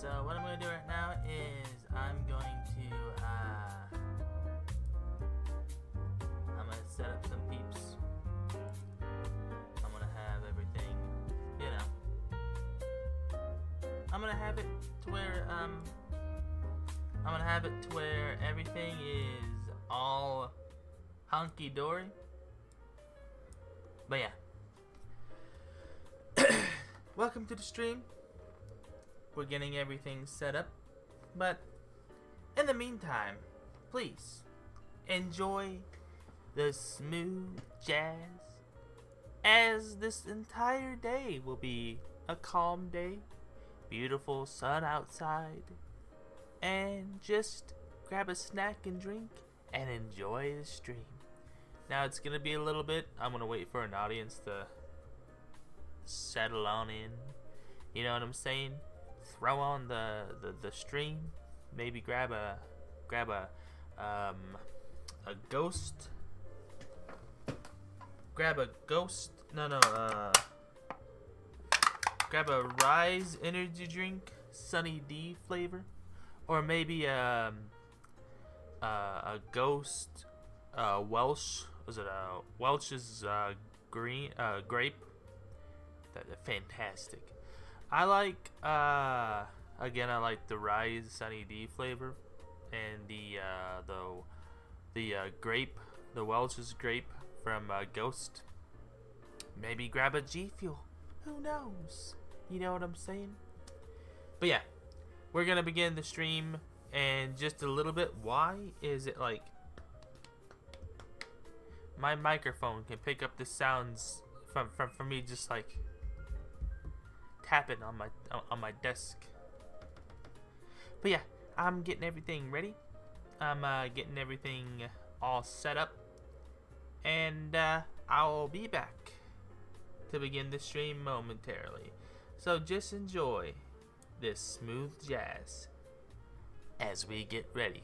So what I'm going to do right now is I'm going to set up some peeps. I'm going to have everything, I'm going to have it to where everything is all hunky-dory. But yeah. Welcome to the stream. We're getting everything set up, but in the meantime, please enjoy the smooth jazz, as this entire day will be a calm day, beautiful sun outside, and just grab a snack and drink and enjoy the stream. Now it's gonna be a little bit, I'm gonna wait for an audience to settle on in, you know what I'm saying? Throw on the stream, maybe grab a ghost, grab a Rise energy drink, Sunny D flavor, or maybe a ghost Welch's green grape. That's fantastic. I like the Rise Sunny D flavor, and the grape, the Welch's grape from Ghost. Maybe grab a G Fuel. Who knows? You know what I'm saying? But yeah, we're gonna begin the stream in just a little bit. Why is it like my microphone can pick up the sounds from me just like tapping on my desk? But yeah, I'm getting everything ready. I'm getting everything all set up, and I'll be back to begin the stream momentarily. So just enjoy this smooth jazz as we get ready.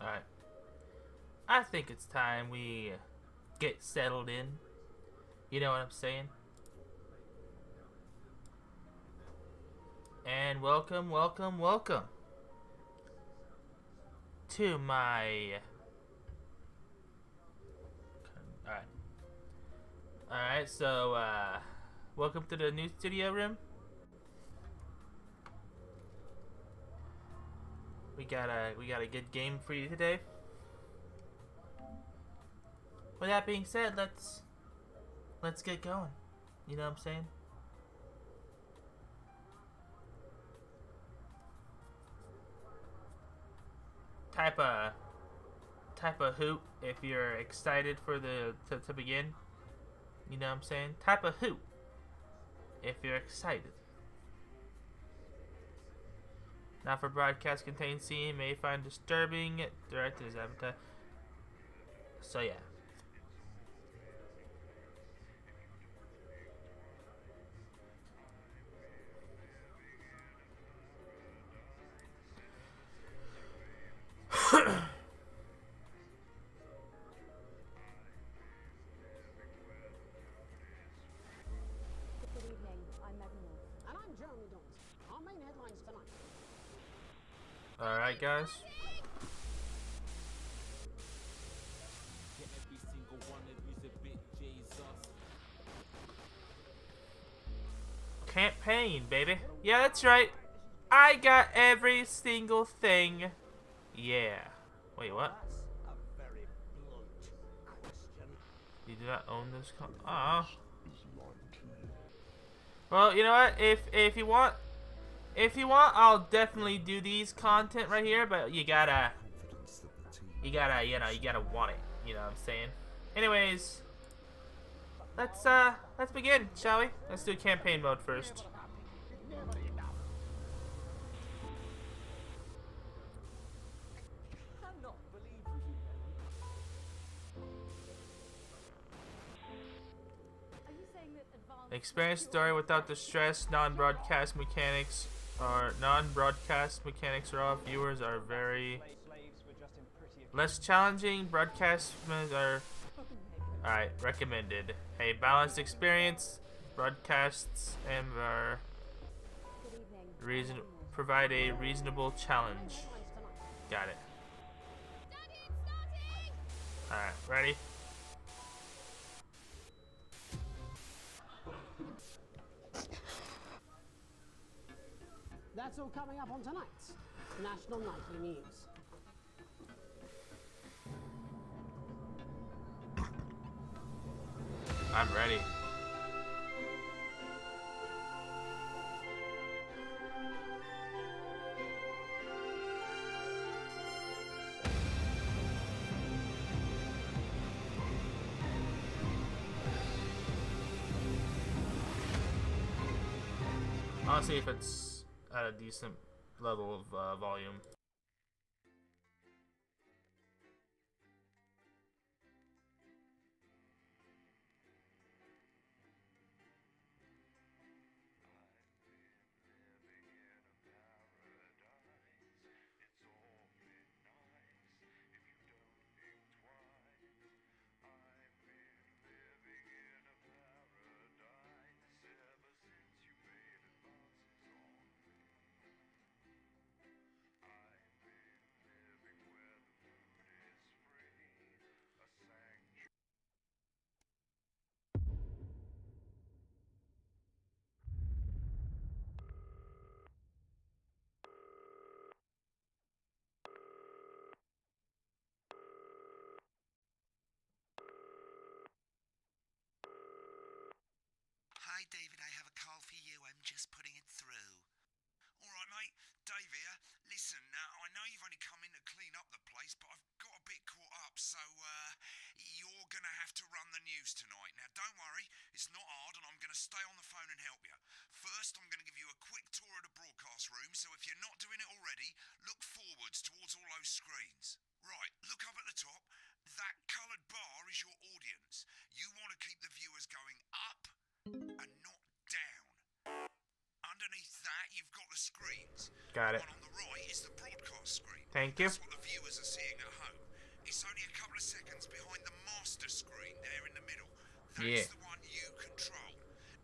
Alright. I think it's time we get settled in. You know what I'm saying? And welcome, welcome, welcome to my... Alright. Alright, so, welcome to the new studio room. We got a good game for you today. With that being said, let's get going. You know what I'm saying? Type a hoot if you're excited for the to begin. You know what I'm saying? Type a hoot if you're excited. Now for broadcast contained scene may find disturbing. Directed as avatar. So yeah. Good evening, I'm Megan North. And I'm Jeremy Dawes. Our main headlines tonight. Alright, guys. Campaign, baby. Yeah, that's right. I got every single thing. Yeah. Wait, what? You do not own this Ah. Well, you know what? If you want, I'll definitely do these content right here. But you gotta want it. You know what I'm saying? Anyways, let's begin, shall we? Let's do campaign mode first. Experience story without the stress, non-broadcast mechanics or raw viewers are very less challenging. Broadcast are alright, recommended. A balanced experience. Broadcasts and are provide a reasonable challenge. Got it. Alright, ready? That's all coming up on tonight's National Nightly News. I'm ready. I'll see if it's at a decent level of volume. Hi, David, I have a call for you. I'm just putting it through. All right, mate. Dave here. Listen, I know you've only come in to clean up the place, but I've got a bit caught up, so you're going to have to run the news tonight. Now, don't worry. It's not hard, and I'm going to stay on the phone and help you. First, I'm going to give you a quick tour of the broadcast room, so if you're not doing it already, look forwards towards all those screens. Right, look up at the top. That coloured bar is your audience. You want to keep the viewers going up and not down. Underneath that, you've got the screens. Got it. The one on the right is the broadcast screen. Thank you. That's what the viewers are seeing at Yeah. the one you control.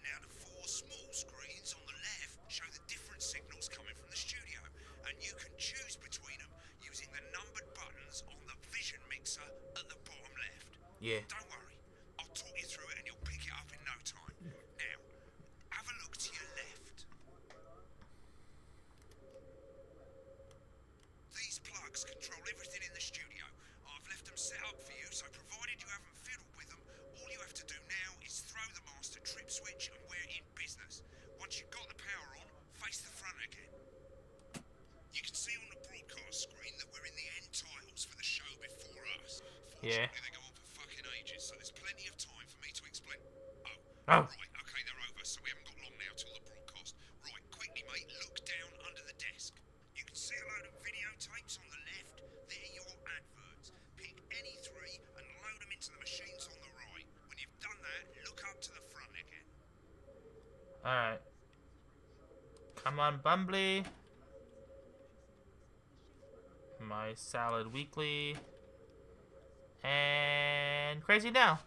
Now, the four small screens on the left show the different signals coming from the studio, and you can choose between them using the numbered buttons on the vision mixer at the bottom left. Yeah. Don't worry, I'll talk you through it and you'll pick it up in no time. Now, have a look to your left. These plugs control everything in the studio. I've left them set up for you, so provided you haven't fiddled with them, all you have to do now is throw the master trip switch and we're in business. Once you've got the power on, face the front again. You can see on the broadcast screen that we're in the end titles for the show before us. Yeah. Fortunately, they go on for fucking ages, so there's plenty of time for me to explain. Oh. Right, okay, they're over, so we haven't got long now till the broadcast. Right, quickly, mate, look down under the desk. You can see a load of videotapes on the left. They're your adverts. Pick any three and load them into the machines on the right. When you've done that, look up to the front again. Alright. Come on, Bumbly. My Salad Weekly. And Crazy Now.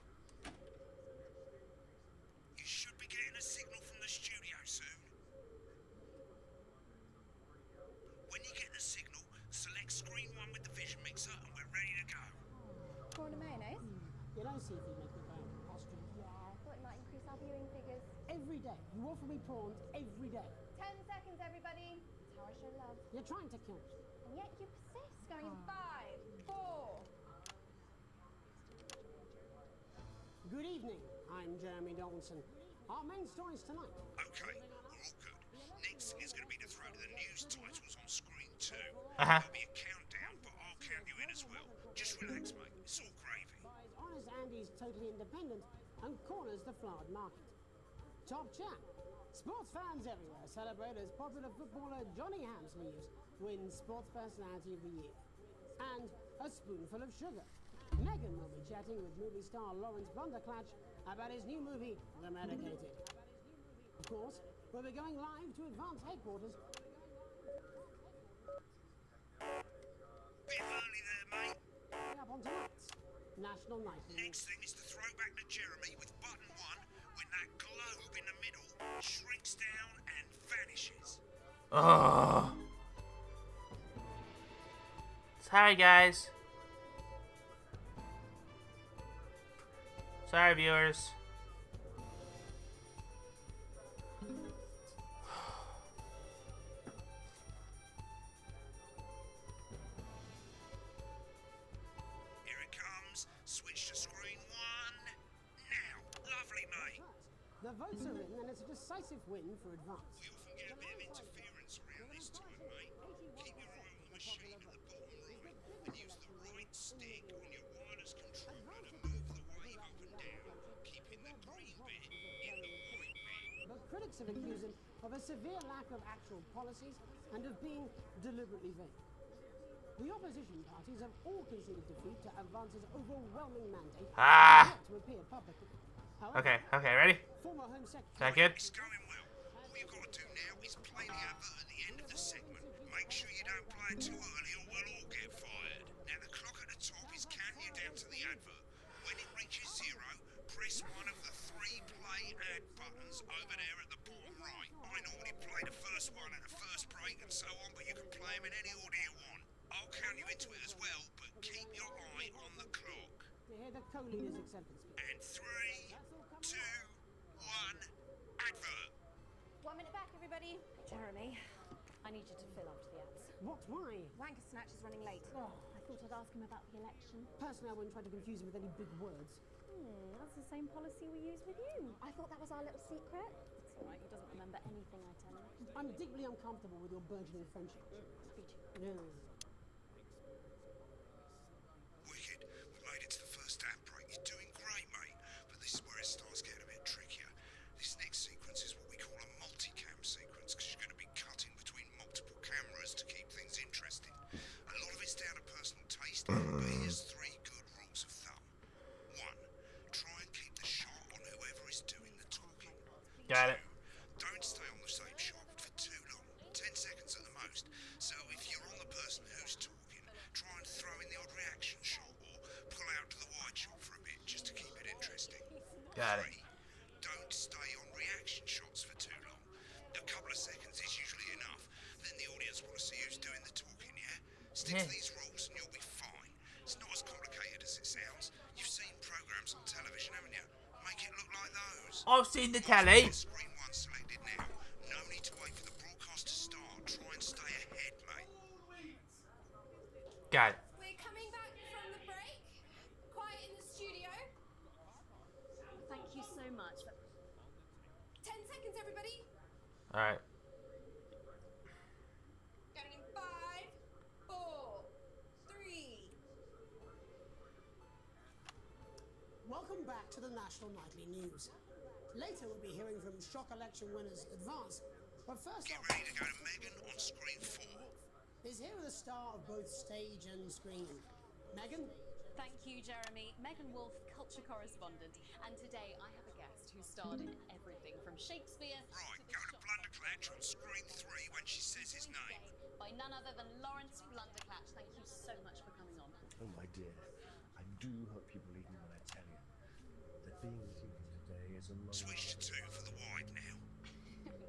You should be getting a signal from the studio soon. When you get the signal, select screen 1 with the vision mixer and we're ready to go. Corn and mayonnaise? You don't see if you make me buy a costume. Yeah, I thought it might increase our viewing figures. Every day. You offer me prawns every day. 10 seconds, everybody. That's how I show love. You're trying to kill me. And yet you persist. Going in 5, 4. Good evening. I'm Jeremy Donaldson. Our main stories tonight. Okay, we're all good. Next is going to be to throw to the news titles on screen 2. Uh-huh. There'll be a countdown, but I'll count you in as well. Just relax, mate. It's all gravy. Buys Honest Andy's Totally Independent and corners the flowered market. Top chat. Sports fans everywhere celebrate as popular footballer Johnny Hamsleeves wins Sports Personality of the Year. And a spoonful of sugar. Meghan will be chatting with movie star Lawrence Blunderclatch about his new movie, The Medicated. Of course, we'll be going live to Advance headquarters. Bit early there, mate. Up on tonight's National Night. Next thing is to throw back to Jeremy with button 1 when that globe in the middle shrinks down and vanishes. Oh. Sorry, guys. Sorry, viewers. Here it comes. Switch to screen 1. Now. Lovely, mate. The votes are in, and it's a decisive win for Advance. We often get a bit of interference around this time, mate. Keep your eye on the machine at the bottom right and use the right stick on your wireless controller to move the wave up and down, keeping the green bit in the white bit. But critics have accused him of a severe lack of actual policies and of being deliberately vague. The opposition parties have all conceded defeat to Advance's overwhelming mandate Ah. to appear publicly. However, Okay, ready? former Home Secretary Is that good? It's going well. All you've got to do now is play the advert at the end of the segment. Make sure you don't play it too early or we'll all get fired. Now the clock at the top is counting you down to the advert. When it reaches 0, press one of the 3 play ad buttons over there at the bottom right. I normally play the first one at the first break and so on, but you can play them in any order you want. I'll count you into it as well, but keep your eye on the clock. to hear the co-leader's acceptance speech. And 3, 2, 1, advert. 1 minute back, everybody. Jeremy, I need you to fill after the ads. What? Why? Wanker Snatch is running late. Oh, I thought I'd ask him about the election. Personally, I wouldn't try to confuse him with any big words. That's the same policy we use with you. I thought that was our little secret. It's all right, he doesn't remember anything I tell him. I'm deeply uncomfortable with your burgeoning friendship. Me too. Yeah. Wicked. We made it to the first ad break. You're doing great, mate. But this is where it starts getting a bit trickier. This next sequence is what we call a multicam sequence, because you're going to be cutting between multiple cameras to keep things interesting. A lot of it's down to personal taste, but here's 3 good rules of thumb. 1. Try and keep the shot on whoever is doing the talking. Got it. Don't stay on the same shot for too long. 10 seconds at the most. So if you're on the person who's talking, try and throw in the odd reaction shot or pull out to the wide shot for a bit just to keep it interesting. Got it. 3. Don't stay on reaction shots for too long. A couple of seconds is usually enough. Then the audience want to see who's doing the talking, yeah? Stick to these rules and you'll be fine. It's not as complicated as it sounds. You've seen programs on television, haven't you? Make it look like those. I've seen the telly. Screen 1 selected now. No need to wait for the broadcast to start. Try and stay ahead, mate. Got it. We're coming back from the break. Quiet in the studio. Thank you so much. 10 seconds, everybody. All right. Going in 5, 4, 3. Welcome back to the National Nightly News. Later we'll be hearing from shock election winners Advance. But first Get up, ready to go to Megan on screen 4. is here with the star of both stage and screen. Megan? Thank you, Jeremy. Megan Wolf, culture correspondent. And today I have a guest who starred in everything from Shakespeare Right, to go to the Blunderclatch on screen 3 when she says his name. by none other than Lawrence Blunderclatch. Thank you so much for coming on. Oh, my dear, I do hope you believe me when I tell you that being with you today is among Switch to 2 for the wide now.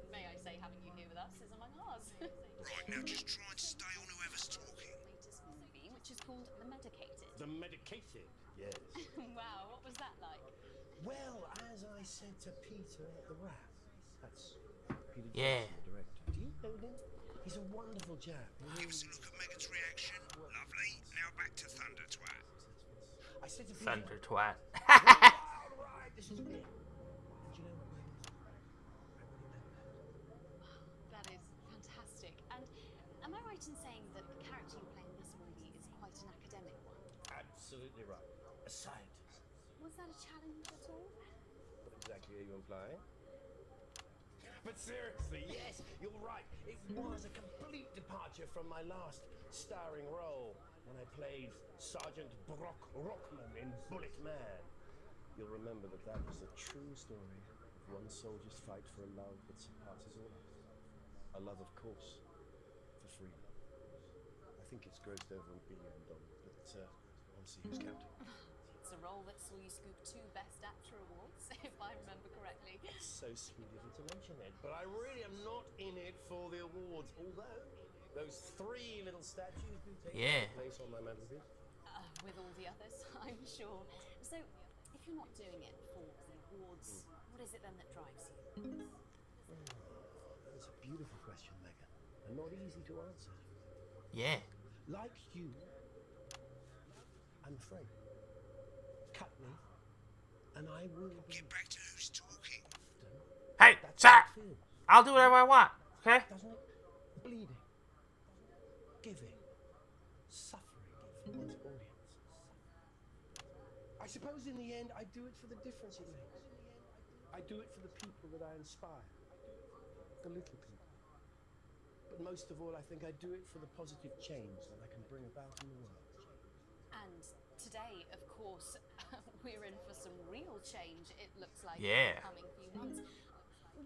May I say, having you here with us is among ours. Right, now just try and stay on whoever's talking. Latest movie, which is called The Medicated. the medicated. Yes. Wow, what was that like? Well, as I said to Peter at the Rat, that's Peter Yeah. Jackson, the director. Do you know him? He's a wonderful chap. Give us a look at Megan's reaction. Lovely. Now back to Thunder Twat. I said to Peter, Thunder twat. all right, this is it. And you know what, Megan? I really meant that. That is fantastic. And am I right in saying that the character you play in this movie is quite an academic one? Absolutely right. A scientist. Was that a challenge at all? What exactly are you implying? But seriously, yes, you're right. It was a complete departure from my last starring role when I played Sergeant Brock Rockman in Bullet Man. You'll remember that that was a true story of one soldier's fight for a love that surpasses all else. A love, of course, for freedom. I think it's grossed over $1 billion, but we'll see who's counting. It's a role that saw you scoop 2 Best Actor awards, if I remember correctly. So sweet of you to mention it, but I really am not in it for the awards, although those 3 little statues do take place on my mantelpiece. With all the others, I'm sure. So, if you're not doing it for the awards, what is it then that drives you? That's a beautiful question, Megan, and not easy to answer. Yeah. Like you, I'm afraid. Cut me, and I will be Get back to who's talking. Hey, sir. I'll do whatever I want. Okay. Doesn't it? Bleeding, giving, suffering for one's audience. I suppose in the end, I do it for the difference it makes. I do it for the people that I inspire, the little people. But most of all, I think I do it for the positive change that I can bring about in the world. And today, of course, we're in for some real change, it looks like, Yeah. in the coming few months.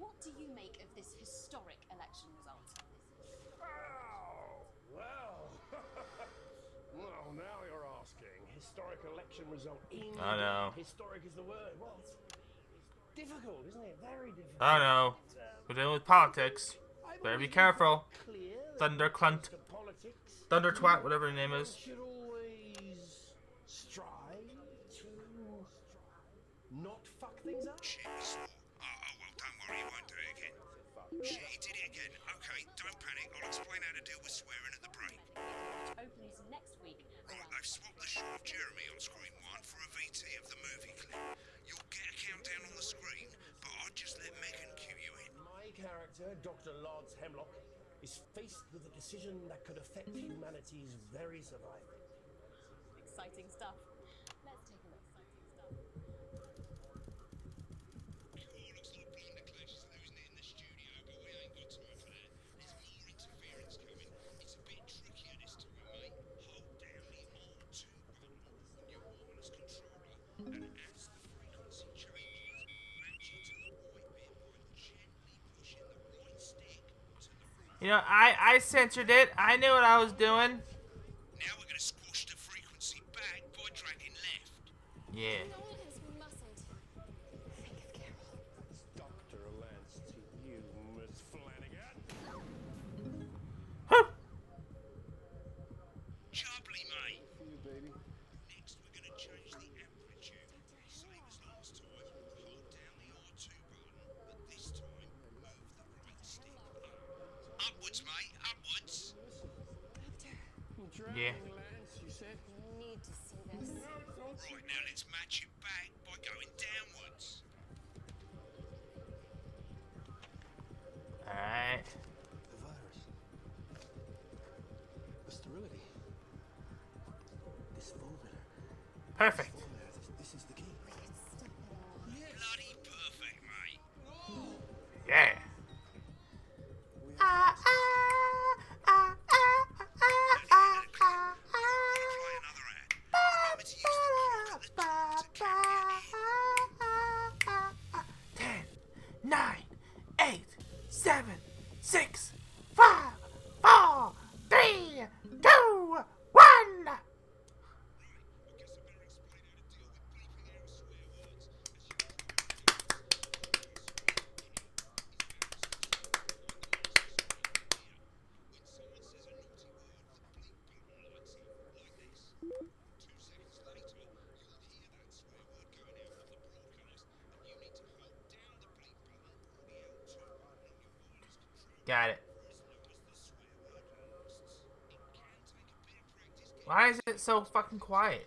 What do you make of this historic election result? Oh, well. Well, now you're asking. Historic election result. Indeed. I know. Historic is the word. Well, it's difficult, isn't it? Very difficult. I know. We're dealing with politics. I Better be believe careful. it's clear that Thunder Clunt. the politics Thunder twat, whatever her name is. should always strive to not fuck things up. Shit, we saw. Oh, well, don't worry, he won't do it again. Shit, he did it again. Okay, don't panic. I'll explain how to deal with swearing at the break. It opens next week. Right, they've swapped the shot of Jeremy on screen 1 for a VT of the movie clip. You'll get a countdown on the screen, but I'll just let Megan cue you in. My character, Dr. Lance Hemlock, is faced with a decision that could affect humanity's very survival. Exciting stuff. Let's take a look. Cool, looks like Blunderclatch is losing it in the studio, but we ain't got time for that. There's more interference coming. It's a bit trickier this time, mate. Hold down the R2 button on your wireless controller, and as the frequency changes, match it to the right bit by gently pushing the right stick to the right. You know, I censored it. I knew what I was doing. Now we're going to squash the frequency back by dragging left. Yeah. Nonsense, we mustn't. Yeah. Need to see this. Right, now let's match it back by going downwards. Alright. The virus. The sterility. This folder. Perfect. This is the key. Bloody perfect, mate. Yeah. Play another ad. Remember to use the clock at the door to count in. 10, 9, 8, 7, 6, 5, 4, 3, 2, 1. Got it. Why is it so fucking quiet?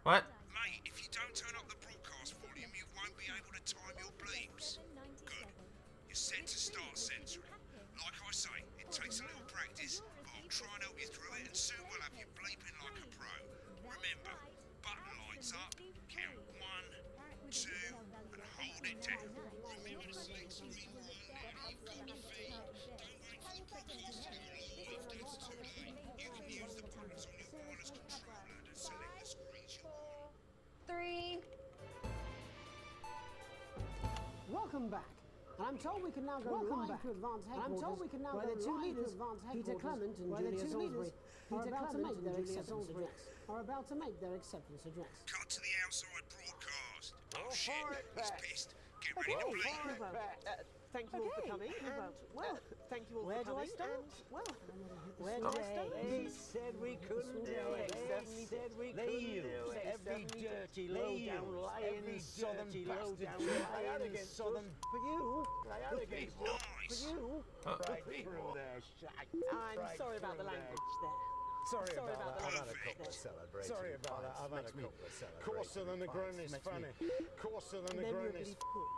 What? Mate, if you don't turn up the broadcast volume, you won't be able to time your bleeps. Good. You're set to start censoring. Like I say, it takes a little practice, but I'll try and help you through it, and soon we'll have you bleeping like a pro. Remember, button lights up, count 1, 2, and hold it down. Remember to select screen 1 whenever you've got to feed. Don't wait for the broadcast to go live, that's too late. You can use the buttons on your wireless controller to select the screens you want. 3. Welcome back. And I'm told we can now go live to advance headquarters. I'm told we can now go live to advance headquarters. Peter Clement and Julia Salisbury are about to make their acceptance address. Cut to the outside broadcast. Oh shit, for it, he's Pat. pissed. Get ready to bleep. Thank you all for coming. And, well, thank you all for coming. And, well, where do I start? They said we couldn't do it. They said we couldn't do it. Every dirty, low-down, lying, southern bastard. Southern. For you. For you. Right through their shack. I'm sorry about the language there. Sorry Sorry about about that. the I've had a language couple of there. celebrations. Sorry about that. I've had a couple of celebrations. Coarser than the grown is funny. Coarser than the grown is. Memorably put.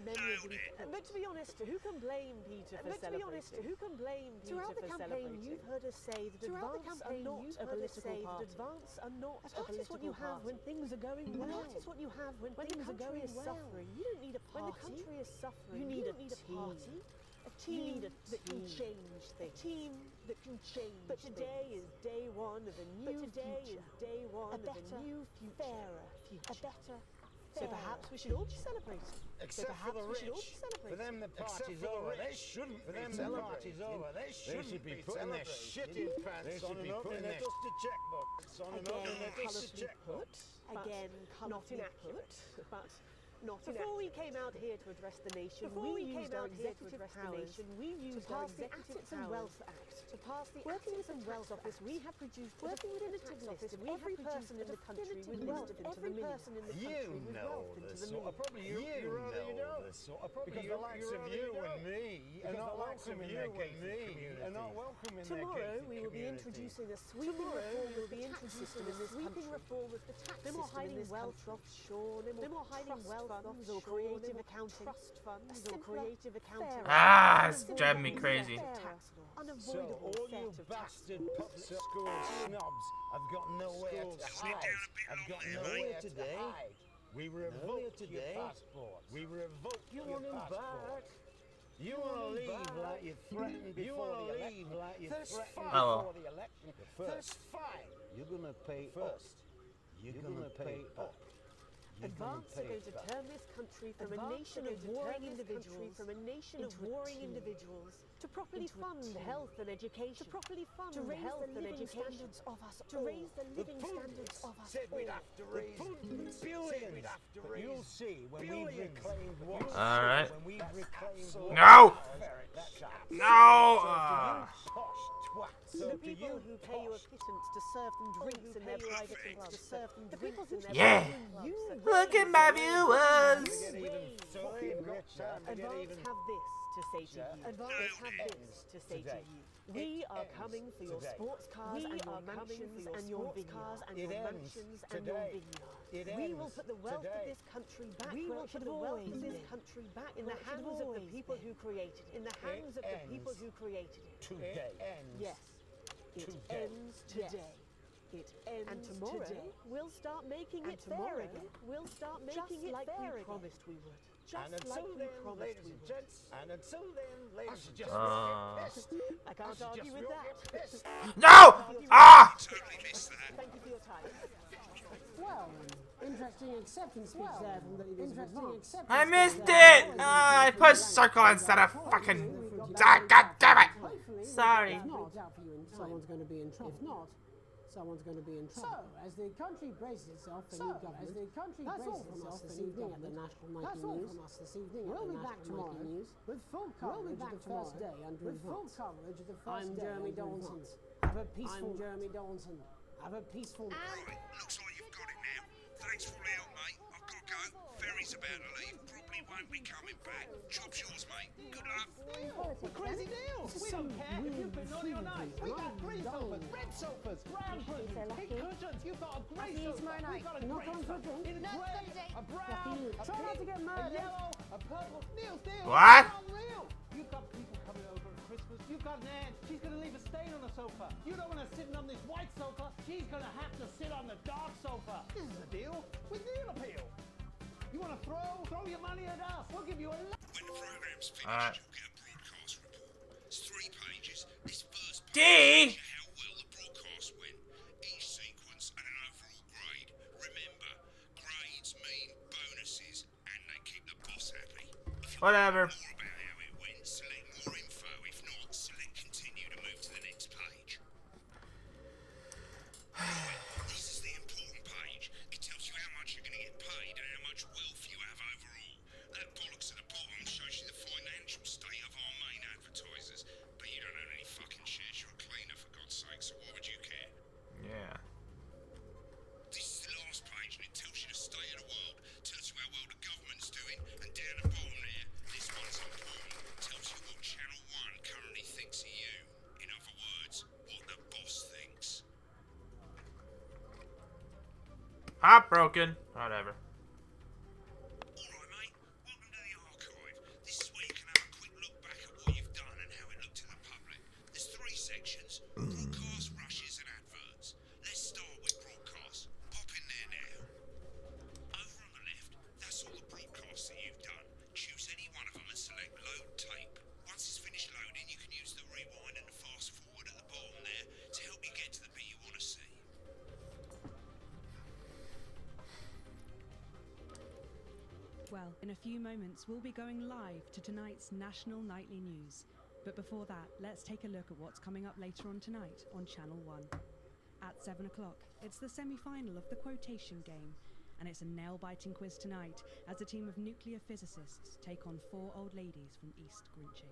Memorably put. But to be honest, who can blame Peter for celebrating? Who can blame Peter Throughout the for campaign, celebrating? you've heard us say that Throughout the advance campaign, are not you've a heard us political say that party. advance are not A a party is what you political have when party. things are going A well. party is what you have when When the things are country going is well. suffering, you don't need a When the party. country is suffering, You need you a don't need a team. party. A You team need a that can team. change things. A team that can change But today things. is day one of a new today future. is day one A of better, a new future. fairer future. A better, So fairer. perhaps we should all be celebrating. Except for the perhaps we should all rich. be celebrating. For them, the party's over. They shouldn't. For them, the party's over. They shouldn't be putting their shit in pants. They should be putting their dusty checkbooks on and up in their dusty Colourfully checkbook. put, Again, not colourfully inaccurate, but not Before we inaccurate. came out here to address the nation, Before we used came our out here to executive address the powers nation, we to used our pass the executive Assets and powers Wealth Act. to pass the Working Assets within and the Wealth tax Office, office, we have produced a working within the definitive tax list office, of we have every produced person a in the country with definitive wealth list into every the million. person in the You country with know wealth into this the sort million. of probably you know this sort of probably because the likes of you and me are not welcome in their gated are not welcome in their Tomorrow gated we will be community. introducing a sweeping reform of the tax system in this country. reform of the tax No more system in hiding this wealth country. offshore, no more hiding trust wealth funds or offshore, creative no more accounting. trust funds or simpler, creative accounting. fairer, Ah, it's Unavoidable driving me crazy. set of tax laws. So Unavoidable all set you of tax bastard public school snobs have got nowhere to Slow hide. down a bit Have got long there, nowhere mate. to hide. We revoke your passport. We revoke your passport. You want to leave like you threatened before the election. Like you threatened Oh, before the election. That's fine. You're gonna pay first. You're gonna pay up. Advance are going to turn this country from a nation of warring individuals to properly fund health and education, to properly fund To raise health the and living education, standards of us to all. raise the living standards of us Said we'd all. have to raise billions. But you'll see when we've reclaimed what. All right. When we've reclaimed what. No! Ferret, that's No! posh twat. So The to people you, who pay you a pittance to serve them drinks in their private clubs, to serve them drinks in their Yeah. private clubs. Look at my viewers. get even fucking richer. They get Advance even. have this to say to you. Advance have this to say to you. We are coming for your sports cars and your mansions and your vineyards and your mansions and your vineyards. We will put the wealth of this country back. We will put the wealth of this country back in the hands of the people who created it. In the hands of the people who created it. Today. Yes. It ends today. It ends and tomorrow today. We'll start making it fair again. We'll start making it like we promised we would. And until then, ladies and gents, I can't argue with that. No! Ah! Totally missed that. Thank you for your time. Well, interesting acceptance speech there from the leaders of Advance. I missed it! I pushed circle instead of fucking. God damn it! Sorry. If not, someone's going to be in trouble. If not, someone's going to be in trouble. So, as the country braces itself for new government, that's all from us this evening at the National Nightly News. We'll be back tomorrow with full coverage of the first day under Advance. I'm Jeremy Donaldson. Have a peaceful. I'm Jeremy Donaldson. Have a peaceful. Right, looks like you've got it now. Thanks for all the help, mate. I've got to go. Ferry's about to leave. Probably won't be coming back. Job's yours, mate. Good luck. Crazy deal! We don't care if you've been naughty or nice. We got green sofas, red sofas, brown cushions, pink cushions. You've got a grey sofa. We've got a grey sofa. In a grey, a brown, a pink, a yellow, a purple. Neil, What? unreal. You've got people coming over at Christmas. You've got Nan. She's going to leave a stain on the sofa. You don't want her sitting on this white sofa. She's going to have to sit on the dark sofa. This is a deal with Neil Appeal. You want to throw your money at us. We'll give you a lot. When the program's finished, Alright. you'll get a broadcast report. It's 3 pages. This first D! page shows how well the broadcast went. Each sequence and an overall grade. Remember, grades mean bonuses, and they keep the boss happy. If you Whatever. want more about how it went, select more info. If not, select continue to move to the next page. This is the important page. It tells you how much you're going to get paid and how much wealth you have overall. That bollocks at the bottom shows you the financial state of our main advertisers. But you don't own any fucking shares. You're a cleaner, for God's sake, so why would you care? Yeah. This is the last page, and it tells you the state of the world. Tells you how well the government's doing. And down the bottom there, this one's important. Tells you what Channel 1 currently thinks of you. In other words, what the boss thinks. Heartbroken. Whatever. Alright, mate. Welcome to the archive. This is where you can have a quick look back at what you've done and how it looked to the public. There's 3 sections. Broadcast, rushes and adverts. Let's start with broadcast. Pop in there now. Over on the left, that's all the broadcasts that you've done. Choose any one of them and select load tape. Once it's finished loading, you can use the rewind and the fast forward at the bottom there to help you get to the bit you want to see. Well, in a few moments, we'll be going live to tonight's National Nightly News. But before that, let's take a look at what's coming up later on tonight on Channel 1. At 7 o'clock, it's the semi-final of the quotation game, and it's a nail-biting quiz tonight as a team of nuclear physicists take on 4 old ladies from East Grinching.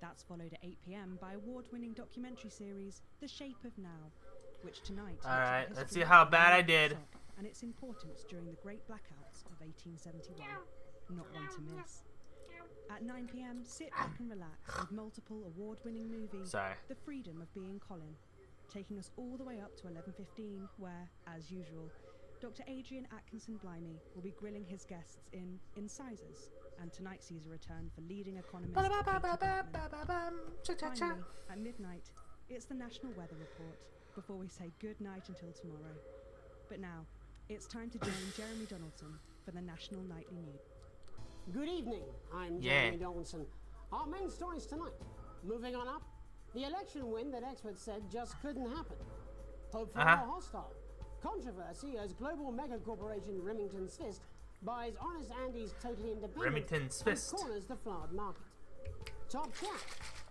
That's followed at 8 p.m. by award-winning documentary series The Shape of Now, which tonight looks at Alright, the let's history see how of bad I the did. shock and its importance during the Great Blackouts of 1871. Not one to miss. At 9 p.m, sit back and relax with multiple award-winning movies Sorry. The Freedom of Being Colin, taking us all the way up to 11:15, where, as usual, Dr. Adrian Atkinson Blimey will be grilling his guests in Incisors, and tonight sees a return for leading economist Katie Chapman. Finally, at midnight, it's the National Weather Report, before we say good night until tomorrow. But now, it's time to join Jeremy Donaldson for the National Nightly News. Good evening. I'm Yeah. Jeremy Donaldson. Our main stories tonight. Moving on up, the election win that experts said just couldn't happen. Hopeful or hostile. Controversy as global mega corporation Remington's Fist buys Honest Andy's Totally Independent Remington's Fist. and corners the flowered market. Top chat.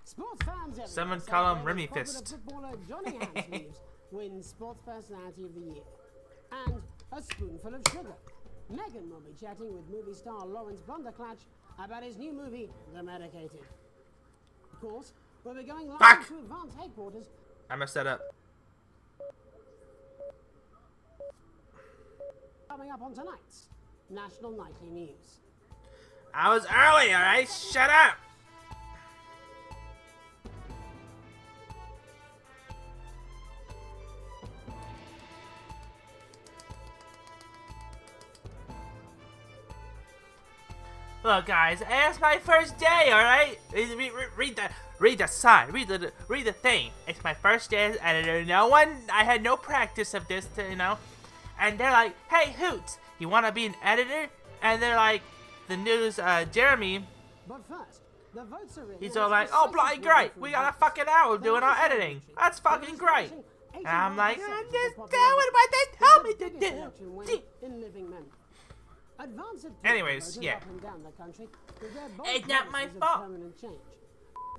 Sports fans everywhere. Someone call him Remy popular Fist. Footballer Johnny Hamsleeves wins Sports Personality of the Year. And a spoonful of sugar. Megan will be chatting with movie star Lawrence Blunderclatch about his new movie, The Medicated. Of course, we'll be going live Fuck! to Advance headquarters. I messed that up. Coming up on tonight's National Nightly News. I was early, alright? Shut up! Look, guys, it's my first day, alright? Read the sign, read the thing. It's my first day as editor. I had no practice of this, And they're like, hey, Hoots, you want to be an editor? And they're like, the news, Jeremy, But first, the votes are in. he's all like, oh, bloody great, we got a fucking hour doing our editing. That's fucking great. And I'm like, I'm just doing what they tell me to do. In living memory. Anyways, yeah. It's not my fault.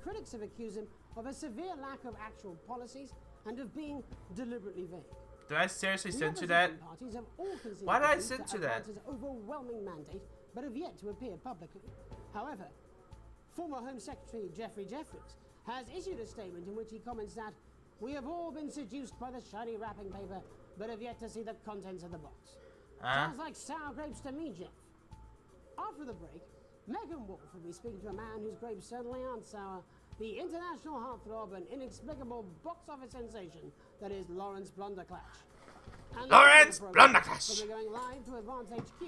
Critics have accused him of a severe lack of actual policies and of being deliberately vague. Did I seriously censor that? Why did I censor that? Overwhelming mandate, but have yet to appear publicly. However, former Home Secretary Geoffrey Jeffries has issued a statement in which he comments that we have all been seduced by the shiny wrapping paper, but have yet to see the contents of the box. Sounds like sour grapes to me, Jeff. After the break, Megan Wolf will be speaking to a man whose grapes certainly aren't sour, the international heartthrob and inexplicable box office sensation that is Lawrence Blunderclatch. And Lawrence Blunderclatch! We're going live to Advance HQ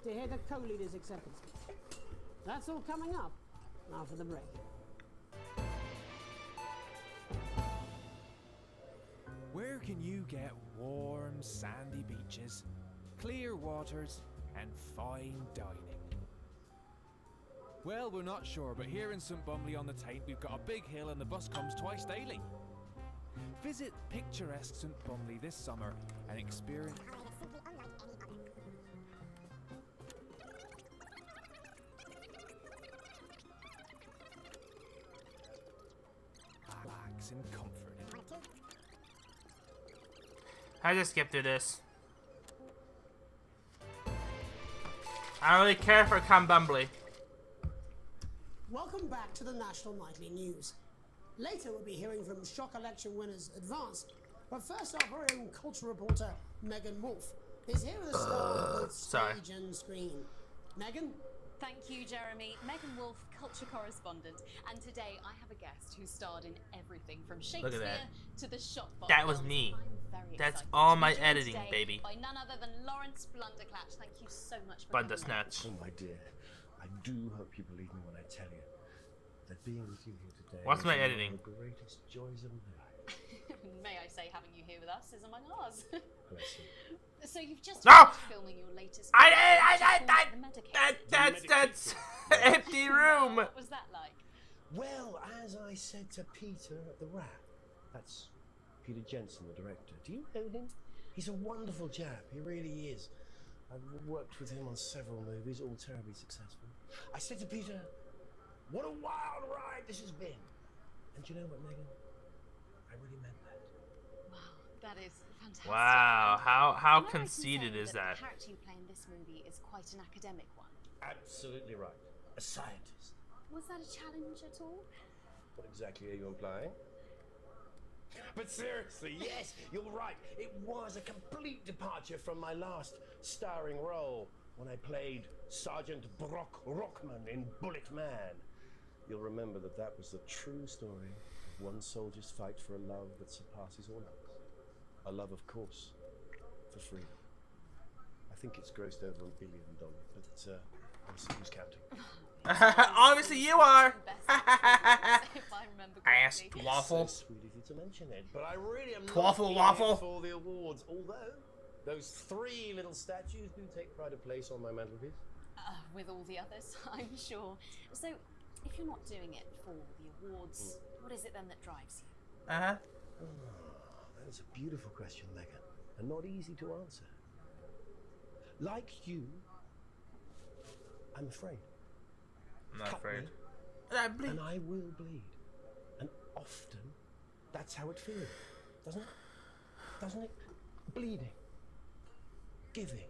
to hear the co-leader's acceptance speech. That's all coming up after the break. Where can you get warm, sandy beaches, clear waters, and fine dining? Well, we're not sure, but here in St Bumley on the Taint, we've got a big hill and the bus comes twice daily. Visit picturesque St Bumley this summer and experience... relax in comfort. I just skipped through this. I don't really care for Cambumbly. Welcome back to the National Nightly News. Later we'll be hearing from shock election winners Advance, but first our very own culture reporter Megan Wolf is here with a star of both stage and screen. Megan? Thank you, Jeremy. Megan Wolf, culture correspondent, and today I have a guest who starred in everything from Shakespeare to the Shopbox. That was me. That's all my editing, baby. By none other than Lawrence Blunderclatch. Thank you so much for Blundersnatch. Oh, my dear. I do hope you believe me when I tell you that being with you here today What's my is editing? one of the greatest joys of my life. May I say, having you here with us is among ours. Bless you. So you've just No! finished filming your latest. That's empty room. What was that like? Well, as I said to Peter at the Wrap, that's Peter Jensen, the director. Do you know him? He's a wonderful chap. He really is. I've worked with him on several movies, all terribly successful. I said to Peter, what a wild ride this has been. And do you know what, Megan? I really meant that. Wow, that is fantastic. Wow, how conceited is that? The character you play in this movie is quite an academic one. Absolutely right. A scientist. Was that a challenge at all? What exactly are you implying? But seriously, yes, you're right. It was a complete departure from my last starring role when I played Sergeant Brock Rockman in Bullet Man. You'll remember that was the true story of one soldier's fight for a love that surpasses all else. A love, of course, for freedom. I think it's grossed over $1 billion, but obviously who's counting? Obviously you are. If I remember correctly. Ass waffle. So sweet of you to mention it, but I really am Twaffle not waffle. here for the awards, although those 3 little statues do take pride of place on my mantelpiece. With all the others, I'm sure. So, if you're not doing it for the awards, what is it then that drives you? That is a beautiful question, Megan. and not easy to answer. Like you, I'm afraid. I'm not Cut afraid. me, And I bleed. and I will bleed. And often, that's how it feels, doesn't it? Doesn't it? Bleeding, giving,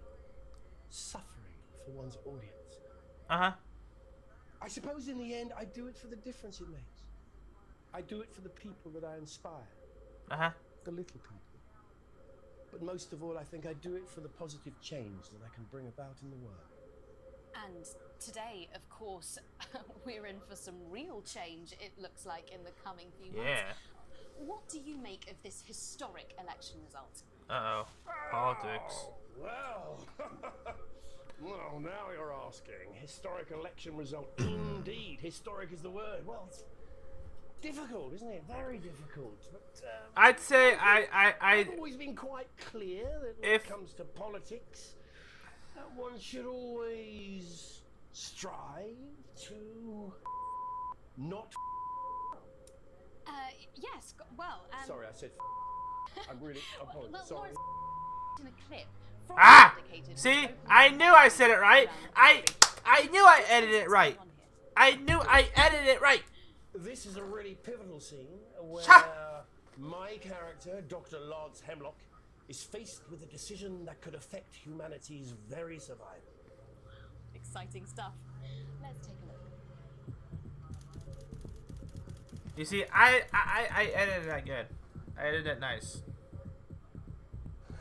suffering for one's audience. Uh-huh. I suppose in the end, I do it for the difference it makes. I do it for the people that I inspire. Uh-huh. The little people. But most of all, I think I do it for the positive change that I can bring about in the world. And today, of course, we're in for some real change, it looks like, in the coming few months. Yeah. What do you make of this historic election result? Uh-oh. Politics. Well, well, now you're asking. Historic election result. Indeed, historic is the word. Well, it's difficult, isn't it? Very difficult. But I'd say I've always been quite clear that when it comes to politics, that one should always strive to not. Yes, well, Sorry, I said. I'm really. I apologize. Sorry. In a clip. See? I knew I said it right. I knew I edited it right. I knew I edited it right. This is a really pivotal scene where my character, Dr. Lance Hemlock, is faced with a decision that could affect humanity's very survival. Exciting stuff. Let's take a look. You see, I edited that good. I edited it nice.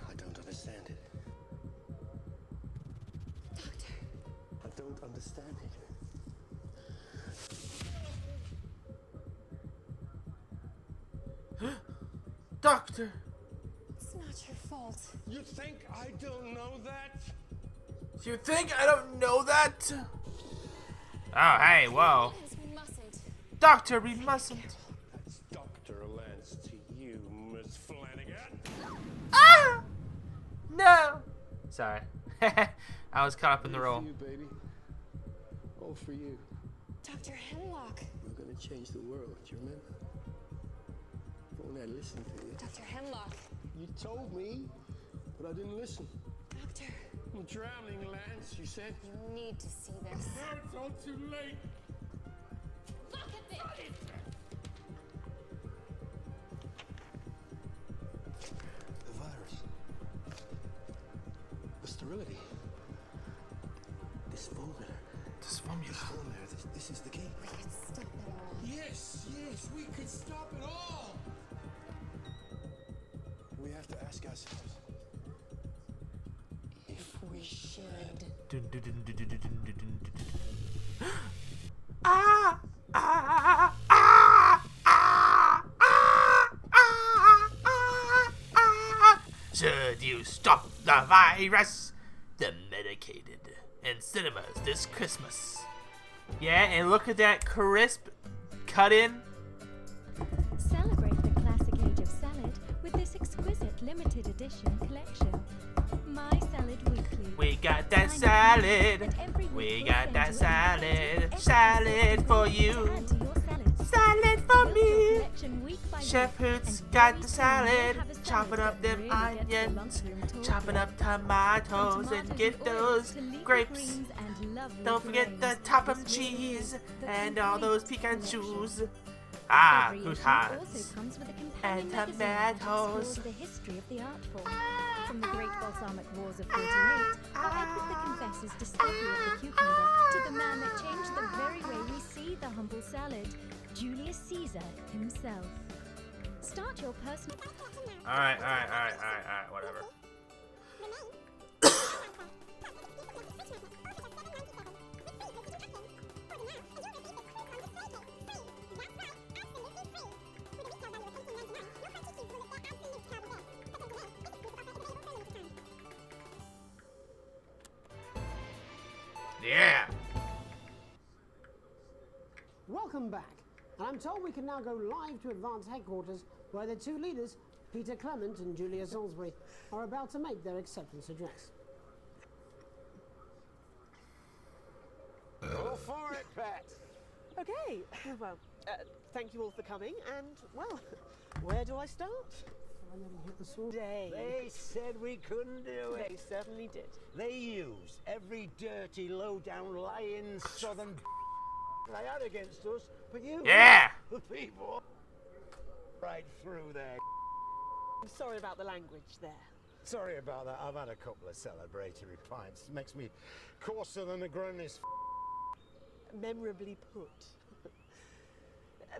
I don't understand it. Doctor. I don't understand it. Doctor! It's not your fault. You think I don't know that? You think I don't know that? Oh, hey, whoa. We mustn't. Doctor, we mustn't. That's Dr. Lance to you, Miss Flanagan. Ah! No! Sorry. I was caught up in the role. For you, baby. All for you. Dr. Hemlock. We're gonna change the world, do you remember? If only I listened to you. Dr. Hemlock. You told me, but I didn't listen. Doctor. I'm drowning, Lance, you said. You need to see this. No, it's all too late. Look at this. The virus. The sterility. This formula. This formula. This is the key. We can stop it all. Yes, we could stop it all. We have to ask ourselves if We should. Ah! Ah! Ah! Ah! Ah! Ah! Ah! Should you stop the virus? The Medicated in cinemas this Christmas. Yeah, and look at that crisp cut in. Celebrate the classic age of salad with this exquisite limited edition collection. My Salad Weekly. We got that salad. We got that salad. Salad for you. Salad for me. Chef Hoots got the salad. Chopping up them onions. Chopping up tomatoes and get those grapes. Don't forget the Topham cheese and all those pecan shoes. Ah, croutons and tomatoes. The history of the art form. From the great balsamic wars of 48, or Edward the Confessor's discovery of the cucumber, to the man that changed the very way we see the humble salad, Julius Caesar himself. Start your personal... Alright, whatever. Yeah! Welcome back. And I'm told we can now go live to Advance Headquarters, where the two leaders, Peter Clement and Julia Salisbury, are about to make their acceptance address. Go for it, Pat. Okay, well, thank you all for coming, and, well, where do I start? I never hit the sword. They said we couldn't do it. They certainly did. They used every dirty, low-down, lying southern they had against us, but you, the people, right through there. I'm sorry about the language there. Sorry about that. I've had a couple of celebratory pints. Makes me coarser than a grown-is. Memorably put.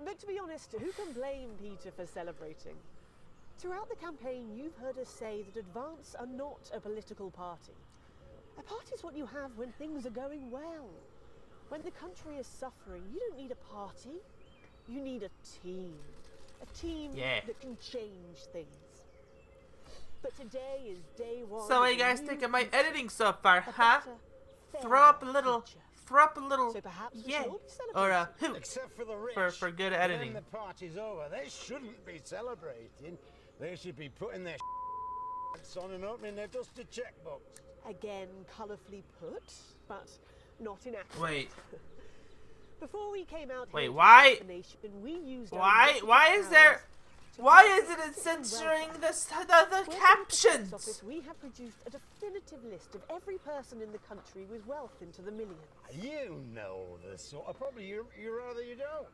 But to be honest, who can blame Peter for celebrating? Throughout the campaign, you've heard us say that Advance are not a political party. A party is what you have when things are going well. When the country is suffering, you don't need a party. You need a team. A team that can change things. But today is day one. So what you guys think of my editing so far, huh? Throw up a little, so perhaps yeah, or a hoot. Except for the rich. For good editing. When the party's over, they shouldn't be celebrating. They should be putting their on and opening their dusty checkbooks. Again, colourfully put, but not in action. Wait. Before we came out wait, here why? We used why is there? Why isn't it censoring the captions? Office, we have produced a definitive list of every person in the country with wealth into the millions. You know the sort of probably you rather you don't,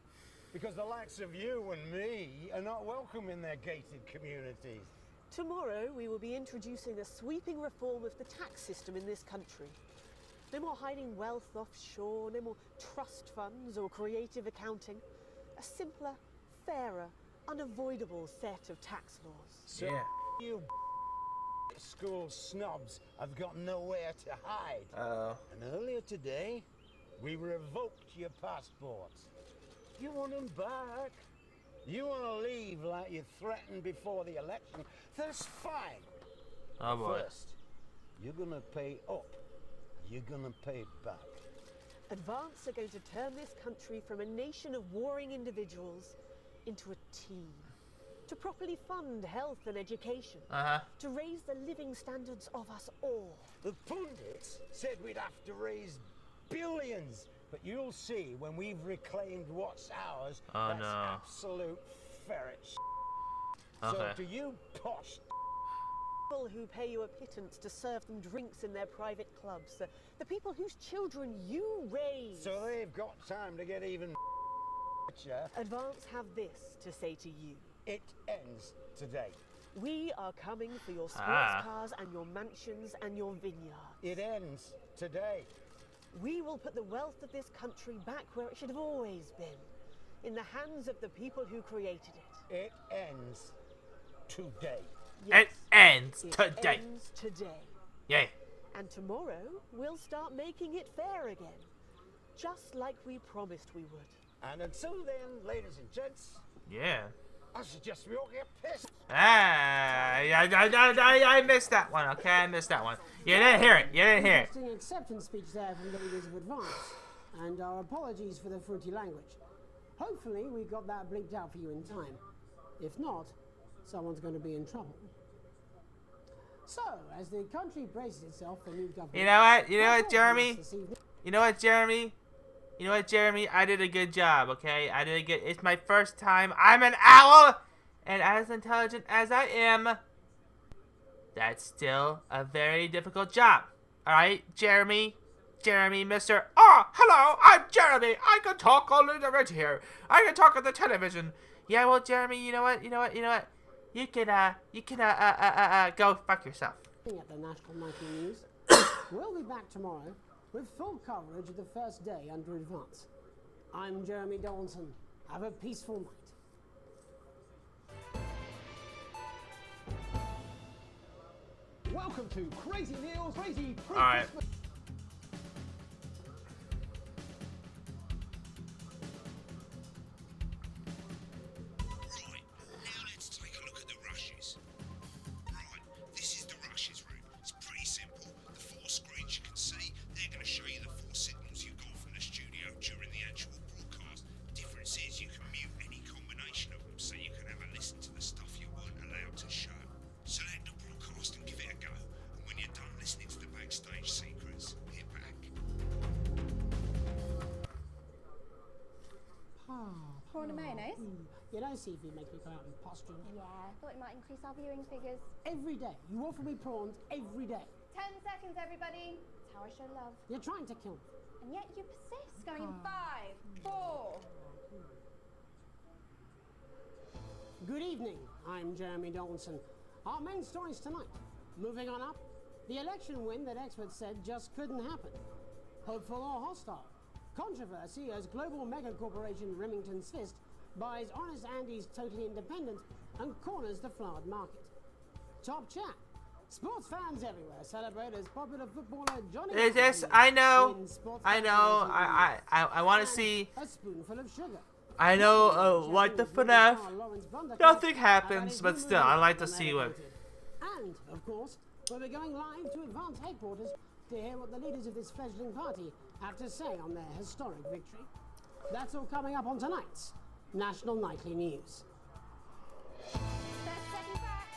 because the likes of you and me are not welcome in their gated communities. Tomorrow we will be introducing a sweeping reform of the tax system in this country. No more hiding wealth offshore, no more trust funds or creative accounting. A simpler, fairer, unavoidable set of tax laws. So you school snobs have got nowhere to hide. And earlier today, we revoked your passports. You want them back? You want to leave like you threatened before the election? That's fine. Oh boy. First, you're gonna pay up. You're gonna pay back. Advance are going to turn this country from a nation of warring individuals into a team. To properly fund health and education. To raise the living standards of us all. The pundits said we'd have to raise billions. But you'll see when we've reclaimed what's ours, that's absolute ferret So to you posh people who pay you a pittance to serve them drinks in their private clubs, the people whose children you raise. So they've got time to get even richer. Advance have this to say to you. It ends today. We are coming for your sports cars and your mansions and your vineyards. It ends today. We will put the wealth of this country back where it should have always been. In the hands of the people who created it. It ends today. Yes, it ends it today. Ends today. Yay. And tomorrow, we'll start making it fair again. Just like we promised we would. And until then, ladies and gents. Yeah. I suggest we all get pissed. I missed that one, okay? I missed that one. You didn't hear it. You didn't hear it. Interesting acceptance speech there from the leaders of Advance. And our apologies for the fruity language. Hopefully we got that bleeped out for you in time. If not, someone's going to be in trouble. So, as the country braces itself for new government... You know what? You know what, Jeremy? You know what, Jeremy? You know what, Jeremy? I did a good job, okay? I did a good... It's my first time. I'm an owl! And as intelligent as I am, that's still a very difficult job. Alright, Jeremy? Jeremy, Mr. Oh, hello! I'm Jeremy! I can talk on the radio here. I can talk on the television. Yeah, well, Jeremy, you know what? You can, go fuck yourself. At the National Nightly News. We'll be back tomorrow with full coverage of the first day under Advance. I'm Jeremy Donaldson. Have a peaceful night. Welcome to Crazy Neil's Crazy Pre-Christmas. All right. Prawn and mayonnaise? You know, Seafood makes me come out and posture. Yeah, I thought it might increase our viewing figures. Every day. You offer me prawns every day. 10 seconds, everybody. That's how I show love. You're trying to kill me. And yet you persist. Going in 5, 4. Good evening. I'm Jeremy Donaldson. Our main stories tonight. Moving on up, the election win that experts said just couldn't happen. Hopeful or hostile. Controversy as global mega corporation Remington's Fist buys Honest Andy's Totally Independent and corners the flowered market. Top chat. Sports fans everywhere celebrate as popular footballer Johnny. Yes, I know. I want to see. A spoonful of sugar. I know what the FNAF. Nothing happens, but still, I like to see what. And of course, we'll be going live to Advance headquarters to hear what the leaders of this fledgling party have to say on their historic victory. That's all coming up on tonight's National Nightly News. 30 seconds back.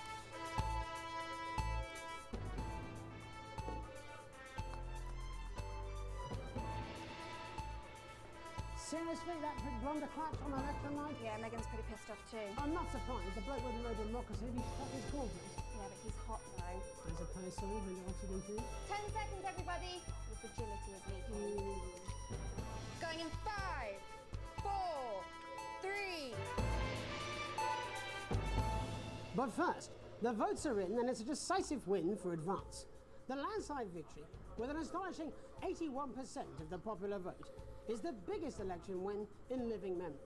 Seriously, that big blonde claps on election night? Yeah, Megan's pretty pissed off too. I'm not surprised. The bloke with no democracy, he stuck his corners. Yeah, but he's hot though. I suppose so, when you're watching him too. 10 seconds, everybody. His agility is leaking. Going in 5, 4, 3. But first, the votes are in and it's a decisive win for Advance. The landslide victory, with an astonishing 81% of the popular vote, is the biggest election win in living memory.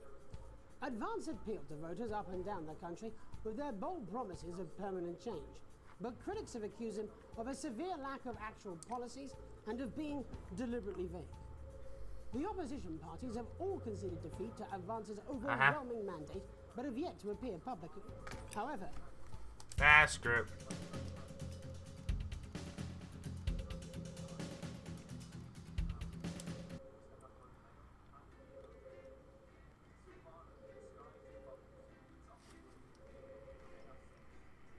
Advance appealed to voters up and down the country with their bold promises of permanent change, but critics have accused him of a severe lack of actual policies and of being deliberately vague. The opposition parties have all conceded defeat to Advance's overwhelming mandate, but have yet to appear publicly. However, Screw it.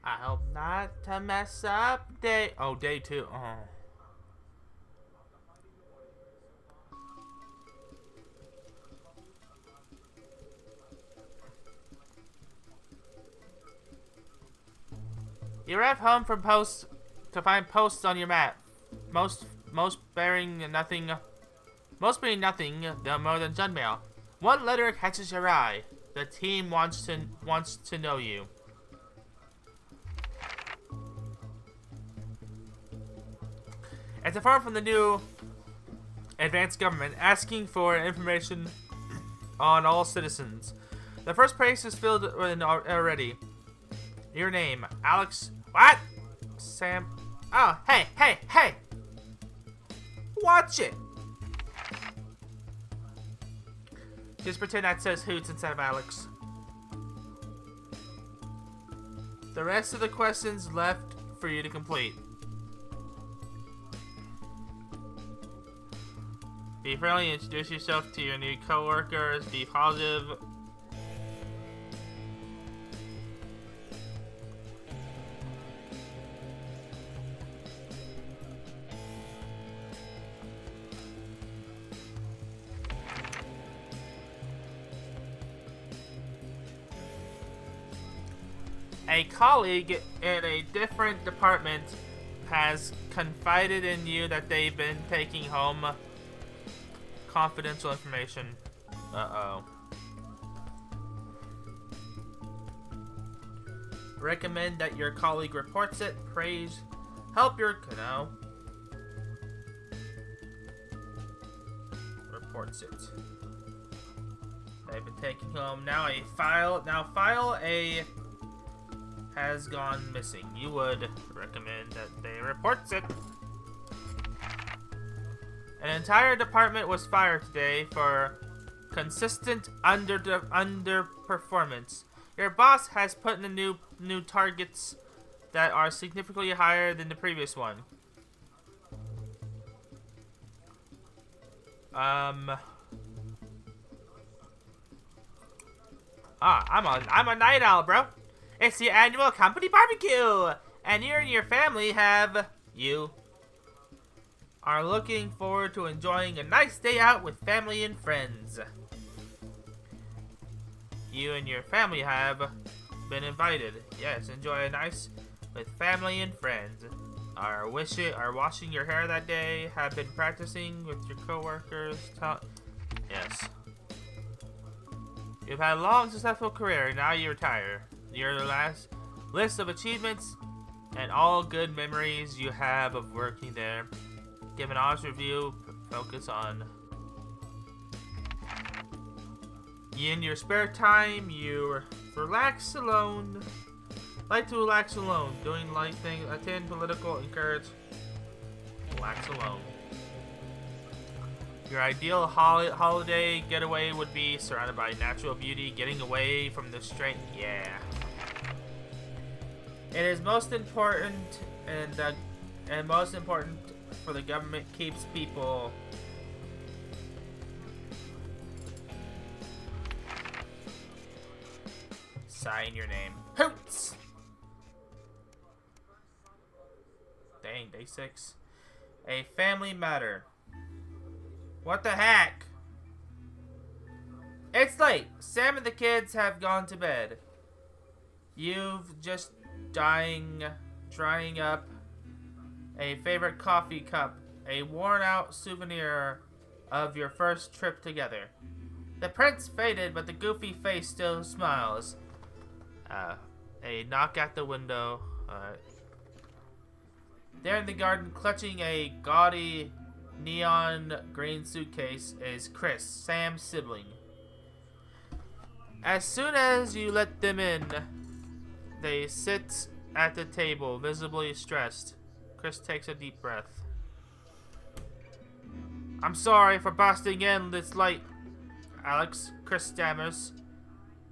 I hope not to mess up day 2. Oh. You arrive home from posts to find posts on your map. Most bearing nothing, no more than junk mail. One letter catches your eye. The team wants to know you. It's a form from the new advanced government asking for information on all citizens. The first place is filled in already. Your name, Alex. What? Sam. Oh, hey. Watch it. Just pretend that says Hoots instead of Alex. The rest of the questions left for you to complete. Be friendly, introduce yourself to your new coworkers, be positive. A colleague in a different department has confided in you that they've been taking home confidential information. Uh-oh. Recommend that your colleague reports it. Praise. Help your... No. Reports it. They've been taking home. Now file A has gone missing. You would recommend that they reports it. An entire department was fired today for consistent underperformance. Your boss has put in new targets that are significantly higher than the previous one. I'm a night owl, bro. It's the annual company barbecue, and you and your family are looking forward to enjoying a nice day out with family and friends. you and your family have been invited. Yes, enjoy a nice with family and friends. Are washing your hair that day, have been practicing with your coworkers. Yes. You've had a long, successful career, now you retire. Your last list of achievements and all good memories you have of working there. Give an honest review, focus on. In your spare time, you relax alone. Like to relax alone, doing light things, attend political, encourage, relax alone. Your ideal holiday getaway would be surrounded by natural beauty, getting away from the strain. Yeah. It is most important, and most important for the government keeps people. Sign your name. Hoots. Dang, day 6. A family matter. What the heck? It's late. Sam and the kids have gone to bed. You've just drying up a favorite coffee cup, a worn-out souvenir of your first trip together. The prince faded, but the goofy face still smiles. A knock at the window. There in the garden, clutching a gaudy neon green suitcase, is Chris, Sam's sibling. As soon as you let them in, they sit at the table, visibly stressed. Chris takes a deep breath. I'm sorry for busting in this late, Alex, Chris stammers.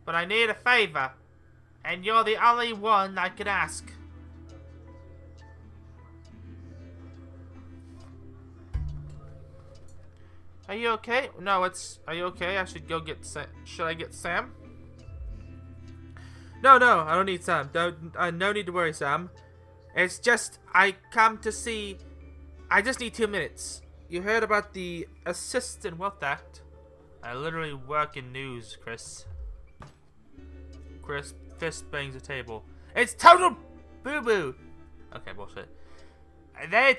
But I need a favor, and you're the only one I could ask. Are you okay? No, are you okay? I should go get Sam. Should I get Sam? No, I don't need Sam. No need to worry, Sam. It's just, I just need 2 minutes. You heard about the Assistant Wealth Act? I literally work in news, Chris. Chris fist bangs the table. It's total boo-boo. Okay, bullshit. They're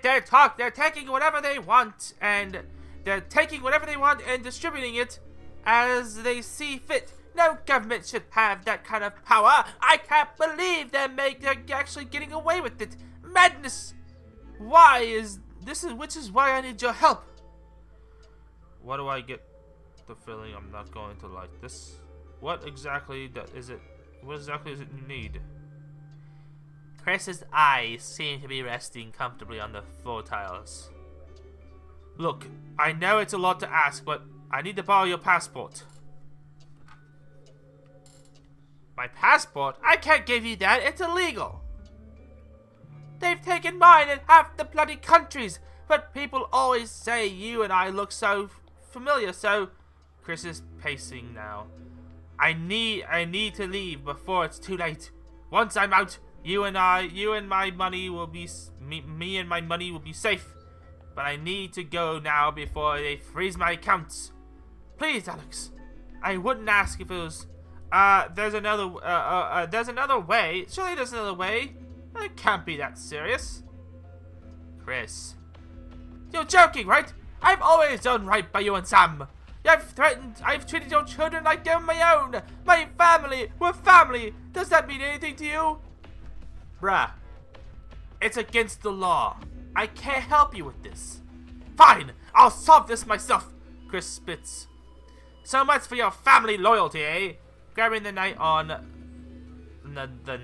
taking whatever they want, and they're taking whatever they want and distributing it as they see fit. No government should have that kind of power. I can't believe they're actually getting away with it. Madness. Which is why I need your help. Why do I get the feeling I'm not going to like this? What exactly is it you need? Chris's eyes seem to be resting comfortably on the floor tiles. Look, I know it's a lot to ask, but I need to borrow your passport. My passport? I can't give you that. It's illegal. They've taken mine in half the bloody countries, but people always say you and I look so familiar, so... Chris is pacing now. I need to leave before it's too late. Once I'm out, you and my money will be... Me and my money will be safe. But I need to go now before they freeze my accounts. Please, Alex. I wouldn't ask if it was... there's another way. Surely there's another way. It can't be that serious. Chris. You're joking, right? I've always done right by you and Sam. I've treated your children like they're my own. My family, we're family. Does that mean anything to you? Bruh. It's against the law. I can't help you with this. Fine, I'll solve this myself. Chris spits. So much for your family loyalty, eh? Grabbing the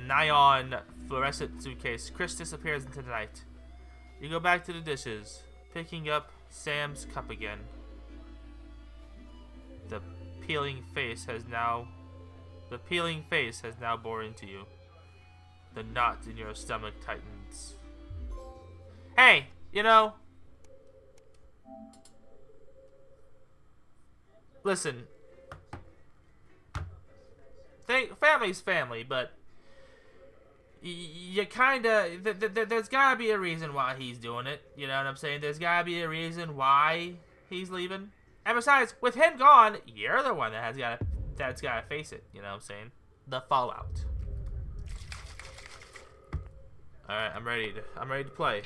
neon fluorescent suitcase, Chris disappears into the night. You go back to the dishes, picking up Sam's cup again. The peeling face has now bored into you. The knot in your stomach tightens. Hey, you know, listen, family's family, but you kinda, there's gotta be a reason why he's doing it, you know what I'm saying? There's gotta be a reason why he's leaving. And besides, with him gone, you're the one that Dad's gotta face it, you know what I'm saying? The fallout. Alright, I'm ready to play.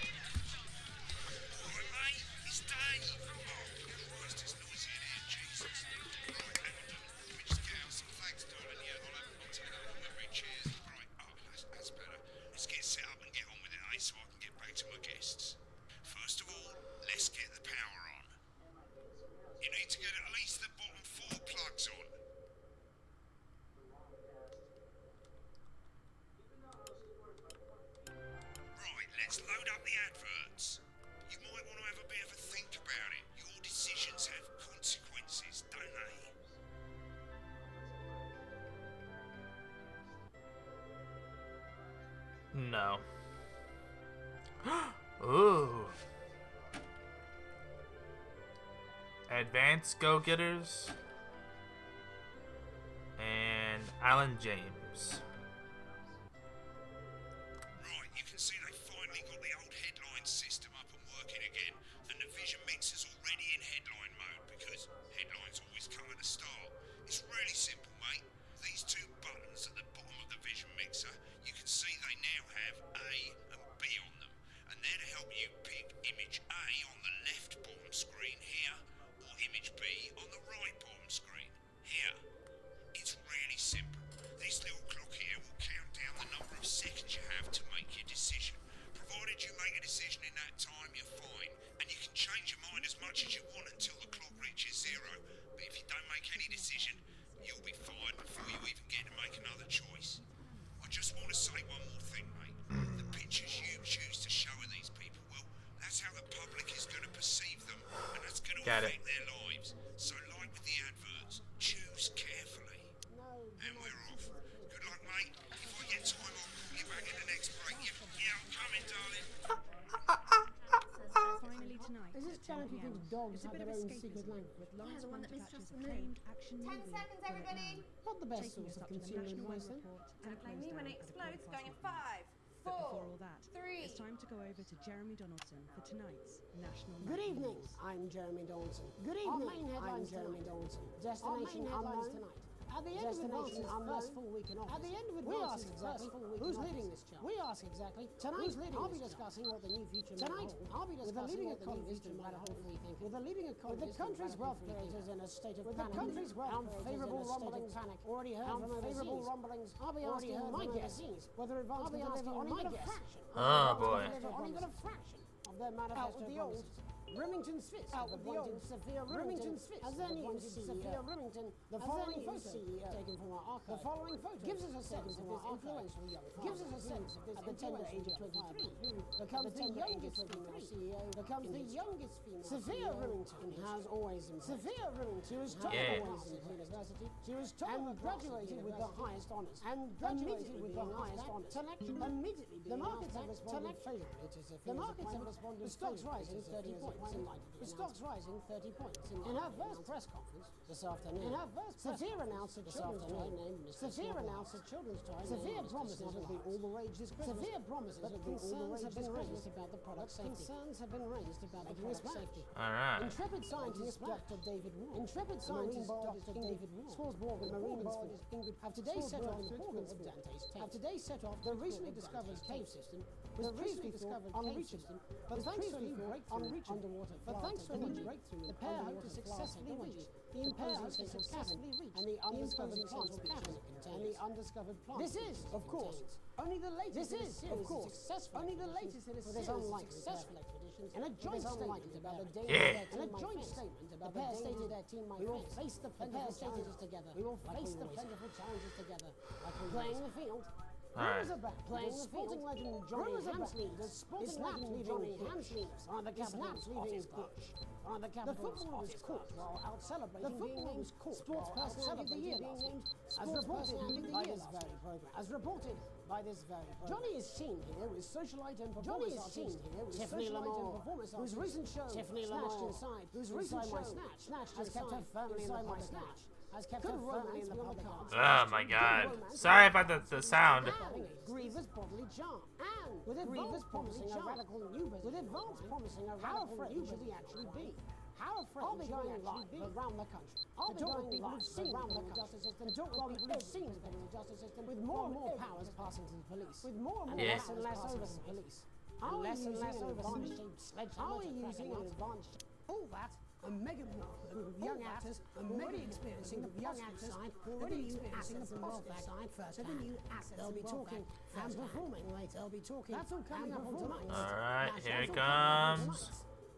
Let's load up the adverts. You might want to have a bit of a think about it. Your decisions have consequences, don't they? No. Ooh. Advanced Go-Getters and Alan James. Right, you can see they finally got the old headline system up and working again, and the Vision Mixer's already in headline mode because headlines always come at the start. It's really simple, mate. These two buttons at the bottom of the Vision Mixer, you can see they now have A and B on them, and they're to help you pick image A on the left bottom screen here, or image B on the right bottom screen here. It's really simple. This little clock here will count down the number of seconds you have to make your decision. Provided you make a decision in that time, you're fine, and you can change your mind as much as you want until the clock reaches 0. But if you don't make any decision, you'll be fired before you even get to make another choice. I just want to say one more thing, mate. The pictures you choose to show of these people, well, that's how the public is going to perceive them, and that's going to affect their lives. So like with the adverts, choose carefully. And we're off. Good luck, mate. If I get time, I'll call you back in the next break. Yeah, I'm coming, darling. Finally tonight, Is this challenge you think dogs have their own secret language? with Lawrence the one that missed Montepatch's us from the moon. acclaimed action 10 movie, seconds, Bullet everybody. Man. Not the best Taking source us of up to the consumer National advice, Weather then. Report and Gonna a play me close when down it of the explodes. Cold Going in Fast 5, But 4, before all that, 3. it's time to go over to Jeremy Donaldson for tonight's National Good Nightly evening, News. I'm Jeremy Donaldson. Good evening, I'm Jeremy Donaldson. Destination unknown tonight. At the end of Advance's first full week in office, at the end of Advance's first full week who's leading this charge? We ask exactly. Tonight, I'll be discussing what the new future may hold. I'll be discussing what the new future might hold. With the leading economist, with the country's wealth creators in a state of panic, unfavorable rumblings, already heard from unfavorable rumblings. I'll be asking my guesses whether Advance will deliver on even a fraction. Oh boy. On even a fraction of their manifesto promises. Remington Smith, out with the old Sophia Remington Smith, as their new Sophia Remington. The following photo taken from our archive. The following photo gives us a sense of this influential young father. Gives us a sense of this at the tender age of 23 becomes the youngest female CEO. Becomes the youngest female. Sophia Remington has always impressed. Sophia Remington. She was taught always in university. She was taught and graduated with the highest honors. And graduated with the highest honors. Immediately, the markets have responded favorably to Sophia. The markets have responded. The stocks rising 30 points. The stock's rising 30 points. In her first press conference this afternoon, Sophia announced a children's toy named Mr. Sophia announced a children's toy. Sophia promises it will be all the rage this Christmas. Sophia promises it will be all the rage this Christmas about the product safety. Concerns have been raised about the product safety. Alright. Intrepid scientist Dr. David Wall. Intrepid scientist Dr. David Wall. Swarsborg and marine biologist Ingrid have today set off the performance of Dante's tape. Have today set off the recently discovered cave system. Was previously discovered unreachable, but thanks to a new breakthrough underwater. But thanks to a new breakthrough, the pair hope to successfully reach the imposing central cavern and the undiscovered plant species and the undiscovered plant. This is, of course, only the latest. This is, of course, only the latest in a series of successful expeditions. And a joint statement about the danger. And a joint statement about the danger their team might face. We will face the plentiful challenges together. We will face the plentiful challenges together. Playing the field. Rumors about playing the sporting legend Johnny Hamsleeve. The sporting legend Johnny Hamsleeve on the capital's leaving Bush. On the capital's office caught while out celebrating being named Sports Personality of the Year being named as reported by this very program. As reported by this very program. Johnny is seen here with socialite and performance artist Tiffany Lamore, whose recent show Tiffany Lamore, whose recent show Snatched has kept her firmly in the public eye. Oh my god. Sorry about the sound. Grievous bodily charm. And with advance promising a radical new business. With advance promising a radical new business. How afraid should he actually be? How afraid I'll be going live around the country. I'll be going people who've seen the criminal justice system, talk with people who've seen the criminal justice system, with more and more powers passing to the police, with more and less and less over the police, and less and less over Are we using an advanced all that? And Megan Wolf, a group of young actors, already experiencing the young actors side, already experiencing the positive side first. The new assets. They'll be talking and performing later. They'll be talking. That's all coming up on tonight. All right, here it comes.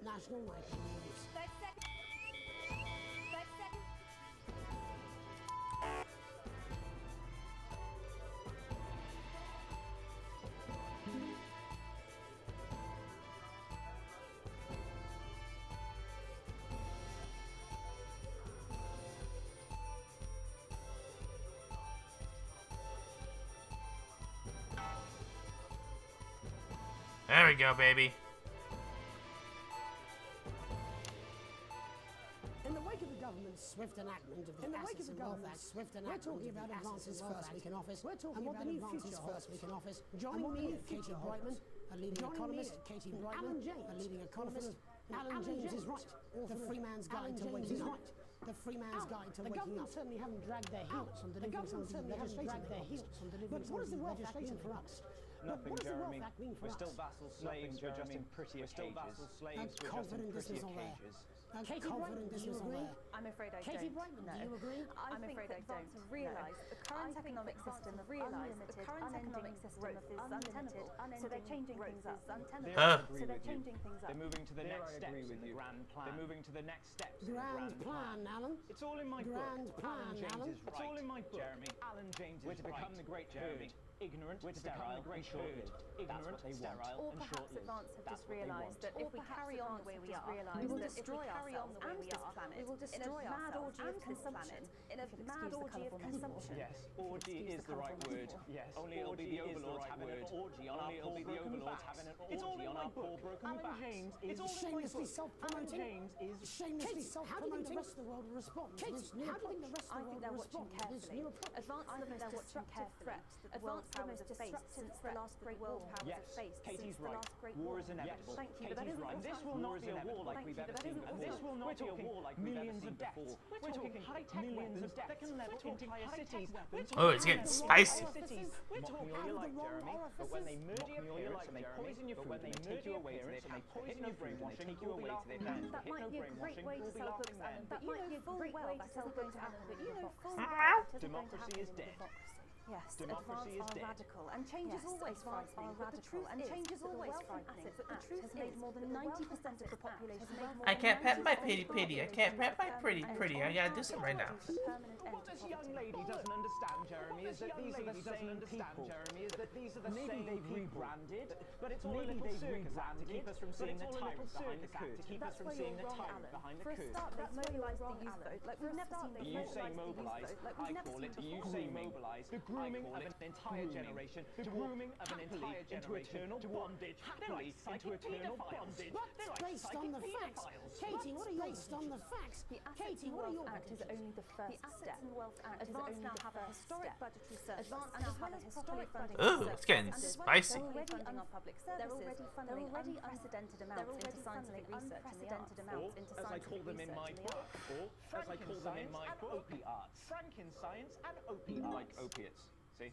National Nightly News. 5 seconds. 5 seconds. There we go, baby. In the wake of the government's swift enactment of the Assets and Wealth Act, we're talking about advances first week in office. We're talking about the new future first week in office. Joining me is Katie Brightman, a leading economist. Katie Brightman, a leading economist. Alan James is right. The Free Man's Guide to Waking Up. The Free Man's Guide to Waking Up. The government certainly haven't dragged their heels on delivering some of the legislation. But what does the Wealth Act mean for us? Nothing, Jeremy. We're still vassal slaves. We're just in prettier cages. Confident dismissal there. Katie Brightman, do you agree? I'm afraid I Katie don't. Brightman, No. do you agree? I'm afraid I don't. Realise the current economic system is unlimited, unending growth is unlimited, so they're changing things up. So they're changing things up. They're moving to the next steps in the grand plan. They're moving to the next steps in the grand plan, Alan. It's all in my book. Grand plan, Alan. It's all in my book, Jeremy. Alan James is right. We're to become the great Jeremy. Ignorant, we're to become the great short-lived. Ignorant, sterile, Or and perhaps short-lived. Advance have just realised that if we carry on the way we are, we will destroy ourselves and this planet. We will destroy ourselves and consumption. In a mad orgy of consumption. Yes, orgy is the right word. Yes, only it'll be the overlords having an orgy on our poor broken backs. It's all in my book. Alan James is shamelessly self-promoting. Shamelessly How do you think the rest of the world will respond to this new approach? I think they're watching carefully. Advance are the most disruptive threats that the world powers have faced since the last great world powers have faced. Katie's right. War is inevitable. Thank you, but that isn't right. And this will not be a war like we've ever seen before. This will not be a war like millions of deaths. We're talking millions of deaths that can level entire cities. Oh, it's getting spicy. Mock me all you like, Jeremy, but when they murder your parents and they poison your food and they take you away to their poison your brainwashing, take you away to their parents. That might be a great way to sell books, Alan. That might be a great way to sell books, Alan. But you know full well democracy is dead. Yes, democracy is dead. Radical, and change is always frightening. But the truth is, change is always frightening. But the truth has made more than 90% of the population. I can't pet my pretty. I can't pet my pretty. I gotta do something right now. What this young lady doesn't understand, Jeremy, is that these are the same people. Maybe they've rebranded, but it's all a little circus act to keep us from seeing the tyrant behind the curtain. To keep us from seeing the tyrant behind the curtain. For a start, they've mobilised the youth vote like we've never seen. You say mobilise, I call it. You say mobilise, the grooming of an entire generation, the grooming of an entire generation into eternal bondage, happily into eternal bondage. What's based on the facts? Katie, what are you based on the facts? Katie, what are your Act is only the first step. The Wealth Act is only now have a historic budgetary surplus. Advance now have a historic funding Ooh, it's getting spicy. They're already funding our public services. They're already unprecedented amounts into scientific research in the arts. As I call them in my book, or as I call them in my book, Franken-science and opiates. Like opiates. See?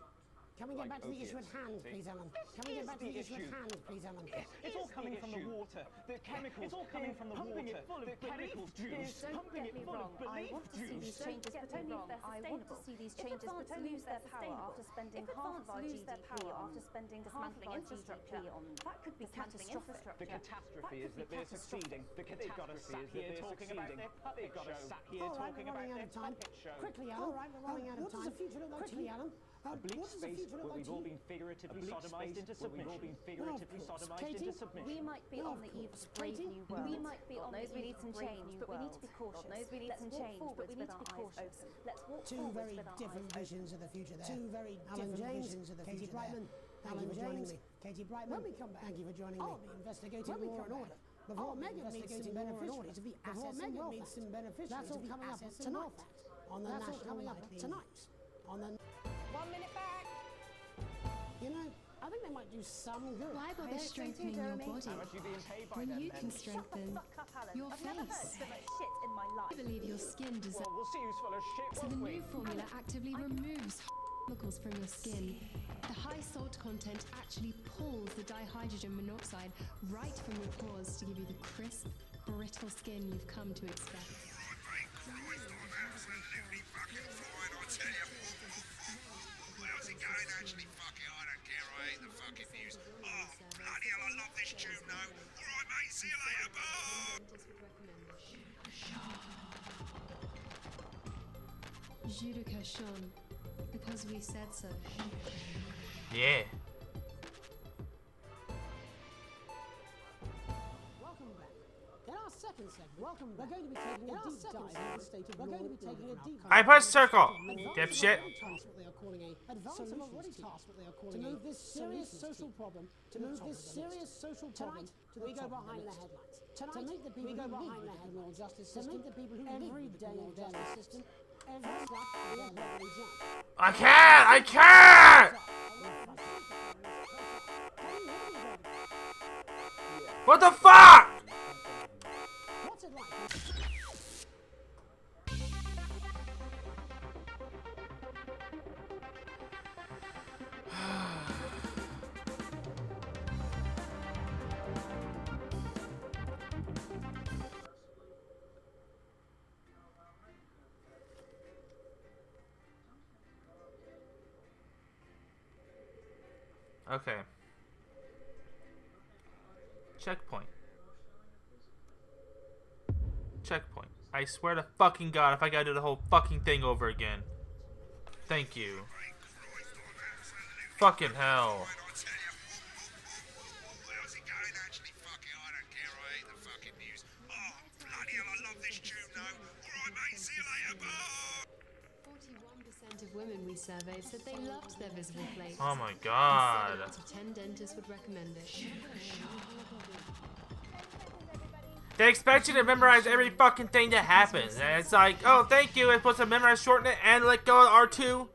Can we get back to the issue at hand, please, Alan? Can we get back to the issue at hand, please, Alan? It's all coming from the water. The chemicals. It's all coming from the water. The chemical juice. Pumping it full of belief juice. I want to see these changes, but only if they're sustainable. I want to see these changes, but only if they're sustainable. After spending half of our GDP on dismantling infrastructure on that could be catastrophic. The catastrophe is that they're succeeding. They've got us sat here talking about their puppet show. All right, we're running out of time. Quickly, Alan. All right, we're running out of time. What does the future look like to you, Alan? A bleak space where we've all been figuratively sodomized into submission. We might be on the eve of a brave new world. We might be on the eve of a brave new world, but we need to be cautious. We need some change, but we need to be cautious. Let's walk Two very different visions of the future there. Two very different visions of the future there. Thank you for joining me. Katie Brightman, when we come back, thank you for joining me. I'll be investigating law and order. Before Megan meets some beneficiaries of the assets and wealth act. That's all coming up tonight on the National Nightly News. On the 1 minute back. You know, I think they might do some good. Why bother strengthening your body when you can strengthen your face? I believe your skin deserves. So the new formula actively removes chemicals from your skin. The high salt content actually pulls the dihydrogen monoxide right from your pores to give you the crisp, brittle skin you've come to expect. How's it going? Actually, fuck it, I don't care. I hate the fucking news. Oh, bloody hell, I love this tune, though. Alright, mate, see you later, bye! Jus de cochon, because we said so. Yeah. Welcome back. In our second segment, we're going to be taking a deep dive into the state of law. I pressed circle, dipshit. To move this serious social problem, we go behind the headlines. To make the people who live with the criminal justice system, every day of justice system, every step we are legally judged. I can't! What the fuck? What's it like? Okay. Checkpoint. Checkpoint. I swear to fucking God if I gotta do the whole fucking thing over again. Thank you. Fucking hell. How's it going? Actually, fuck it, I don't care. I hate the fucking news. Oh, bloody hell, I love this tune, though. Alright, mate, see you later, bye! 41% of women we surveyed said they loved their visible plate. Oh my God. 7 out of 10 dentists would recommend it. They expect you to memorize every fucking thing that happens. And it's like, oh, thank you. It's supposed to memorize, shorten it, and let go of R2.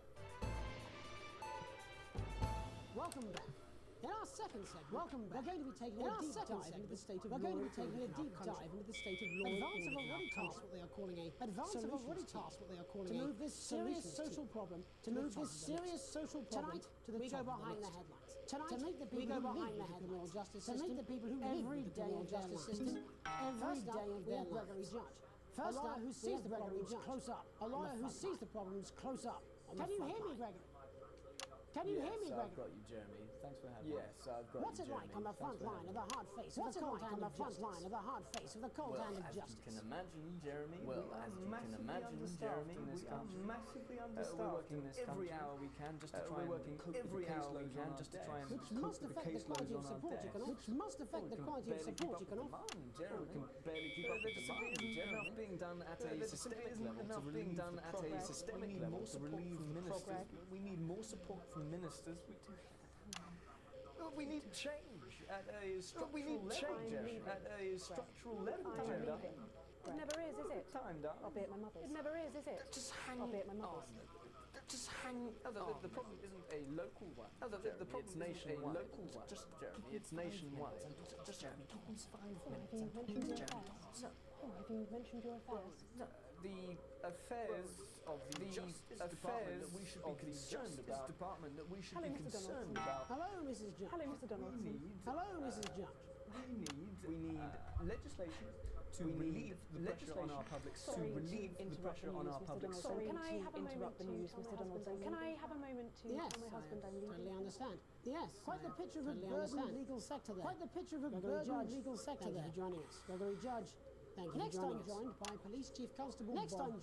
Welcome back. In our second segment, we're going to be taking a deep dive into the state of law. We're going to be taking a deep dive into the state of law. Advance have already tasked what they are calling a to move this serious social problem to the tonight to the we go behind the headlines. Tonight, to make the people who live with the criminal justice system, to make the people who every day of justice system, every day of their Gregory Judge. First a lawyer who sees the problems close up. A lawyer who sees the problems close up. Can you hear me, Gregory? Can you hear me, Gregory? I've got you, Jeremy. Thanks for having me. Yes, I've got What's it like on the front line of the hard face of the cold hand of justice? As you can imagine, Jeremy, we are massively understaffed. We're working every hour we can just to try and cope with the caseloads on our desk. Which must affect the quality of support you can offer. Which must affect the quality of support you can offer. Jeremy, we can barely keep up with the demand. Enough being done at a systemic level to relieve ministers. We need more support from ministers. We need change at a structural level. It never is it? I'll be at my mother's. It never is it? Just hang I'll be at my mother's. Just hang on. The problem isn't a local one. The problem is nationwide. Just Jeremy, it's nationwide. Just Jeremy, talk on 5 minutes. Have you mentioned your affairs? No, the affairs of the affairs that we should be concerned about. Department that we should be concerned about. Hello, Mrs. Judge. Hello, Mr. Donaldson. Hello, Mrs. Judge. We need legislation to relieve the pressure on our public. Sorry to interrupt the news, Mr. Donaldson. Can I have a moment to tell my husband I'm leaving? Totally understand. Yes. Quite the picture of a burdened legal sector there. Quite the picture of a burdened legal sector there. Thank you for joining us. Gregory Judge. Thank you. Next time joined by Police Chief Constable Bob different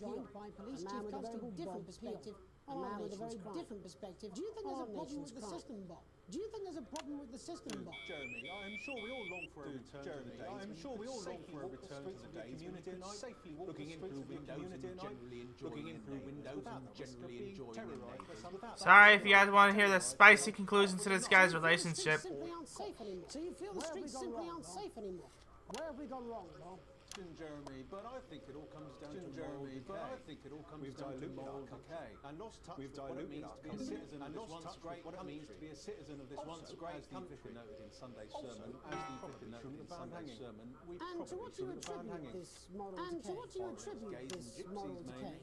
perspective. A man with a very different perspective. Do you think there's a problem with the system, Bob? Do you think there's a problem with the system, Bob? Jeremy, I am sure we all long for a return to the days. I am sure we all long for a return to the days when we could safely walk the streets of the community and generally enjoying Sorry if you guys want to hear the spicy conclusion to this guy's relationship. So you feel the streets simply aren't safe anymore? Where have we gone wrong, Bob? Jeremy, but I think it all comes down to Jeremy, but I think it all comes down to moral decay. And lost touch with what it means to be a citizen of this once great what it means to be a citizen of this once great country. Noted in Sunday's sermon, as the vicar noted in Sunday's sermon, we probably shouldn't have banned hanging. And to what do you attribute this moral decay?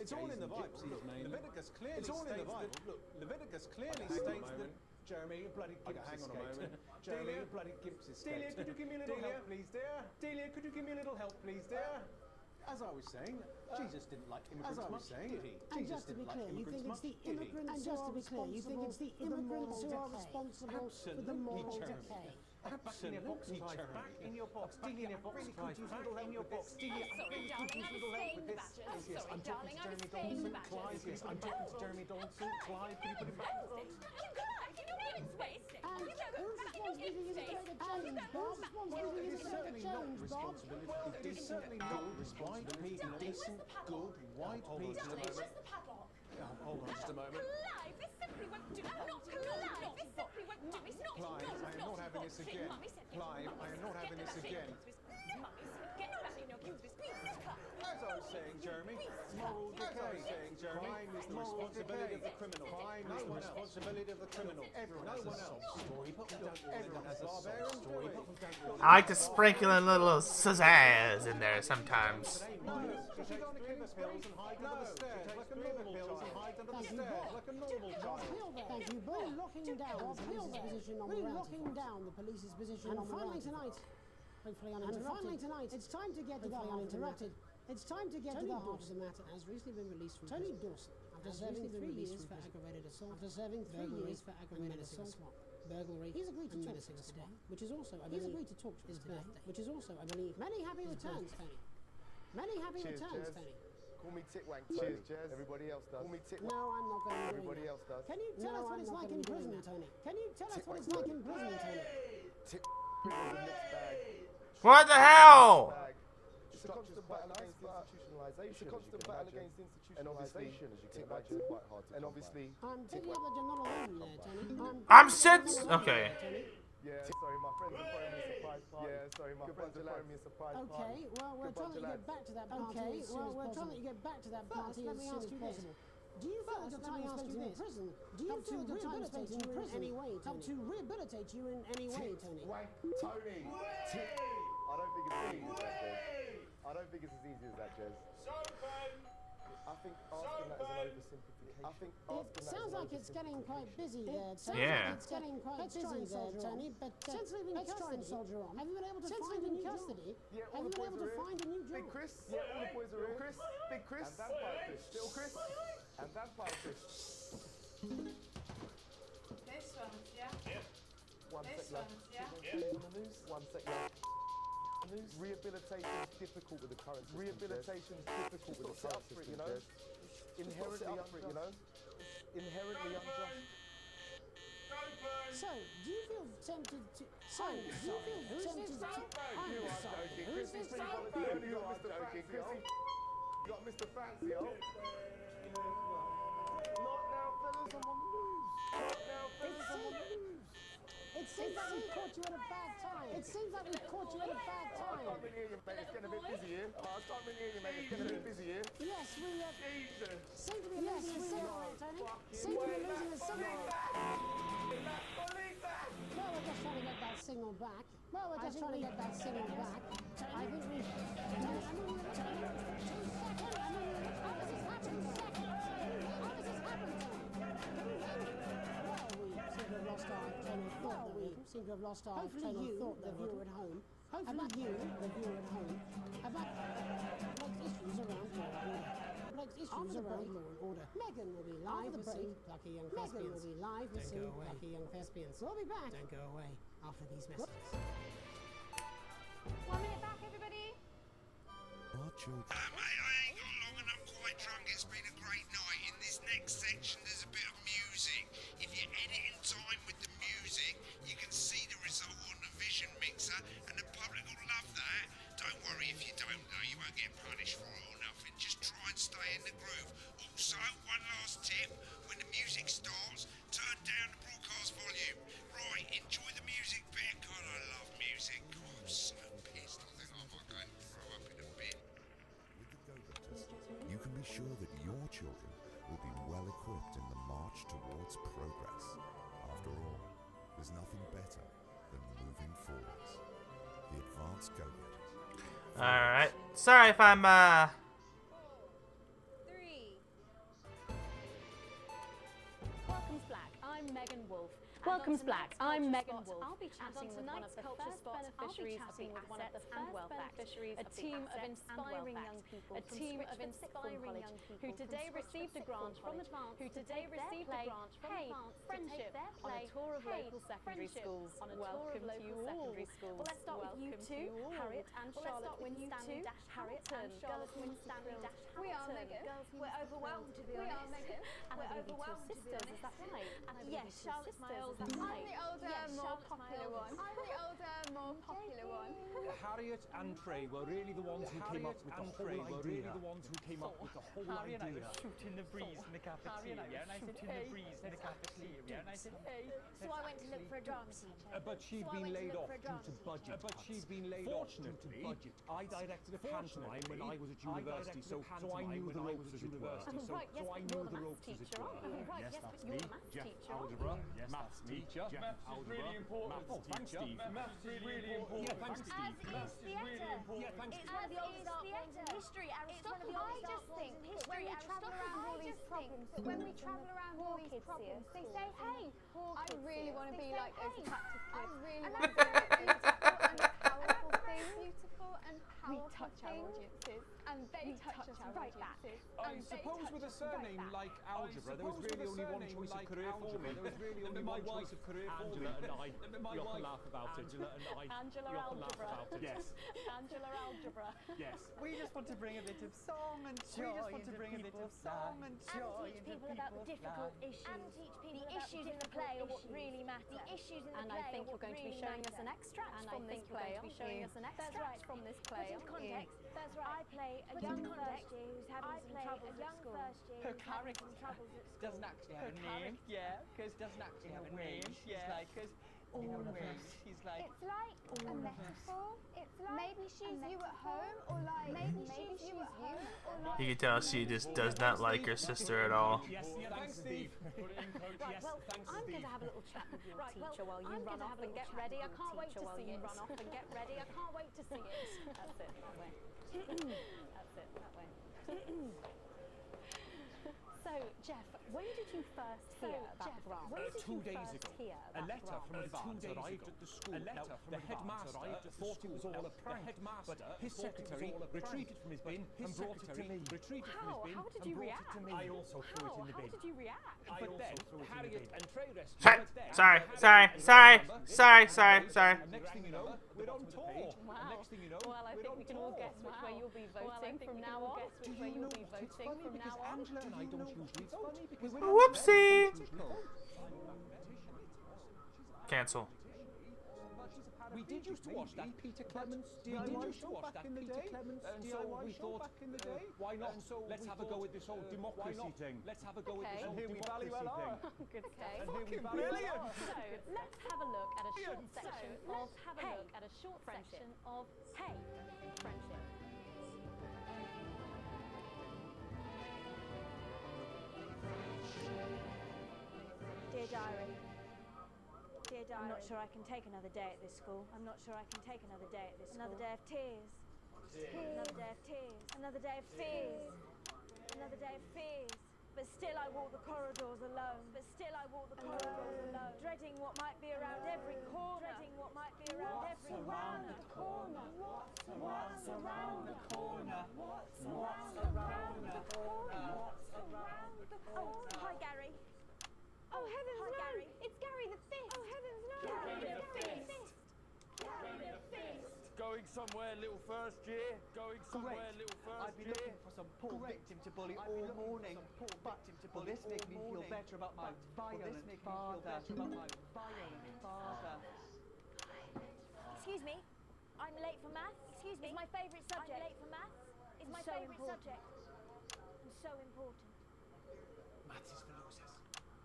It's all in the Bible. Leviticus clearly states that. Look, Leviticus clearly states that. Jeremy, you bloody gimps hang on a moment. Jeremy, you bloody gimps escaped. Delia, could you give me a little help, please, dear? Delia, could you give me a little help, please, dear? As I was saying, Jesus didn't like immigrants much, did he? And just to be clear, you think it's the immigrants who are responsible for the moral decay? Absolutely, Jeremy. Back in your box. Steely in your box. Clive, back in your box. Steely, Sorry, darling, I was staying the badges. I'm sorry, darling, I was staying the badges. Clive, yes, I'm talking to Jeremy Donaldson. Clive, can you put him back? It is certainly not white people, decent, good, white people. Hold on just a moment. Clive, this simply won't do. Not Clive, this simply won't do. It's not Clive, I am not having this again. Clive, I am not having this again. As I was saying, Jeremy, moral decay. Crime is the responsibility of the criminal. Crime is the responsibility of the criminal. Everyone has a sob story, but we don't everyone has a sob story, but we don't. I like to sprinkle a little pizzazz in there sometimes. Thank you. We're locking down the police's position on the right. And finally tonight, it's time to get to the uninterrupted. It's time to get to the heart of the matter. Has recently been released from Tony Dawson, after serving 3 years for aggravated assault, burglary. He's agreed to talk to us today, which is also, I believe, many happy returns, Tony. Many happy returns, Tony. Call me Titwank. Cheers, Jez. Everybody else does. Call me Titwank. No, I'm not going to do Everybody that. else does. Can you tell us what it's like in prison, Tony? Can you tell us what it's like in prison, Tony? What the hell? It's a constant battle against institutionalization. It's a constant battle against institutionalization, as you can imagine. Quite hard to. And obviously, I'm picking up that you're not alone there, Tony. I'm okay. Yeah, sorry, my friends are throwing me a surprise party. Yeah, sorry, my friends are throwing me a surprise party. Okay, well, we're trying to get back to that party as soon as possible. Do you feel the time spent in prison? Do you feel the time spent in prison in any way, Tony? Help to rehabilitate you in any way, Tony? Tony! I don't think it's as easy as that, Jez. I don't think it's as easy as that, Jez. I think asking that is an oversimplification. It sounds like it's getting quite busy there. Yeah. It's getting quite busy there, Tony. But since leaving custody, soldier on. Have you been able to find a new custody? Yeah, have you been able to find a new job? Big Chris. Yeah, all the boys are in. Chris. Big Chris. And Vampire Chris. Little Chris. And Vampire Chris. This one, yeah? One This sec, love. one, yeah? On the news. One sec, love. Rehabilitation is difficult with the current system. Rehabilitation is difficult with the current system, you know? Inherently unjust, you know? Inherently unjust. So, do you feel tempted to... I'm sorry. Who's this joking. Chris is pretty volunteer. You got Mr. Fancy, You got Mr. Fancy, oh? Not now, fellas, I'm on the news. Not now, fellas, I'm on the news. It seems like we've caught you at a bad time. It seems like we've caught you at a bad time. I can't really hear you, mate. It's getting a bit busy here. I can't really hear you, mate. It's getting a bit busy here. Yes, we seem to be losing a signal, Tony. Seem to be losing a signal. Well, we're just trying to get that signal back. I think we... Seem to have lost our train of thought, the viewer at home. Hopefully you, the viewer at home, about issues around law and order. Megan will be live with some plucky young thespians. We'll be back. Don't go away after these messages. 1 minute back, everybody. Mate, I ain't got long and I'm quite drunk. It's been a great night. In this next section, there's a bit of music. If you edit in time with the music, you can see the result on the Vision Mixer, and the public will love that. Don't worry if you don't know, you won't get punished for it or nothing. Just try and stay in the groove. Also, one last tip, when the music starts, turn down the broadcast volume. Right, enjoy the music bit. God, I love music. God, I'm so pissed. I think I might go and throw up. ensure that your children will be well equipped in the march towards progress. After all, there's nothing better than moving forwards. The Advanced Go-Get. Alright. Sorry if I'm, Welcome's Black. I'm Megan Wolf. Welcome's Black. I'm Megan Wolf. I'll be chatting with one of the first beneficiaries of the assets and wealth act. A team of inspiring young people. A team of inspiring young people who today received a grant from Advance. Who today received a grant from Advance. Friendship on a tour of local secondary schools. Welcome to you all. Well, let's start with you two, Harriet and Charlotte Winstanley Harriet and Charlotte Winstanley We are Megan. We're overwhelmed to be honest. We are Megan. And we're overwhelmed to be honest. Is that right? Yes, Charlotte's my older. I'm the older, more popular one. I'm the older, more popular one. Harriet and Trey were really the ones who came up with the whole idea. Harriet and I were shooting the breeze in the cafeteria, and I said, hey, in the cafeteria, and I said, hey. So I went to look for a drama teacher. But she'd been laid off due to budget. Fortunately, I directed a pantomime when I was at university, so I knew the ropes as it were. So I knew the ropes as it were. Yes, that's me. Jeff Algebra. Yes, maths teacher. Maths is really important. Oh, thanks, Steve. Maths is really important. Yeah, thanks, Steve. Maths is really important. Yeah, thanks, It's one of the oldest art forms in history. Aristotle. I just think that when we travel around all these problems, they say, hey, I really want to be like those attractive kids. I really want to be beautiful and powerful things. Beautiful and powerful things. And they touch us right back. I suppose with a surname like Algebra, there was really only one choice of career for me. There was really only one choice of career for me. Angela and I, you often laugh about it. Angela Algebra. Yes. Angela Algebra. Yes. We just want to bring a bit of song and joy. We just want to bring a bit of song and joy. And teach people about the difficult issues. And teach people the issues in the play are what really matter. The issues in the play. And I think you're going to be showing us an extract from this play. Showing us an extract from this play. Put in context. That's right. I play a young first year who's having some troubles at school. Her character doesn't actually have a name. Yeah, because doesn't actually have a name. Yeah, because she's like. It's like a metaphor. It's like maybe she's you at home, or like maybe she's you at home, or like. You can tell she just does not like her sister at all. Yes, thanks, Steve. Right, well, I'm going to have a little chat with your teacher while you run off and get ready. I can't wait to see you run off and get ready. I can't wait to see it. That's it, that way. That's it, that way. So, Jeff, when did you first hear about the grant? 2 days ago. A letter from Advance arrived at the school. The headmaster thought it was all a prank, but his secretary retreated from his bin and brought it to me. How did you react? I also threw it in the bin. How did you react? But then Harriet and Trey rescued us. Sorry. And next thing you know, we're on tour. Wow. Well, I think we can all guess which way you'll be voting from now on. Do you know it's funny because Angela and I don't usually vote. Whoopsie! Cancel. We did used to watch that Peter Clements DIY show back in the day, and so we thought, why not? Let's have a go with this whole democracy thing. Let's have a go with this whole democracy thing. Good okay. Fucking brilliant! So let's have a look at a short section of Hey Friendship. Dear Diary. I'm not sure I can take another day at this school. Another day of tears. Another day of tears. Another day of fears. Another day of fears. But still I walk the corridors alone. Dreading what might be around every corner. What's around the corner? Oh, hi Gary. Oh heavens no! Gary. It's Gary the Fist! Oh heavens no! Gary the Fist! Going somewhere, little first year. I've been looking for some poor victim to bully all morning. But this makes me feel better about my violent father. Excuse me, I'm late for maths. It's my favourite subject. It's my favourite subject. And so important. Maths is for losers.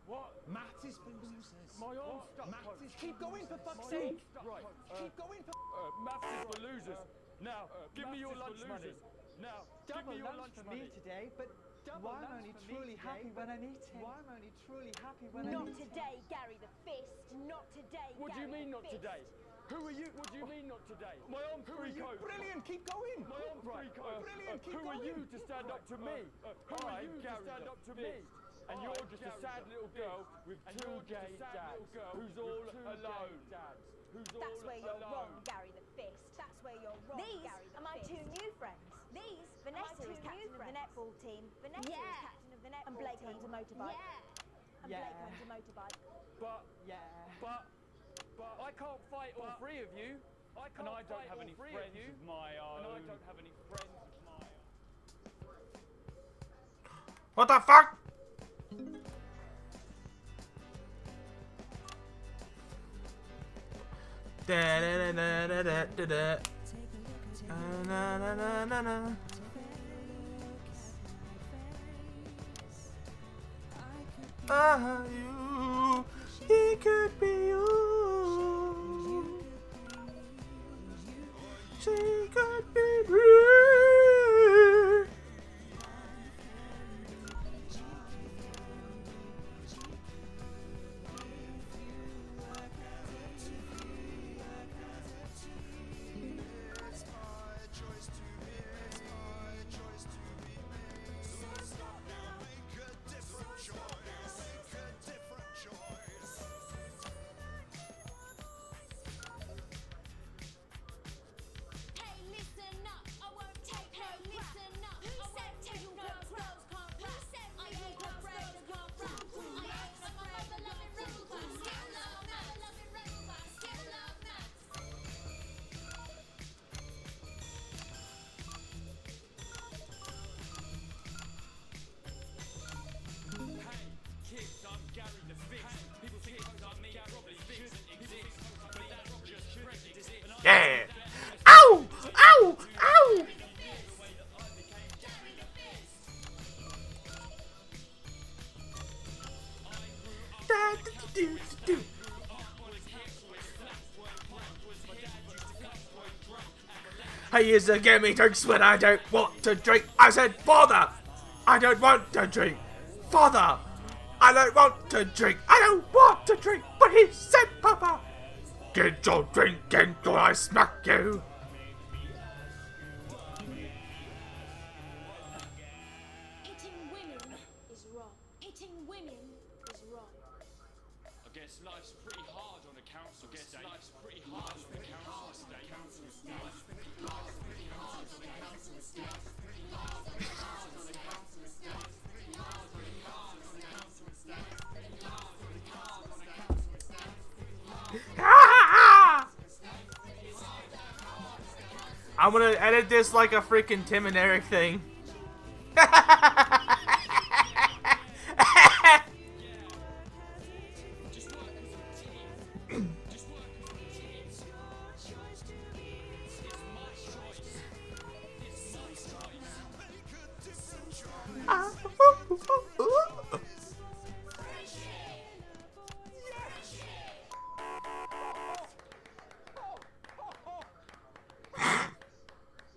What? Maths is for losers. My own stuff. Maths is. Keep going for fuck's sake. Right. Keep going for. Maths is for losers. Now, give me your lunch money. Now, give me your lunch for money. me today, but Why am I only truly happy when I'm eating? Why am I only truly happy when I'm Not eating? today, Gary the Fist. Not today, What do you Gary mean the not Fist. today? Who are you? What do you mean not today? My arm's free coat. Brilliant, keep going. My arm's free coat. Brilliant, keep Who are going. you to stand up to me? Who are you to stand up to me? And you're just a sad little girl with two gay dads who's all alone. That's where you're wrong, Gary the Fist. That's where you're wrong, These Gary the are my Fist. two new friends. These Vanessa are my is two captain new of the friends. netball team. Vanessa Yeah. is captain of the netball And Blake team. owns a motorbike. Yeah. And Yeah. Blake owns a motorbike. But I can't fight all three of you. And I don't have any friends of my own. And I don't have any friends of my own. What the fuck? Da da da da da da da. Na na na na na. Ah, you. It could be you. She could be me. Yeah! Ow! Ow! Ow! He used to give me drinks when I don't want to drink. I said, Father, I don't want to drink. Father, I don't want to drink. I don't want to drink. But he said, Papa, get your drink or I smack you. Hitting women is wrong. Hitting women is wrong. I guess life's pretty hard on a council estate. Life's pretty hard on a council estate. I'm gonna edit this like a freaking Tim and Eric thing.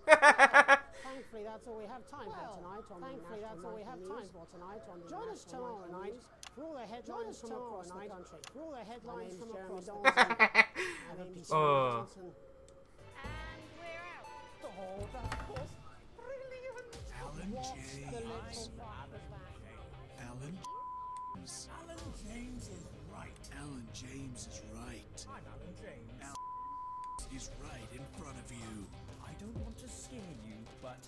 Thankfully, that's all we have time for tonight on Thankfully, that's all we have time for tonight on Join us tomorrow night for all the headlines from across the country. For all the headlines from across the country. Oh. Oh, that was brilliant. Alan James. Alan James is right. Alan James is right. I'm Alan James. Alan is right in front of you. I don't want to scare you, but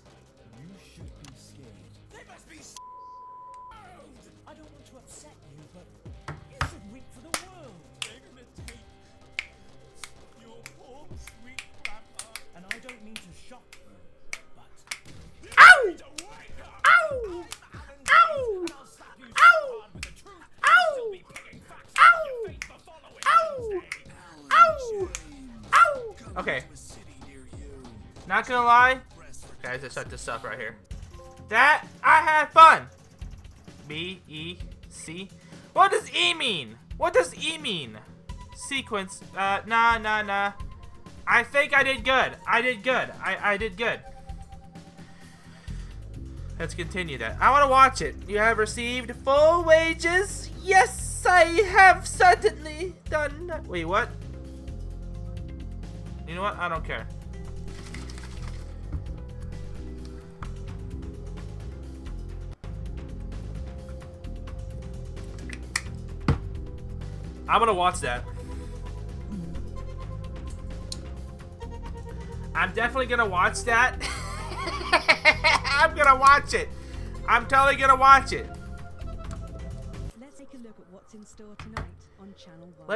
you should be scared. They must be I don't want to upset you, but you should weep for the world. They're gonna take your poor sweet grandma. And I don't mean to shock you, but... Ow! Ow! Ow! Ow! Ow! Ow! Ow! Ow! Okay. Not gonna lie, guys, let's shut this up right here. That I had fun. B-E-C. What does E mean? What does E mean? Sequence. Nah. I think I did good. I did good. Let's continue that. I want to watch it. You have received full wages? Yes, I have certainly done that. Wait, what? You know what? I don't care. I'm gonna watch that. I'm definitely gonna watch that. I'm gonna watch it. I'm totally gonna watch it. Let's take a look at what's in store tonight on Channel 1.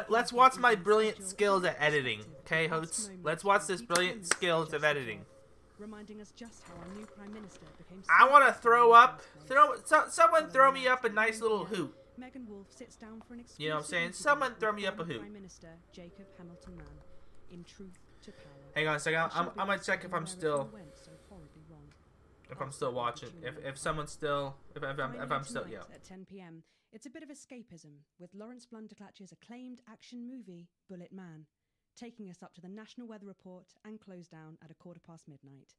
Let's watch my brilliant skills at editing. Okay, hosts? Let's watch this brilliant skills of editing. Reminding us just how our new Prime Minister became. I want to throw up. Someone throw me up a nice little hoot. Megan Wolf sits down for an exclusive. You know what I'm saying? Someone throw me up a hoot. Prime Minister Jacob Hamilton Mann in Truth to Power. Hang on a second. I'm gonna check if I'm still watching. If someone's still if I'm still yeah. At 10 p.m. It's a bit of escapism with Lawrence Blunderclatch's acclaimed action movie Bullet Man, taking us up to the National Weather Report and close down at midnight.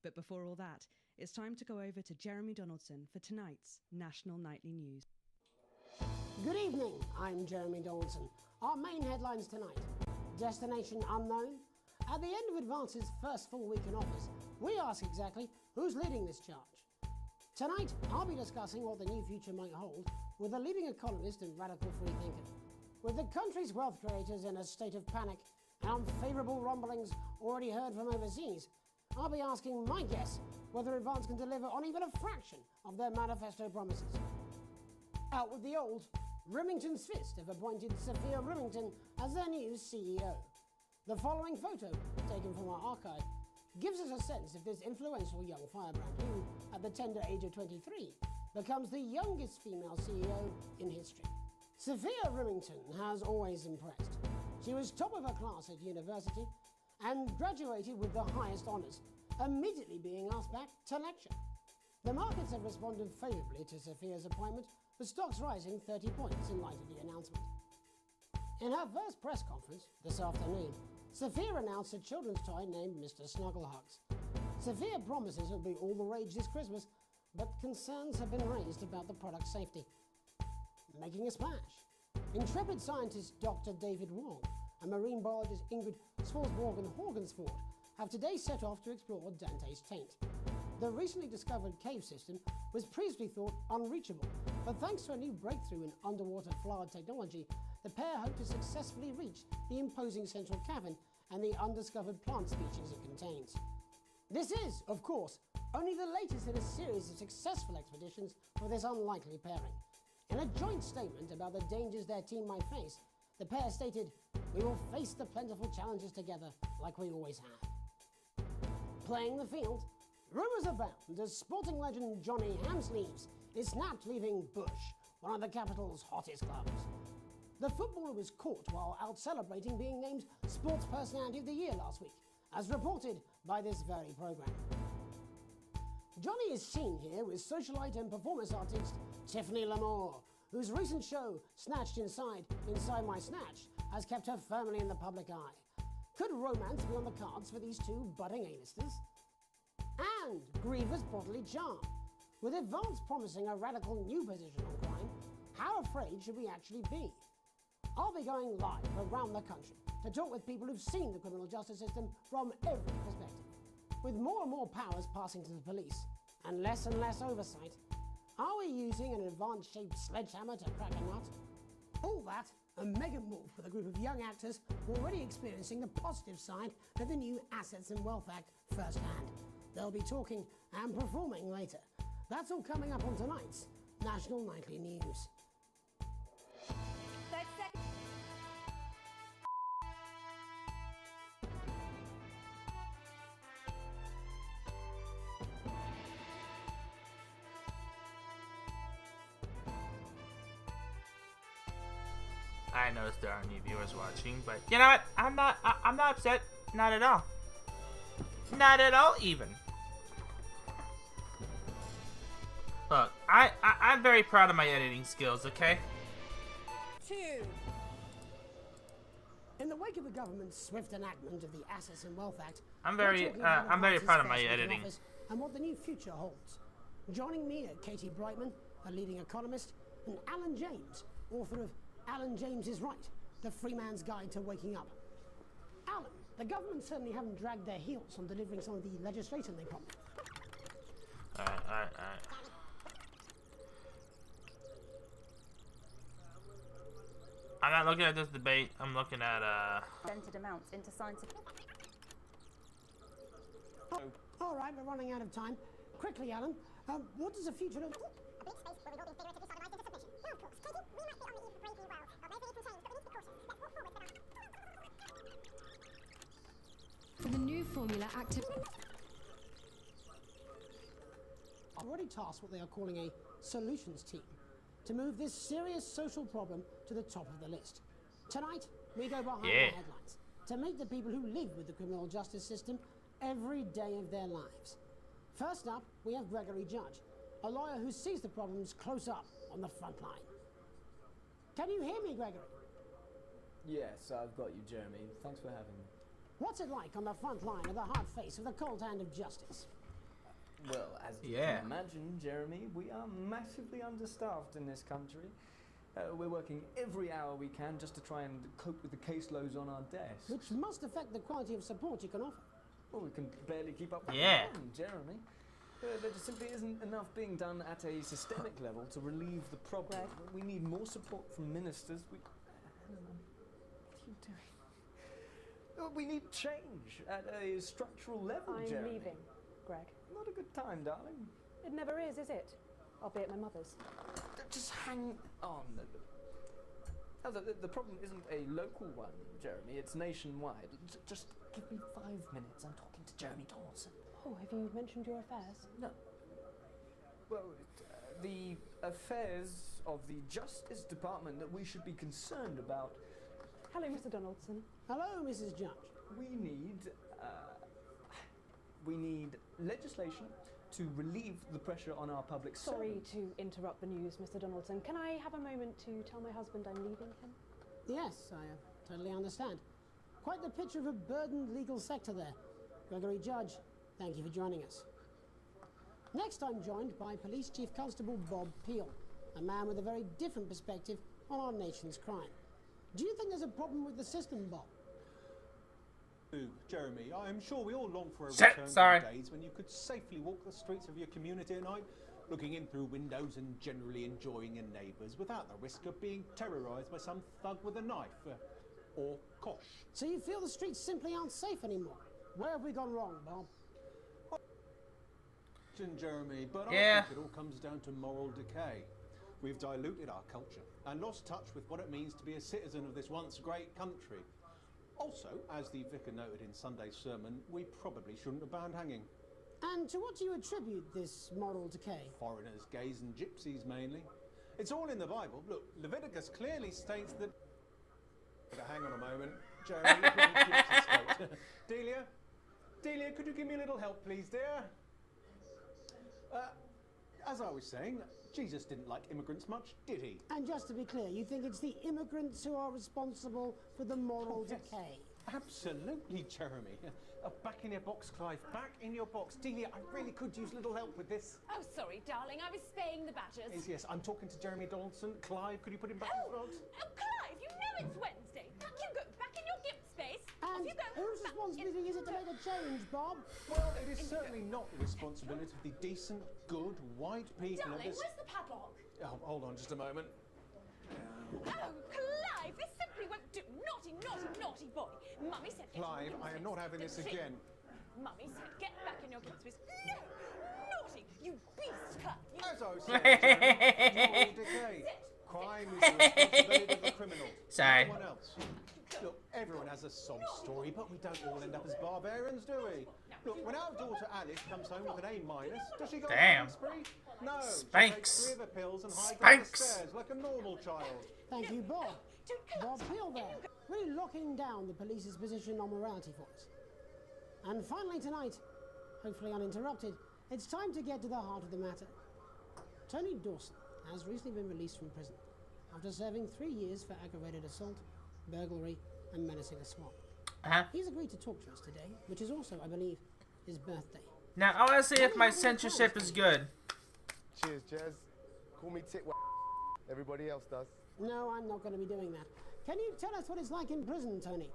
But before all that, it's time to go over to Jeremy Donaldson for tonight's National Nightly News. Good evening, I'm Jeremy Donaldson. Our main headlines tonight. Destination unknown. At the end of Advance's first full week in office, we ask exactly who's leading this charge. Tonight, I'll be discussing what the new future might hold with a leading economist and radical free thinker. With the country's wealth creators in a state of panic and unfavourable rumblings already heard from overseas, I'll be asking my guess whether Advance can deliver on even a fraction of their manifesto promises. Out with the old, Rimington's Fist have appointed Sophia Rimington as their new CEO. The following photo, taken from our archive, gives us a sense of this influential young firebrand who, at the tender age of 23, becomes the youngest female CEO in history. Sophia Rimington has always impressed. She was top of her class at university and graduated with the highest honours, immediately being asked back to lecture. The markets have responded favourably to Sophia's appointment, with stocks rising 30 points in light of the announcement. In her first press conference this afternoon, Sophia announced a children's toy named Mr. Snugglehugs. Sophia promises it'll be all the rage this Christmas, but concerns have been raised about the product's safety. Making a splash, intrepid scientist Dr. David Wong and marine biologist Ingrid Swarsborg-Horgensford have today set off to explore Dante's Taint. The recently discovered cave system was previously thought unreachable, but thanks to a new breakthrough in underwater flood technology, the pair hope to successfully reach the imposing central cavern and the undiscovered plant species it contains. This is, of course, only the latest in a series of successful expeditions for this unlikely pairing. In a joint statement about the dangers their team might face, the pair stated, "We will face the plentiful challenges together like we always have." Playing the field, rumours abound as sporting legend Johnny Hamsleeves is snapped leaving Bush, one of the capital's hottest clubs. The footballer was caught while out celebrating being named Sports Personality of the Year last week, as reported by this very programme. Johnny is seen here with socialite and performance artist Tiffany Lamore, whose recent show, Snatched Inside My Snatch, has kept her firmly in the public eye. Could romance be on the cards for these two budding A-listers? And Griever's bodily charm. With Advance promising a radical new position on crime, how afraid should we actually be? I'll be going live around the country to talk with people who've seen the criminal justice system from every perspective. With more and more powers passing to the police and less oversight, are we using an Advance-shaped sledgehammer to crack a nut? All that and Megan Wolf with a group of young actors already experiencing the positive side of the new Assets and Wealth Act firsthand. They'll be talking and performing later. That's all coming up on tonight's National Nightly News. I noticed there are new viewers watching, but you know what? I'm not upset. Not at all. Not at all, even. Look, I'm very proud of my editing skills, okay? 2. In the wake of the government's swift enactment of the Assets and Wealth Act, I'm very proud of my editing. and what the new future holds. Joining me are Katie Brightman, a leading economist, and Alan James, author of Alan James is Right, The Free Man's Guide to Waking Up. Alan, the government certainly haven't dragged their heels on delivering some of the legislation they promised. Alright. I'm not looking at this debate. I'm looking at Presented amounts into scientific. All right, we're running out of time. Quickly, Alan, what does the future look like? For the new formula active. I've already tasked what they are calling a solutions team to move this serious social problem to the top of the list. Tonight, we go behind the headlines to meet the people who live with the criminal justice system every day of their lives. First up, we have Gregory Judge, a lawyer who sees the problems close up on the front line. Can you hear me, Gregory? Yes, I've got you, Jeremy. Thanks for having me. What's it like on the front line of the hard face of the cold hand of justice? Well, as you can imagine, Jeremy, we are massively understaffed in this country. We're working every hour we can just to try and cope with the caseloads on our desks. Which must affect the quality of support you can offer. Well, we can barely keep up with the problem, Jeremy. There just simply isn't enough being done at a systemic level to relieve the problem. We need more support from ministers. What are you doing? We need change at a structural level, Jeremy. I'm leaving, Greg. Not a good time, darling. It never is it? I'll be at my mother's. Just hang on. Oh, the problem isn't a local one, Jeremy. It's nationwide. Just give me 5 minutes. I'm talking to Jeremy Dawson. Oh, have you mentioned your affairs? No. Well, the affairs of the Justice Department that we should be concerned about. Hello, Mr. Donaldson. Hello, Mrs. Judge. We need legislation to relieve the pressure on our public Sorry to interrupt the news, Mr. Donaldson. Can I have a moment to tell my husband I'm leaving him? Yes, I totally understand. Quite the picture of a burdened legal sector there. Gregory Judge, thank you for joining us. Next, I'm joined by Police Chief Constable Bob Peel, a man with a very different perspective on our nation's crime. Do you think there's a problem with the system, Bob? Jeremy, I am sure we all long for a return to the days when you could safely walk the streets of your community at night, looking in through windows and generally enjoying your neighbours without the risk of being terrorised by some thug with a knife or kosh. So you feel the streets simply aren't safe anymore? Where have we gone wrong, Bob? Jeremy, but I think it all comes down to moral decay. We've diluted our culture and lost touch with what it means to be a citizen of this once great country. Also, as the vicar noted in Sunday's sermon, we probably shouldn't have banned hanging. And to what do you attribute this moral decay? Foreigners, gays and gypsies mainly. It's all in the Bible. Look, Leviticus clearly states that... Hang on a moment. Jeremy, Delia, could you give me a little help, please, dear? As I was saying, Jesus didn't like immigrants much, did he? And just to be clear, you think it's the immigrants who are responsible for the moral decay? Absolutely, Jeremy. Back in your box, Clive. Back in your box. Delia, I really could use a little help with this. Oh, sorry, darling. I was spaying the badgers. Yes, I'm talking to Jeremy Donaldson. Clive, could you put him back in the box? Oh, Clive, you know it's Wednesday. Back you go. Back in your gift space. And whose responsibility is it to make a change, Bob? Well, it is certainly not the responsibility of the decent, good, white people Darling, of this... where's the padlock? Oh, hold on just a moment. Oh, Clive, this simply won't do. Naughty, naughty, naughty boy. Mummy said... Clive, I am not having this again. Mummy said, get back in your gift space. No! Naughty! You beast, Clive! As I was saying, moral decay. Crime is the responsibility of the criminal. Sorry. No one else. Look, everyone has a sob story, but we don't all end up as barbarians, do we? Look, when our daughter Alice comes home with an A-, does she go on a spree? No, Spanks. she takes 3 of the pills and hides up the stairs like a normal child. Thank you, Bob. Bob Peel there, really locking down the police's position on morality for us. And finally tonight, hopefully uninterrupted, it's time to get to the heart of the matter. Tony Dawson has recently been released from prison after serving 3 years for aggravated assault, burglary and menacing a swap. He's agreed to talk to us today, which is also, I believe, his birthday. Now, I want to see if my censorship is good. Cheers, Jez. Call me Titwa. Everybody else does. No, I'm not going to be doing that. Can you tell us what it's like in prison, Tony?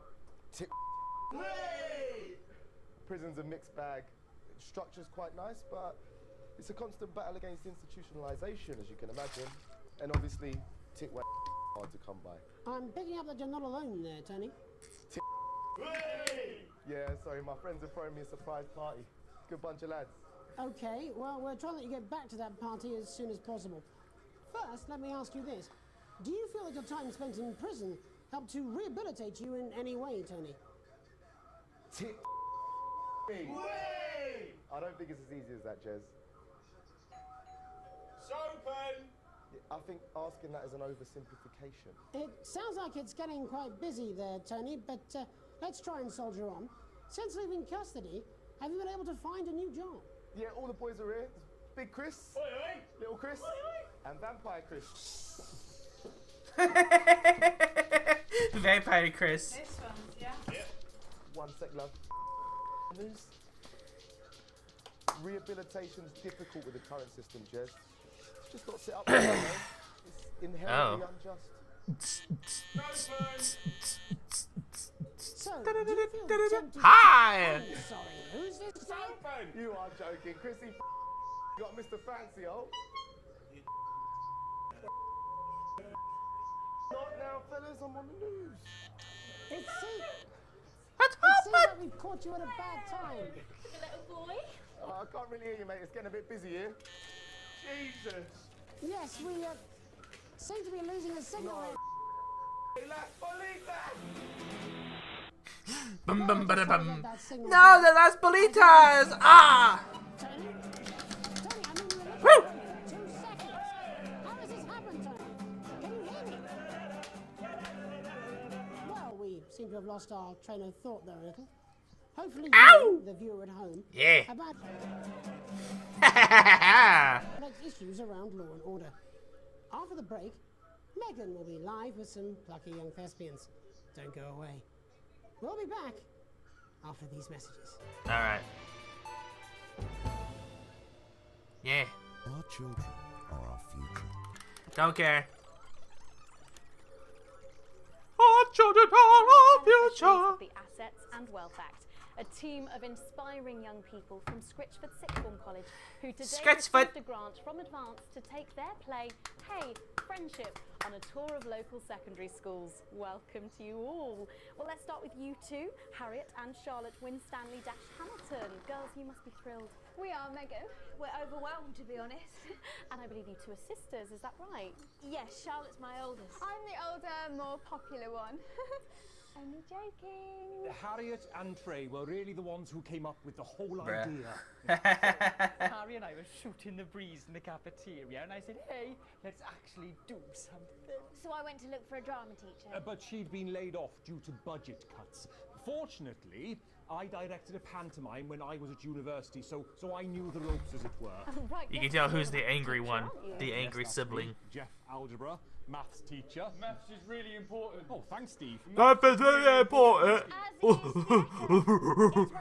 Prison's a mixed bag. Structure's quite nice, but it's a constant battle against institutionalization, as you can imagine. And obviously, Titwa hard to come by. I'm picking up that you're not alone there, Tony. Yeah, sorry, my friends are throwing me a surprise party. Good bunch of lads. Okay, well, we're trying to let you get back to that party as soon as possible. First, let me ask you this. Do you feel that your time spent in prison helped to rehabilitate you in any way, Tony? I don't think it's as easy as that, Jez. It's open! I think asking that is an oversimplification. It sounds like it's getting quite busy there, Tony, but let's try and soldier on. Since leaving custody, have you been able to find a new job? Yeah, all the boys are here. Big Chris, Little Chris, and Vampire Chris. Vampire Chris. This one's, yeah? Yeah. One sec, love. News. Rehabilitation's difficult with the current system, Jez. It's just not set up right, man. It's inherently unjust. So, do you feel tempted? Hi! I'm sorry, who's this? You are joking. Chrissy, you got Mr. Fancy, oh? Not now, fellas, I'm on the news. It seems like we've caught you at a bad time. The little boy? Oh, I can't really hear you, mate. It's getting a bit busy here. Jesus. Yes, we seem to be losing a signal. Bum bum bada bum. No, the Las Bolitas! Ah! Woo! 2 seconds. How has this happened, Tony? Can you hear me? Well, we seem to have lost our train of thought there a little. Hopefully you, the viewer at home, about issues around law and order. After the break, Megan will be live with some plucky young thespians. Don't go away. We'll be back after these messages. Alright. Yeah. Our children are our future. Don't care. Our children are our future. The Assets and Wealth Act. A team of inspiring young people from Scritchford Sixth Form College who today received a grant from Advance to take their play, Hey, Friendship, on a tour of local secondary schools. Welcome to you all. Well, let's start with you two, Harriet and Charlotte Winstanley-Hamilton. Girls, you must be thrilled. We are, Megan. We're overwhelmed, to be honest. And I believe you two are sisters, is that right? Yes, Charlotte's my oldest. I'm the older, more popular one. Only joking. Harriet and Trey were really the ones who came up with the whole idea. Harry and I were shooting the breeze in the cafeteria, and I said, hey, let's actually do something. So I went to look for a drama teacher. But she'd been laid off due to budget cuts. Fortunately, I directed a pantomime when I was at university, so I knew the ropes, as it were. Right, you can tell who's the angry one, the angry sibling. Jeff, algebra, maths teacher. Maths is really important. Oh, thanks, Steve. Maths is really important. It's one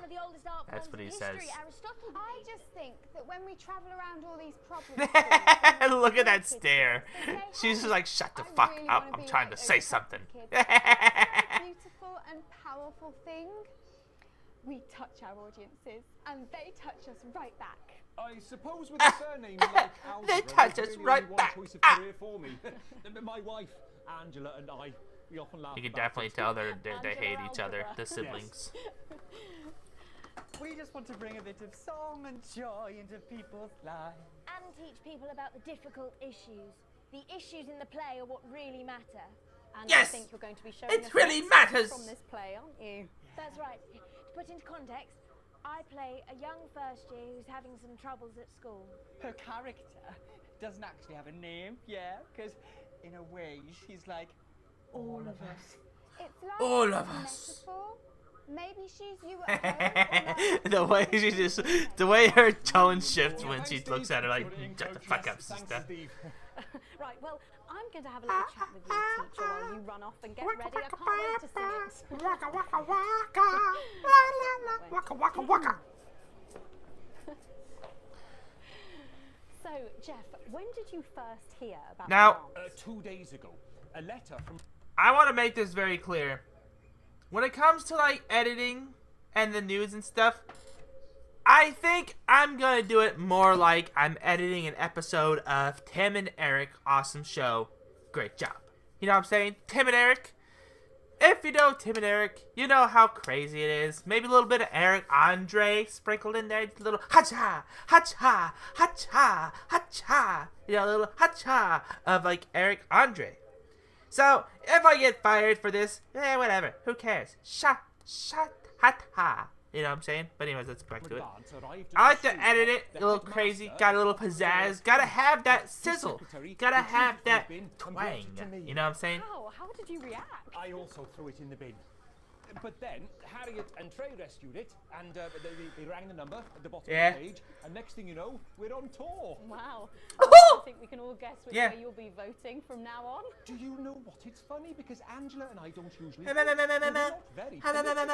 of the oldest art That's forms what he in says. history. Aristotle. I just think that when we travel around all these problems, Look at that stare. She's just like, shut the fuck up. I'm trying to say something. beautiful and powerful thing. We touch our audiences, and they touch us right back. I suppose with a surname like Algebra, they touch us really right only back. one choice of career for me. My wife, Angela, and I, we often laugh. You can about definitely it. tell they hate each other, the siblings. We just want to bring a bit of song and joy into people's lives. And teach people about the difficult issues. The issues in the play are what really matter. And Yes! I think you're going to be showing It us really some matters! from this play, aren't you? That's right. To put into context, I play a young first year who's having some troubles at school. Her character doesn't actually have a name, yeah, because in a way she's like all of us. It's like All of a us. metaphor. Maybe she's you at home. The way she just, the way her tone shifts when she looks at her like, shut the fuck up, sister. Right, well, I'm going to have a little chat with you, teacher, while you run off and get ready. I can't wait to sing it. Waka waka waka. La la la. Waka waka waka. So, Jeff, when did you first hear about Now, 2 days ago. A letter from... I want to make this very clear. When it comes to, like, editing and the news and stuff, I think I'm going to do it more like I'm editing an episode of Tim and Eric Awesome Show. Great job. You know what I'm saying? Tim and Eric. If you know Tim and Eric, you know how crazy it is. Maybe a little bit of Eric Andre sprinkled in there. Just a little ha-cha, ha-cha, ha-cha, ha-cha. You know, a little ha-cha of, like, Eric Andre. So, if I get fired for this, whatever. Who cares? Ha, ha. You know what I'm saying? But anyways, let's back to it. I like to edit it a little crazy. Got a little pizzazz. Gotta have that sizzle. Gotta have that twang. You know what I'm saying? How did you react? I also threw it in the bin. But then, Harriet and Trey rescued it, and they rang the number at the bottom of the page, and next thing you know, we're on tour. Wow. I think we can all guess which way you'll be voting from now on. Do you know what? It's funny, because Angela and I don't usually... We're not very political.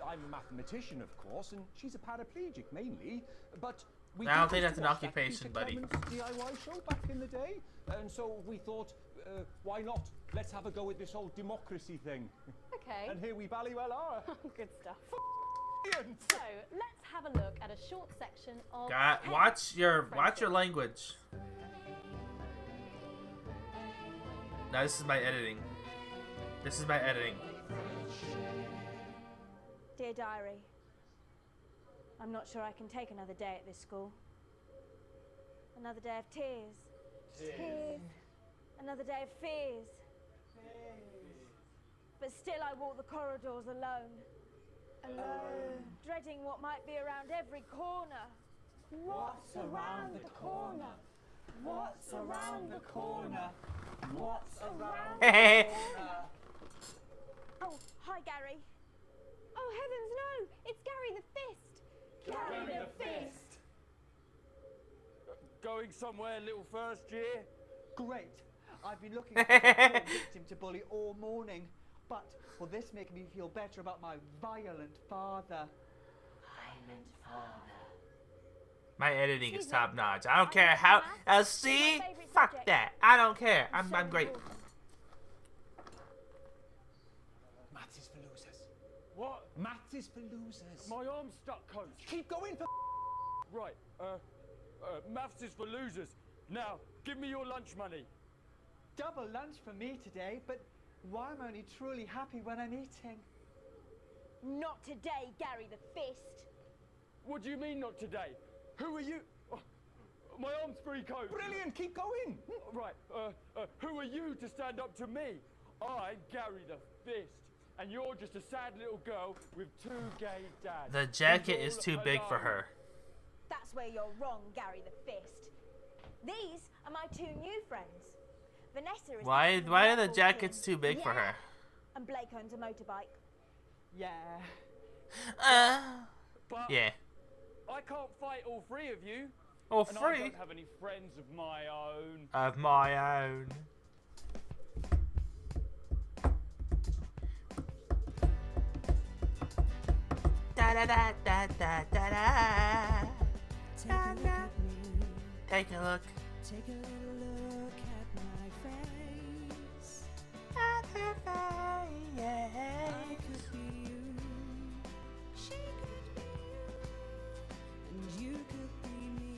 I'm a mathematician, of course, and she's a paraplegic, mainly, but... I don't think that's an occupation, buddy. DIY show back in the day, and so we thought, why not? Let's have a go at this whole democracy thing. Okay. And here we ballywell are. Good stuff. So let's have a look at a short section of. Watch your language. Now this is my editing. Dear Diary, I'm not sure I can take another day at this school. Another day of tears. Another day of fears. But still I walk the corridors alone. Dreading what might be around every corner. What's around the corner? What's around the corner? What's around the corner? Oh, hi Gary. Oh heavens no! It's Gary the Fist! Gary the Fist! Going somewhere, little first year? Great. I've been looking for a victim to bully all morning, but will this make me feel better about my violent father? My editing is top notch. I don't care how. See? Fuck that. I don't care. I'm great. Maths is for losers. What? Maths is for losers. My arm's stuck, coach. Keep going for... Right. Maths is for losers. Now, give me your lunch money. Double lunch for me today, but why am I only truly happy when I'm eating? Not today, Gary the Fist. What do you mean not today? Who are you? Oh, my arm's free, coach. Brilliant, keep going. Right, who are you to stand up to me? I'm Gary the Fist, and you're just a sad little girl with 2 gay dads. The jacket is too big for her. That's where you're wrong, Gary the Fist. These are my 2 new friends. Vanessa is... Why are the jackets too big for her? And Blake owns a motorbike. Yeah. Yeah. I can't fight all 3 of you. All and 3? I don't have any friends of my own. Of my own. Da da da da da da da. Take a look. Take a little look at my face. I could be you. She could be you. And you could be me.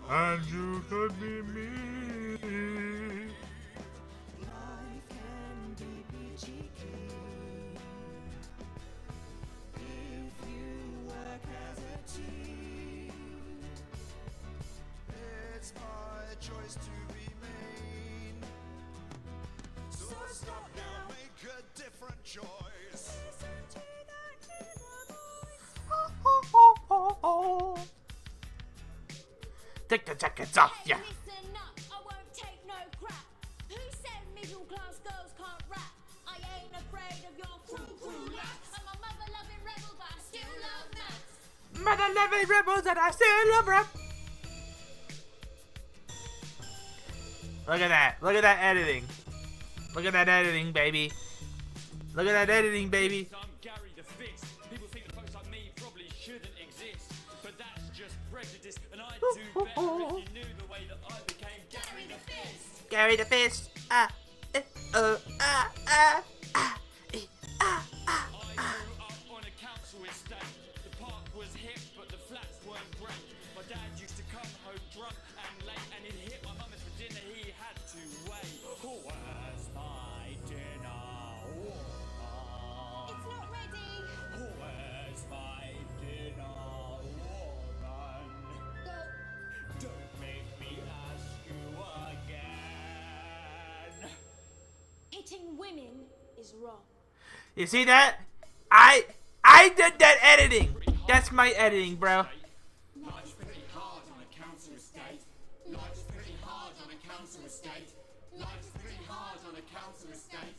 And you could be me. Life can be peachy keen if you work as a team. It's my choice to remain. So stop now, make a different choice. Take the jackets off, yeah. Listen up, I won't take no crap. Who said middle class girls can't rap? I ain't afraid of your crew laps. I'm a mother-loving rebel, but I still love maths. Mother-loving rebels and I still love rap. Look at that. Look at that editing. Look at that editing, baby. Look at that editing, baby. I'm Gary the Fist. People think that folks like me probably shouldn't exist, but that's just prejudice, and I'd do better if you knew the way that I became Gary the Fist. Gary the Fist. I grew up on a council estate. The park was hip, but the flats weren't great. My dad used to come home drunk and late, and he'd hit my mum for dinner. He had to wait. Where's my dinner? It's not ready. Where's my dinner, woman? Don't make me ask you again. Hitting women is wrong. You see that? I did that editing. That's my editing, bro. Life's pretty hard on a council estate. Life's pretty hard on a council estate. Life's pretty hard on a council estate.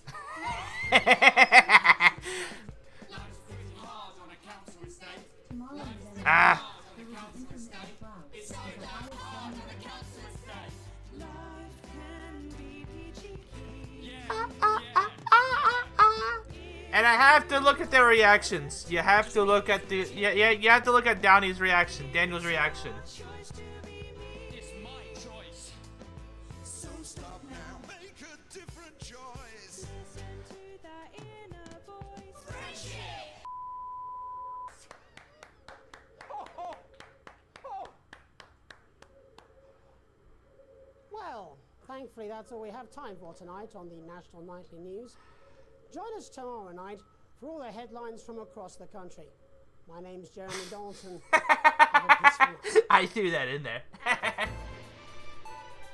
Life's pretty hard on a council estate. Ah. It's so damn hard on a council estate. And I have to look at their reactions. You have to look at the you have to look at Downey's reaction, Daniel's reaction. It's my choice. So stop now, make a different choice. Well, thankfully that's all we have time for tonight on the National Nightly News. Join us tomorrow night for all the headlines from across the country. My name's Jeremy Dalton. I threw that in there.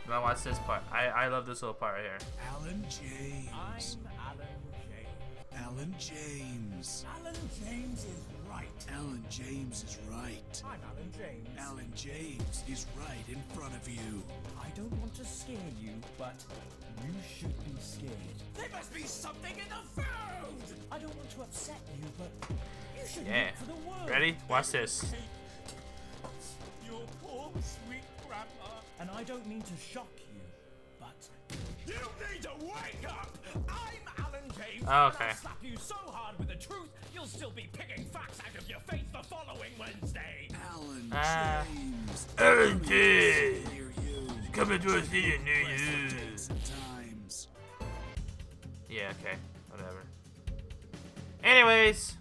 Now watch this part. I love this little part right here. Alan James. I'm Alan James. Alan James. Alan James is right. Alan James is right. I'm Alan James. Alan James is right in front of you. I don't want to scare you, but you should be scared. There must be something in the food! I don't want to upset you, but you should Yeah. look for the word. Ready? Watch this. Your poor sweet grandma. And I don't mean to shock you, but You need to wake up! I'm Alan James. Oh, And okay. I'll slap you so hard with the truth, you'll still be picking facts out of your face the following Wednesday. Alan James. Alan James. Near you. Coming to a theater near you. Sometimes. Yeah, okay. Whatever. Anyways.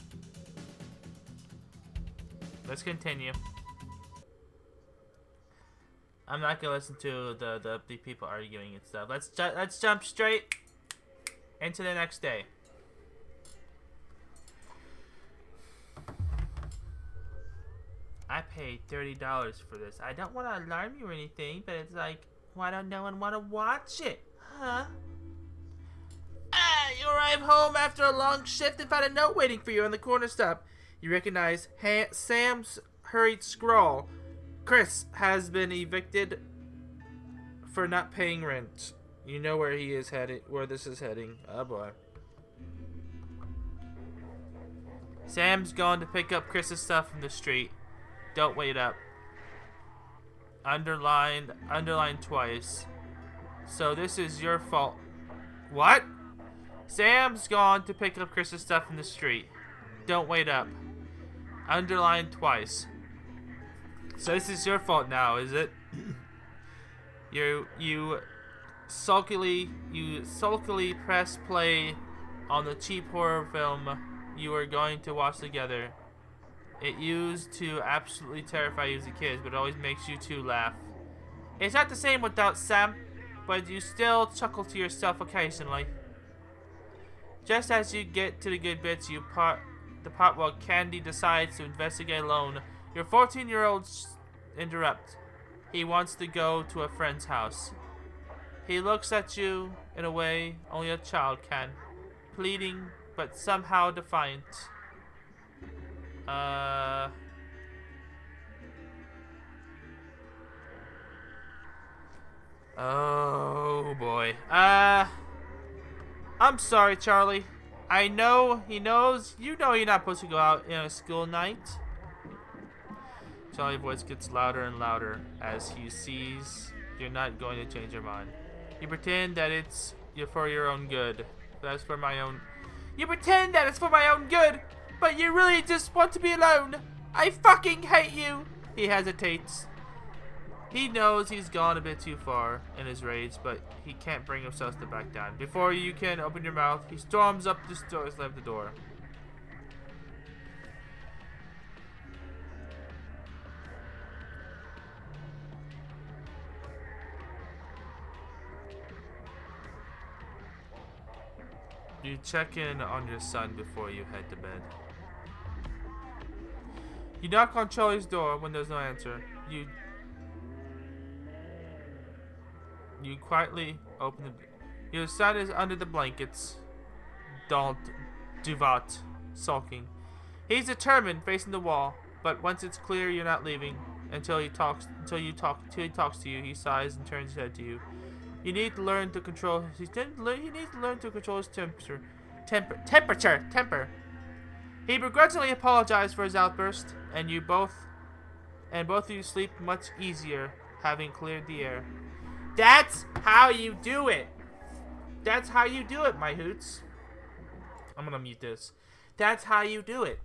Let's continue. I'm not gonna listen to the people arguing and stuff. Let's jump straight into the next day. I paid $30 for this. I don't want to alarm you or anything, but it's like, why don't no one want to watch it? Huh? You arrive home after a long shift and find a note waiting for you on the corner stop. You recognize Sam's hurried scrawl. Chris has been evicted for not paying rent. You know where he is heading, where this is heading. Oh boy. Sam's gone to pick up Chris's stuff from the street. Don't wait up. Underlined twice. So this is your fault. What? Sam's gone to pick up Chris's stuff from the street. Don't wait up. Underlined twice. So this is your fault now, is it? You sulkily press play on the cheap horror film you were going to watch together. It used to absolutely terrify you as a kid, but it always makes you two laugh. It's not the same without Sam, but you still chuckle to yourself occasionally. Just as you get to the good bits, the part while Candy decides to investigate alone. Your 14-year-old interrupt. He wants to go to a friend's house. He looks at you in a way only a child can, pleading but somehow defiant. Oh boy. I'm sorry, Charlie. I know he knows. You know you're not supposed to go out in a school night. Charlie's voice gets louder and louder as he sees you're not going to change your mind. You pretend that it's for your own good. That's for my own. You pretend that it's for my own good, but you really just want to be alone. I fucking hate you. He hesitates. He knows he's gone a bit too far in his rage, but he can't bring himself to back down. Before you can open your mouth, he storms up the store, slam the door. You check in on your son before you head to bed. You knock on Charlie's door when there's no answer. You quietly open the... Your son is under the blankets. Duvat, sulking. He's determined, facing the wall, but once it's clear you're not leaving until he talks to you, he sighs and turns his head to you. You need to learn to control his temper. He begrudgingly apologized for his outburst, and both of you sleep much easier, having cleared the air. That's how you do it. That's how you do it, my hoots. I'm gonna mute this. That's how you do it.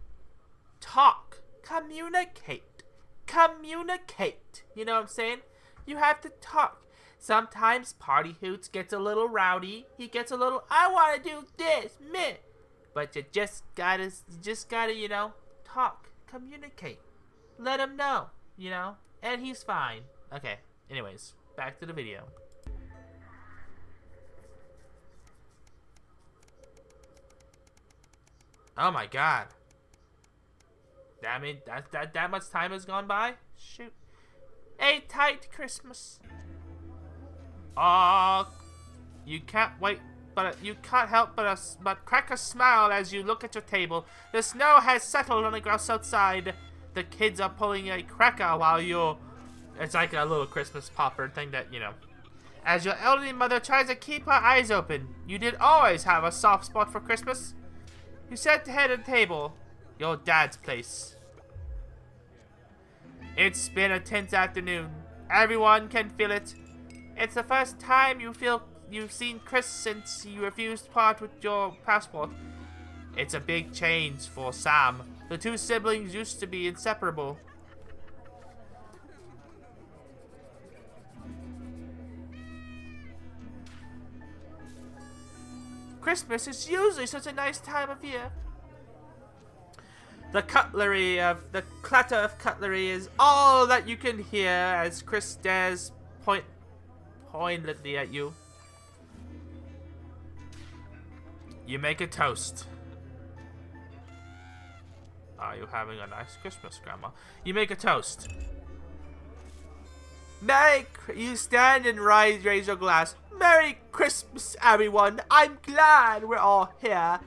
Talk. Communicate. Communicate. You know what I'm saying? You have to talk. Sometimes Party Hoots gets a little rowdy. He gets a little, I want to do this, meh. But you just gotta, you know, talk, communicate. Let him know, you know, and he's fine. Okay, anyways, back to the video. Oh my god. I mean, that much time has gone by? Shoot. A tight Christmas. You can't help but crack a smile as you look at your table. The snow has settled on the grouse outside. The kids are pulling a cracker while it's like a little Christmas popper thing that, you know. As your elderly mother tries to keep her eyes open. You did always have a soft spot for Christmas. You sat to head of the table. Your dad's place. It's been a tense afternoon. Everyone can feel it. It's the first time you've seen Chris since you refused to part with your passport. It's a big change for Sam. The two siblings used to be inseparable. Christmas is usually such a nice time of year. The clatter of cutlery is all that you can hear as Chris stares pointedly at you. You make a toast. Are you having a nice Christmas, Grandma? You make a toast. You stand and raise your glass. Merry Christmas, everyone. I'm glad we're all here.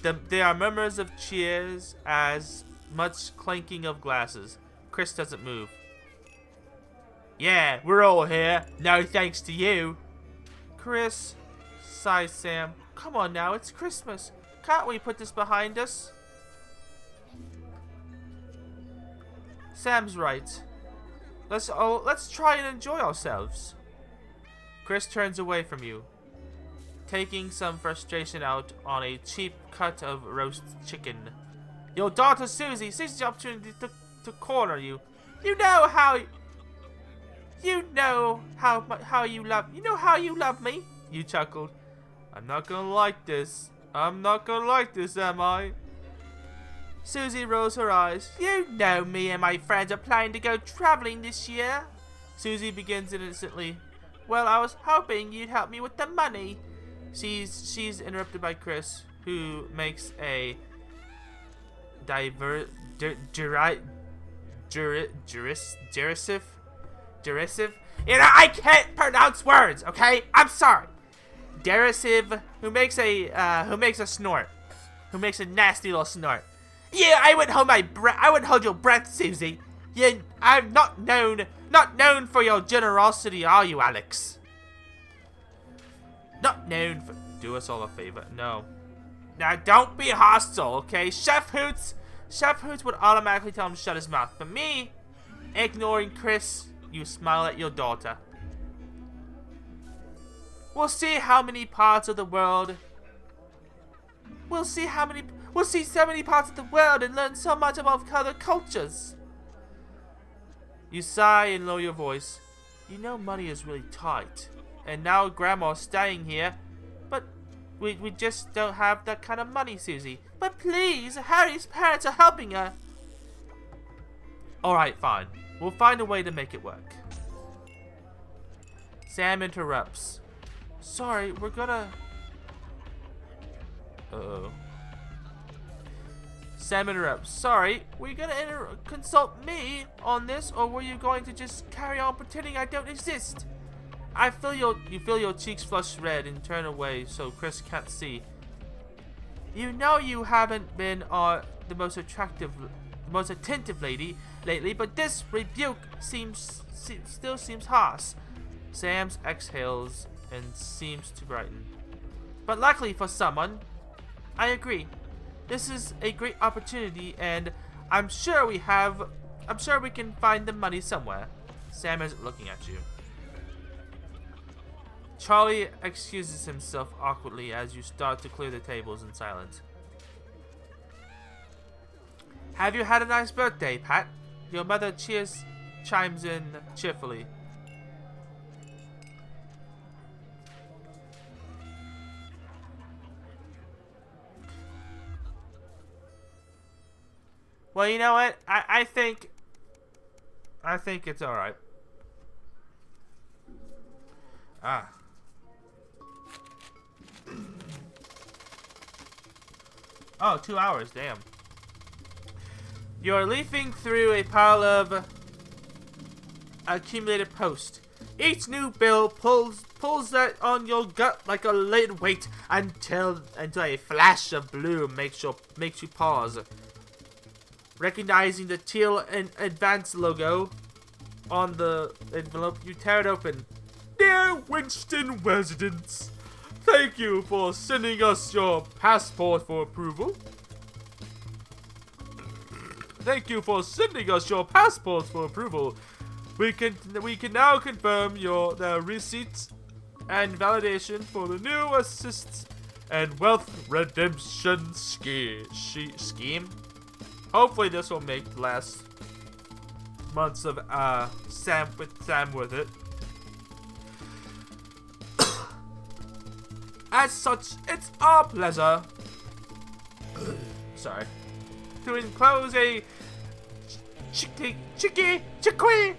There are murmurs of cheers as much clanking of glasses. Chris doesn't move. Yeah, we're all here. No thanks to you. Chris, sighs Sam. Come on now, it's Christmas. Can't we put this behind us? Sam's right. Let's try and enjoy ourselves. Chris turns away from you, taking some frustration out on a cheap cut of roast chicken. Your daughter Susie sees the opportunity to corner you. You know how you love me. You chuckled. I'm not gonna like this. I'm not gonna like this, am I? Susie rolls her eyes. You know me and my friends are planning to go traveling this year. Susie begins innocently. Well, I was hoping you'd help me with the money. She's interrupted by Chris, who makes a derisive. You know, I can't pronounce words. Okay, I'm sorry. Derisive, who makes a snort, who makes a nasty little snort. Yeah, I wouldn't hold my breath. I wouldn't hold your breath, Susie. I'm not known for your generosity, are you, Alex? Not known for. Do us all a favor. No. Now, don't be hostile, okay? Chef Hoots would automatically tell him to shut his mouth. But me, ignoring Chris, you smile at your daughter. We'll see how many parts of the world. We'll see so many parts of the world and learn so much about other cultures. You sigh and lower your voice. You know money is really tight. And now Grandma's staying here. But we just don't have that kind of money, Susie. But please, Harry's parents are helping her. Alright, fine. We'll find a way to make it work. Sam interrupts. Sorry, we're gonna... Uh-oh. Sam interrupts. Sorry, were you gonna consult me on this, or were you going to just carry on pretending I don't exist? You feel your cheeks flush red and turn away so Chris can't see. You know you haven't been the most attentive lady lately, but this rebuke still seems harsh. Sam exhales and seems to brighten. But luckily for someone, I agree. This is a great opportunity, and I'm sure we can find the money somewhere. Sam isn't looking at you. Charlie excuses himself awkwardly as you start to clear the tables in silence. Have you had a nice birthday, Pat? Your mother chimes in cheerfully. Well, you know what? I think it's alright. Ah. Oh, 2 hours, damn. You're leafing through a pile of accumulated posts. Each new bill pulls that on your gut like a lead weight until a flash of blue makes you pause. Recognizing the teal and advance logo on the envelope, you tear it open. Dear Winston residents, thank you for sending us your passport for approval. Thank you for sending us your passports for approval. We can now confirm the receipts and validation for the new assists and wealth redemption scheme. Hopefully this will make the last months of Sam with it. As such, it's our pleasure to enclose a chiqui,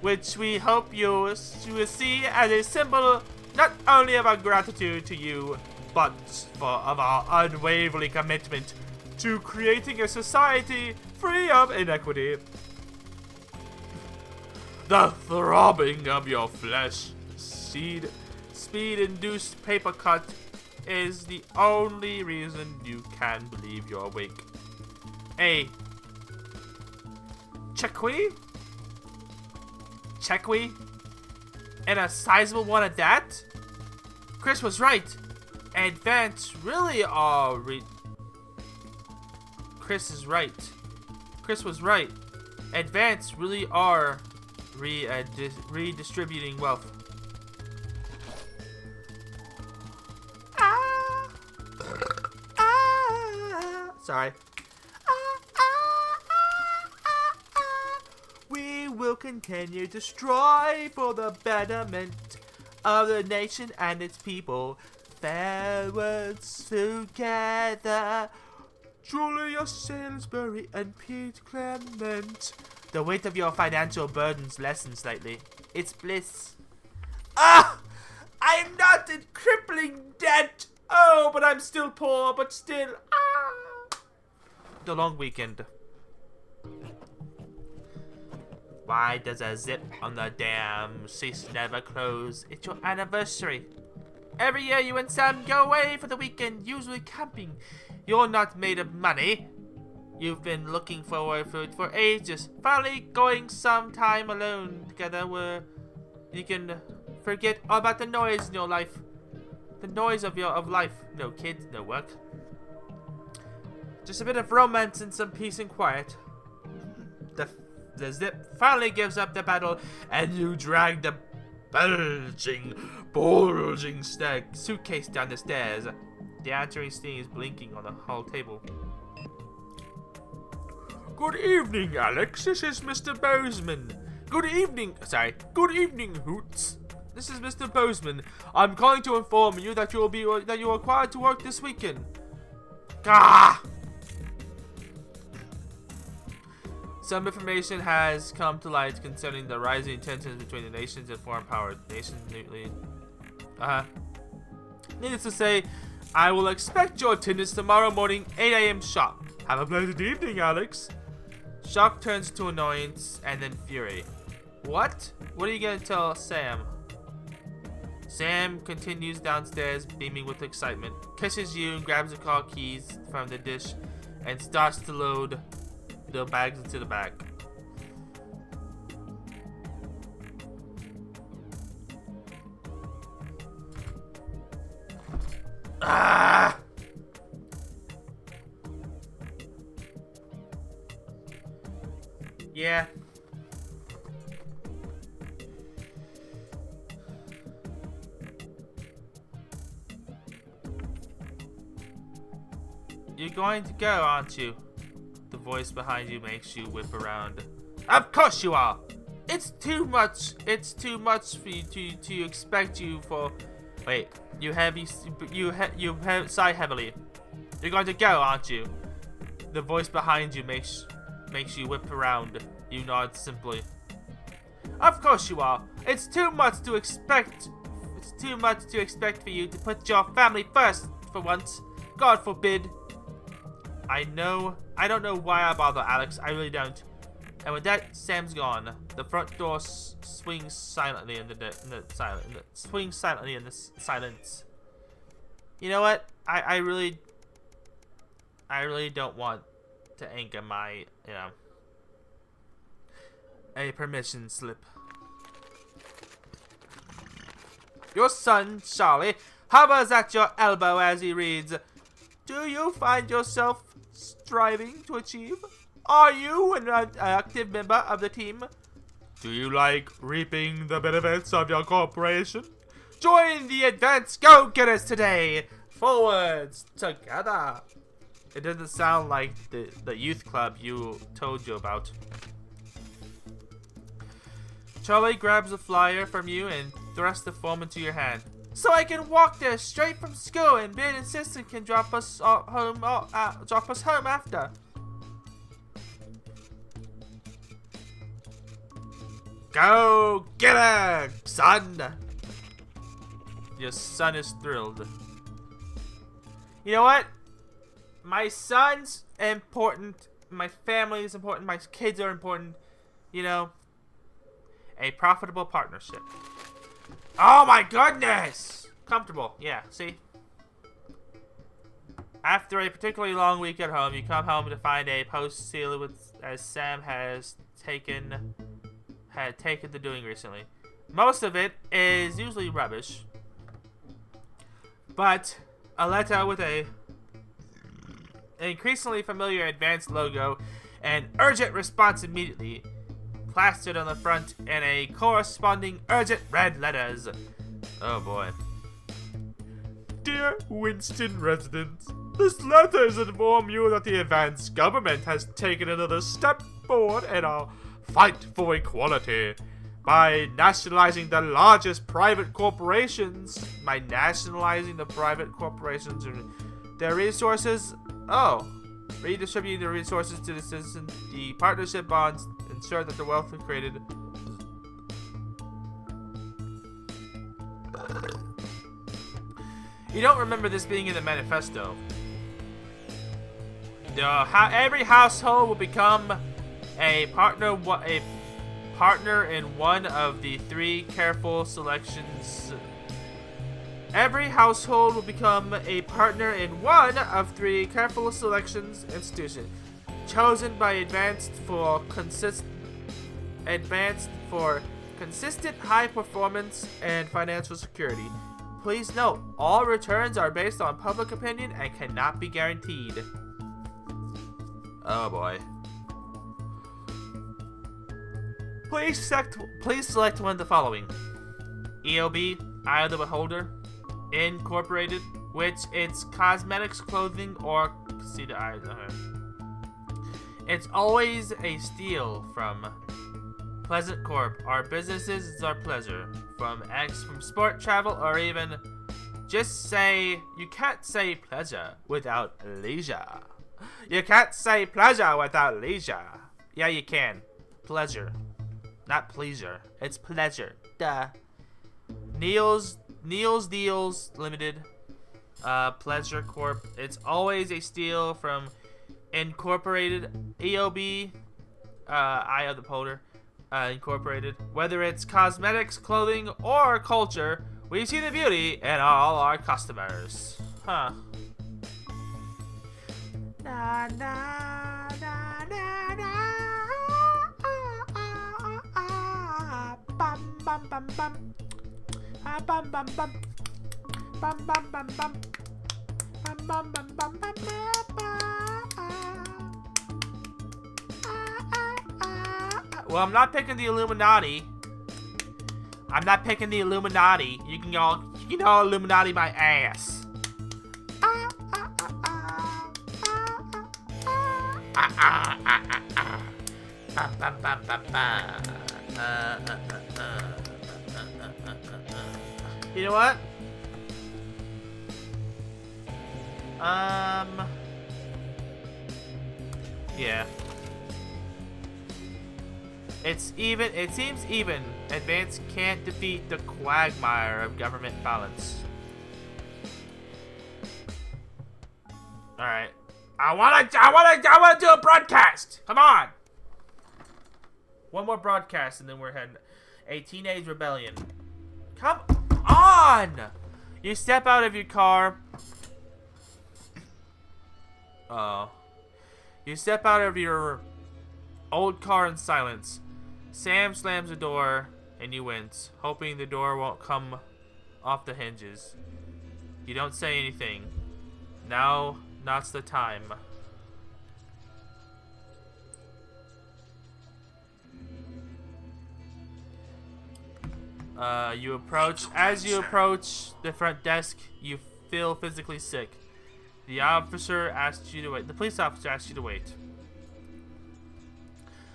which we hope you will see as a symbol not only of our gratitude to you, but of our unwavering commitment to creating a society free of inequity. The throbbing of your flesh, speed-induced paper cut is the only reason you can believe you're awake. A chequi, and a sizable one at that. Chris was right. Advance really are Chris was right. Advance really are redistributing wealth. Sorry. We will continue to strive for the betterment of the nation and its people. Farewells together. Julia Salisbury and Pete Clement. The weight of your financial burdens lessens slightly. It's bliss. Ah! I'm not in crippling debt! Oh, but I'm still poor, but still. Ah! The long weekend. Why does a zip on the damn cease never close? It's your anniversary. Every year you and Sam go away for the weekend, usually camping. You're not made of money. You've been looking forward to it for ages. Finally going some time alone together where you can forget all about the noise in your life. The noise of life. No kids, no work. Just a bit of romance and some peace and quiet. The zip finally gives up the battle, and you drag the bulging suitcase down the stairs. The answering steam is blinking on the hall table. Good evening, Alex. This is Mr. Bozeman. Good evening, Hoots. This is Mr. Bozeman. I'm calling to inform you that you are required to work this weekend. Gah! Some information has come to light concerning the rising tensions between the nations and foreign power nations. Needless to say, I will expect your attendance tomorrow morning, 8 a.m. sharp. Have a pleasant evening, Alex. Shock turns to annoyance and then fury. What? What are you gonna tell Sam? Sam continues downstairs, beaming with excitement, kisses you, grabs the car keys from the dish, and starts to load the bags into the bag. Ah! Yeah. You're going to go, aren't you? The voice behind you makes you whip around. Of course you are! It's too much for you to expect you for... Wait, you sigh heavily. You're going to go, aren't you? The voice behind you makes you whip around. You nod simply. Of course you are. It's too much to expect. It's too much to expect for you to put your family first for once. God forbid. I know. I don't know why I bother, Alex. I really don't. And with that, Sam's gone. The front door swings silently in the silence. You know what? I really don't want to anchor my, a permission slip. Your son, Charlie, hovers at your elbow as he reads. Do you find yourself striving to achieve? Are you an active member of the team? Do you like reaping the benefits of your corporation? Join the Advanced Go-Getters today! Forwards together! It doesn't sound like the youth club you told you about. Charlie grabs a flyer from you and thrusts the form into your hand. So I can walk there straight from school and Ben and Sister can drop us home after. Go get her, son! Your son is thrilled. You know what? My son's important. My family is important. My kids are important. You know, a profitable partnership. Oh my goodness! Comfortable. Yeah, see? After a particularly long week at home, you come home to find a post sealed with as Sam had taken to doing recently. Most of it is usually rubbish, but a letter with an increasingly familiar advanced logo and urgent response immediately plastered on the front in a corresponding urgent red letters. Oh boy. Dear Winston residents, this letter is to inform you that the advanced government has taken another step forward in our fight for equality by nationalizing the largest private corporations. By nationalizing the private corporations and their resources. Oh, redistributing the resources to the citizens. The partnership bonds ensure that the wealth is created. You don't remember this being in the manifesto. Every household will become a partner in one of the three careful selections. Every household will become a partner in one of three careful selections institutions, chosen by advanced for consistent high performance and financial security. Please note, all returns are based on public opinion and cannot be guaranteed. Oh boy. Please select one of the following. EOB, Eye of the Beholder, Incorporated, which it's cosmetics, clothing, or see the eyes. It's always a steal from Pleasant Corp. Our businesses is our pleasure. From sport travel, or even just say, you can't say pleasure without leisure. You can't say pleasure without leisure. Yeah, you can. Pleasure. Not pleasure. It's pleasure. Duh. Neil's Deals Limited. Pleasure Corp. It's always a steal from Incorporated. EOB. Eye of the Beholder. Incorporated. Whether it's cosmetics, clothing, or culture, we see the beauty in all our customers. Huh. Na, na, na, na, na. Bum, bum, bum, bum. Bum, bum, bum. Bum, bum, bum, bum. Bum, bum, bum, bum, bum, Well, I'm not picking the Illuminati. I'm not picking the Illuminati. You can all Illuminati my ass. You know what? Yeah. It's even. It seems even. Advance can't defeat the quagmire of government balance. All right. I wanna do a broadcast. Come on. One more broadcast, and then we're heading. A teenage rebellion. Come on. You step out of your car. You step out of your old car in silence. Sam slams the door, and you wince, hoping the door won't come off the hinges. You don't say anything. Now, not's the time. You approach. As you approach the front desk, you feel physically sick. The officer asks you to wait. The police officer asks you to wait.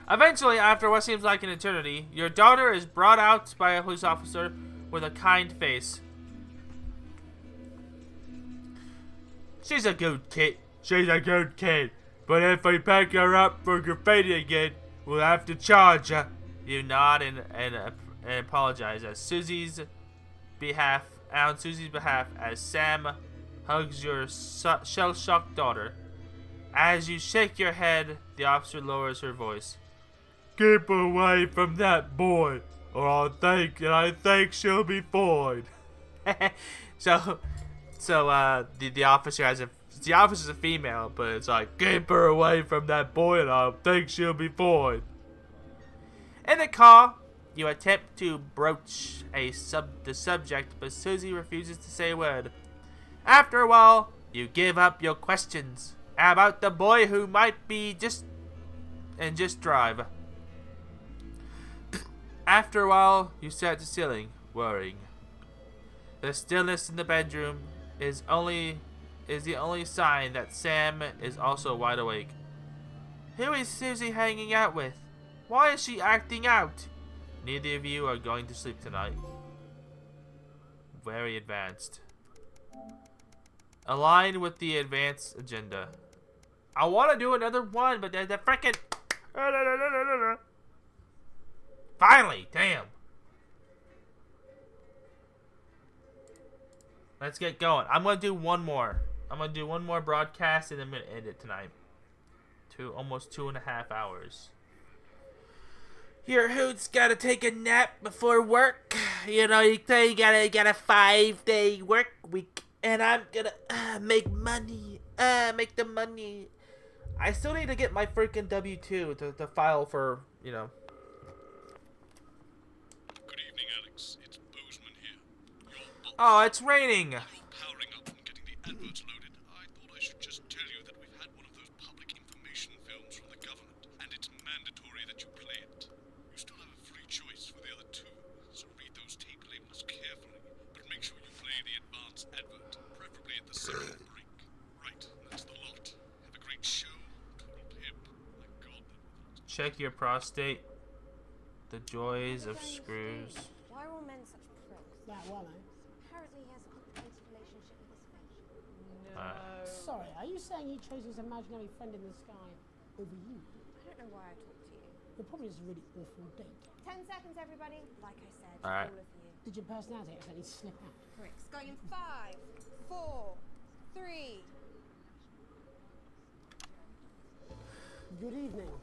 Eventually, after what seems like an eternity, your daughter is brought out by a police officer with a kind face. She's a good kid. She's a good kid. But if we pick her up for graffiti again, we'll have to charge her. You nod and apologize on Susie's behalf, as Sam hugs your shell-shocked daughter. As you shake your head, the officer lowers her voice. Keep away from that boy, or I think she'll be fined. So the officer's a female, but it's like, keep her away from that boy, and I think she'll be fined. In the car, you attempt to broach the subject, but Susie refuses to say a word. After a while, you give up your questions about the boy who might be just drive. After a while, you stare at the ceiling, worrying. The stillness in the bedroom is the only sign that Sam is also wide awake. Who is Susie hanging out with? Why is she acting out? Neither of you are going to sleep tonight. Very advanced. Align with the advanced agenda. I want to do another one, but there's a frickin'... Finally, damn. Let's get going. I'm going to do one more. I'm going to do one more broadcast, and then I'm going to end it tonight. Almost 2.5 hours. Your hoot's gotta take a nap before work. You know, you say you got a 5-day work week, and I'm gonna make money. Make the money. I still need to get my freaking W-2 to file for, you know. Good evening, Alex. It's Bozeman here. Oh, it's raining. Powering up and getting the adverts loaded. I thought I should just tell you that we've had one of those public information films from the government, and it's mandatory that you play it. You still have a free choice for the other two, so read those tape labels carefully, but make sure you play the advance advert, preferably at the second break. Right, that's the lot. Have a great show. Total pimp. My God, Check your prostate. The joys of screws. Why are all men such pricks? That well, eh? Apparently he has a complicated relationship with his fish. Sorry, are you saying he chose his imaginary friend in the sky over you? I don't know why I talk to you. It probably is a really awful date. 10 seconds, everybody. Like I said, Alright. all of you. Did your personality accidentally slip out? Pricks. Going in 5, 4, 3. Good evening.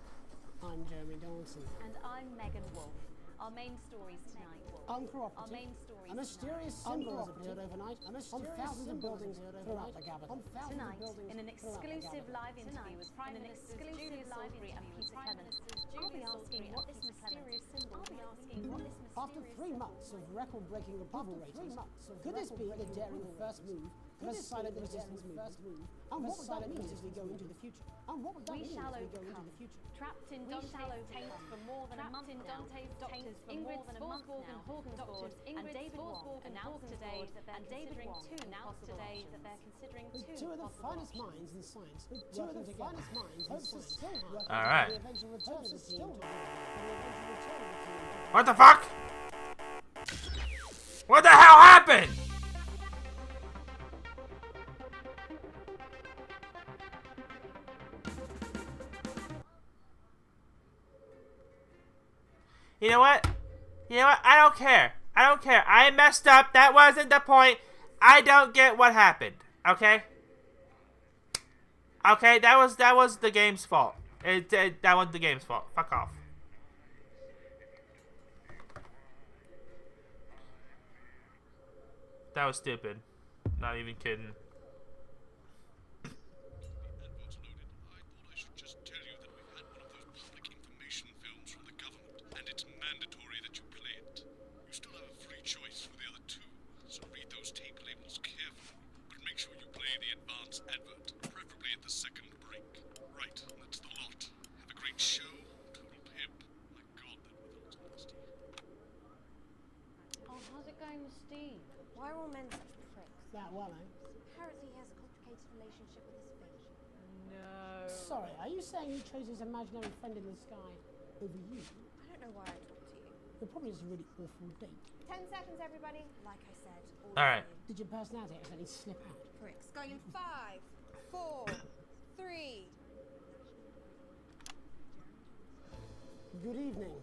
I'm Jeremy Donaldson. And I'm Megan Wolf. Our main stories tonight. Uncooperative. Our main stories A mysterious symbol has appeared overnight on thousands of buildings throughout the Capitol. Tonight, in an exclusive live interview with Prime Minister Julius Salisbury and Peter Clement, I'll be asking what this mysterious symbol means. After 3 months of record-breaking approval ratings, could this be the daring first move of a silent resistance movement? And what would that mean as we go into the future? And what would that mean as we go into the future? Trapped in Dante's taint for more than a month now. Doctors Ingrid Svorsborg and Horgensvoord and David Wong announced today that they're considering two possible options. Two of the finest minds in science. Two of the finest minds in science. All right. The eventual return of the team. What the fuck? What the hell happened? You know what? You know what? I don't care. I don't care. I messed up. That wasn't the point. I don't get what happened. Okay? Okay, that was the game's fault. That was the game's fault. Fuck off. That was stupid. Not even kidding. Why are all men such pricks? That well, eh? Apparently he has a complicated relationship with his fish. No. Sorry, are you saying he chose his imaginary friend in the sky over you? I don't know why I talk to you. It probably is a really awful date. 10 seconds, everybody. Like I said, all right. Did your personality accidentally slip out? Pricks. Going in 5, 4, 3. Good evening.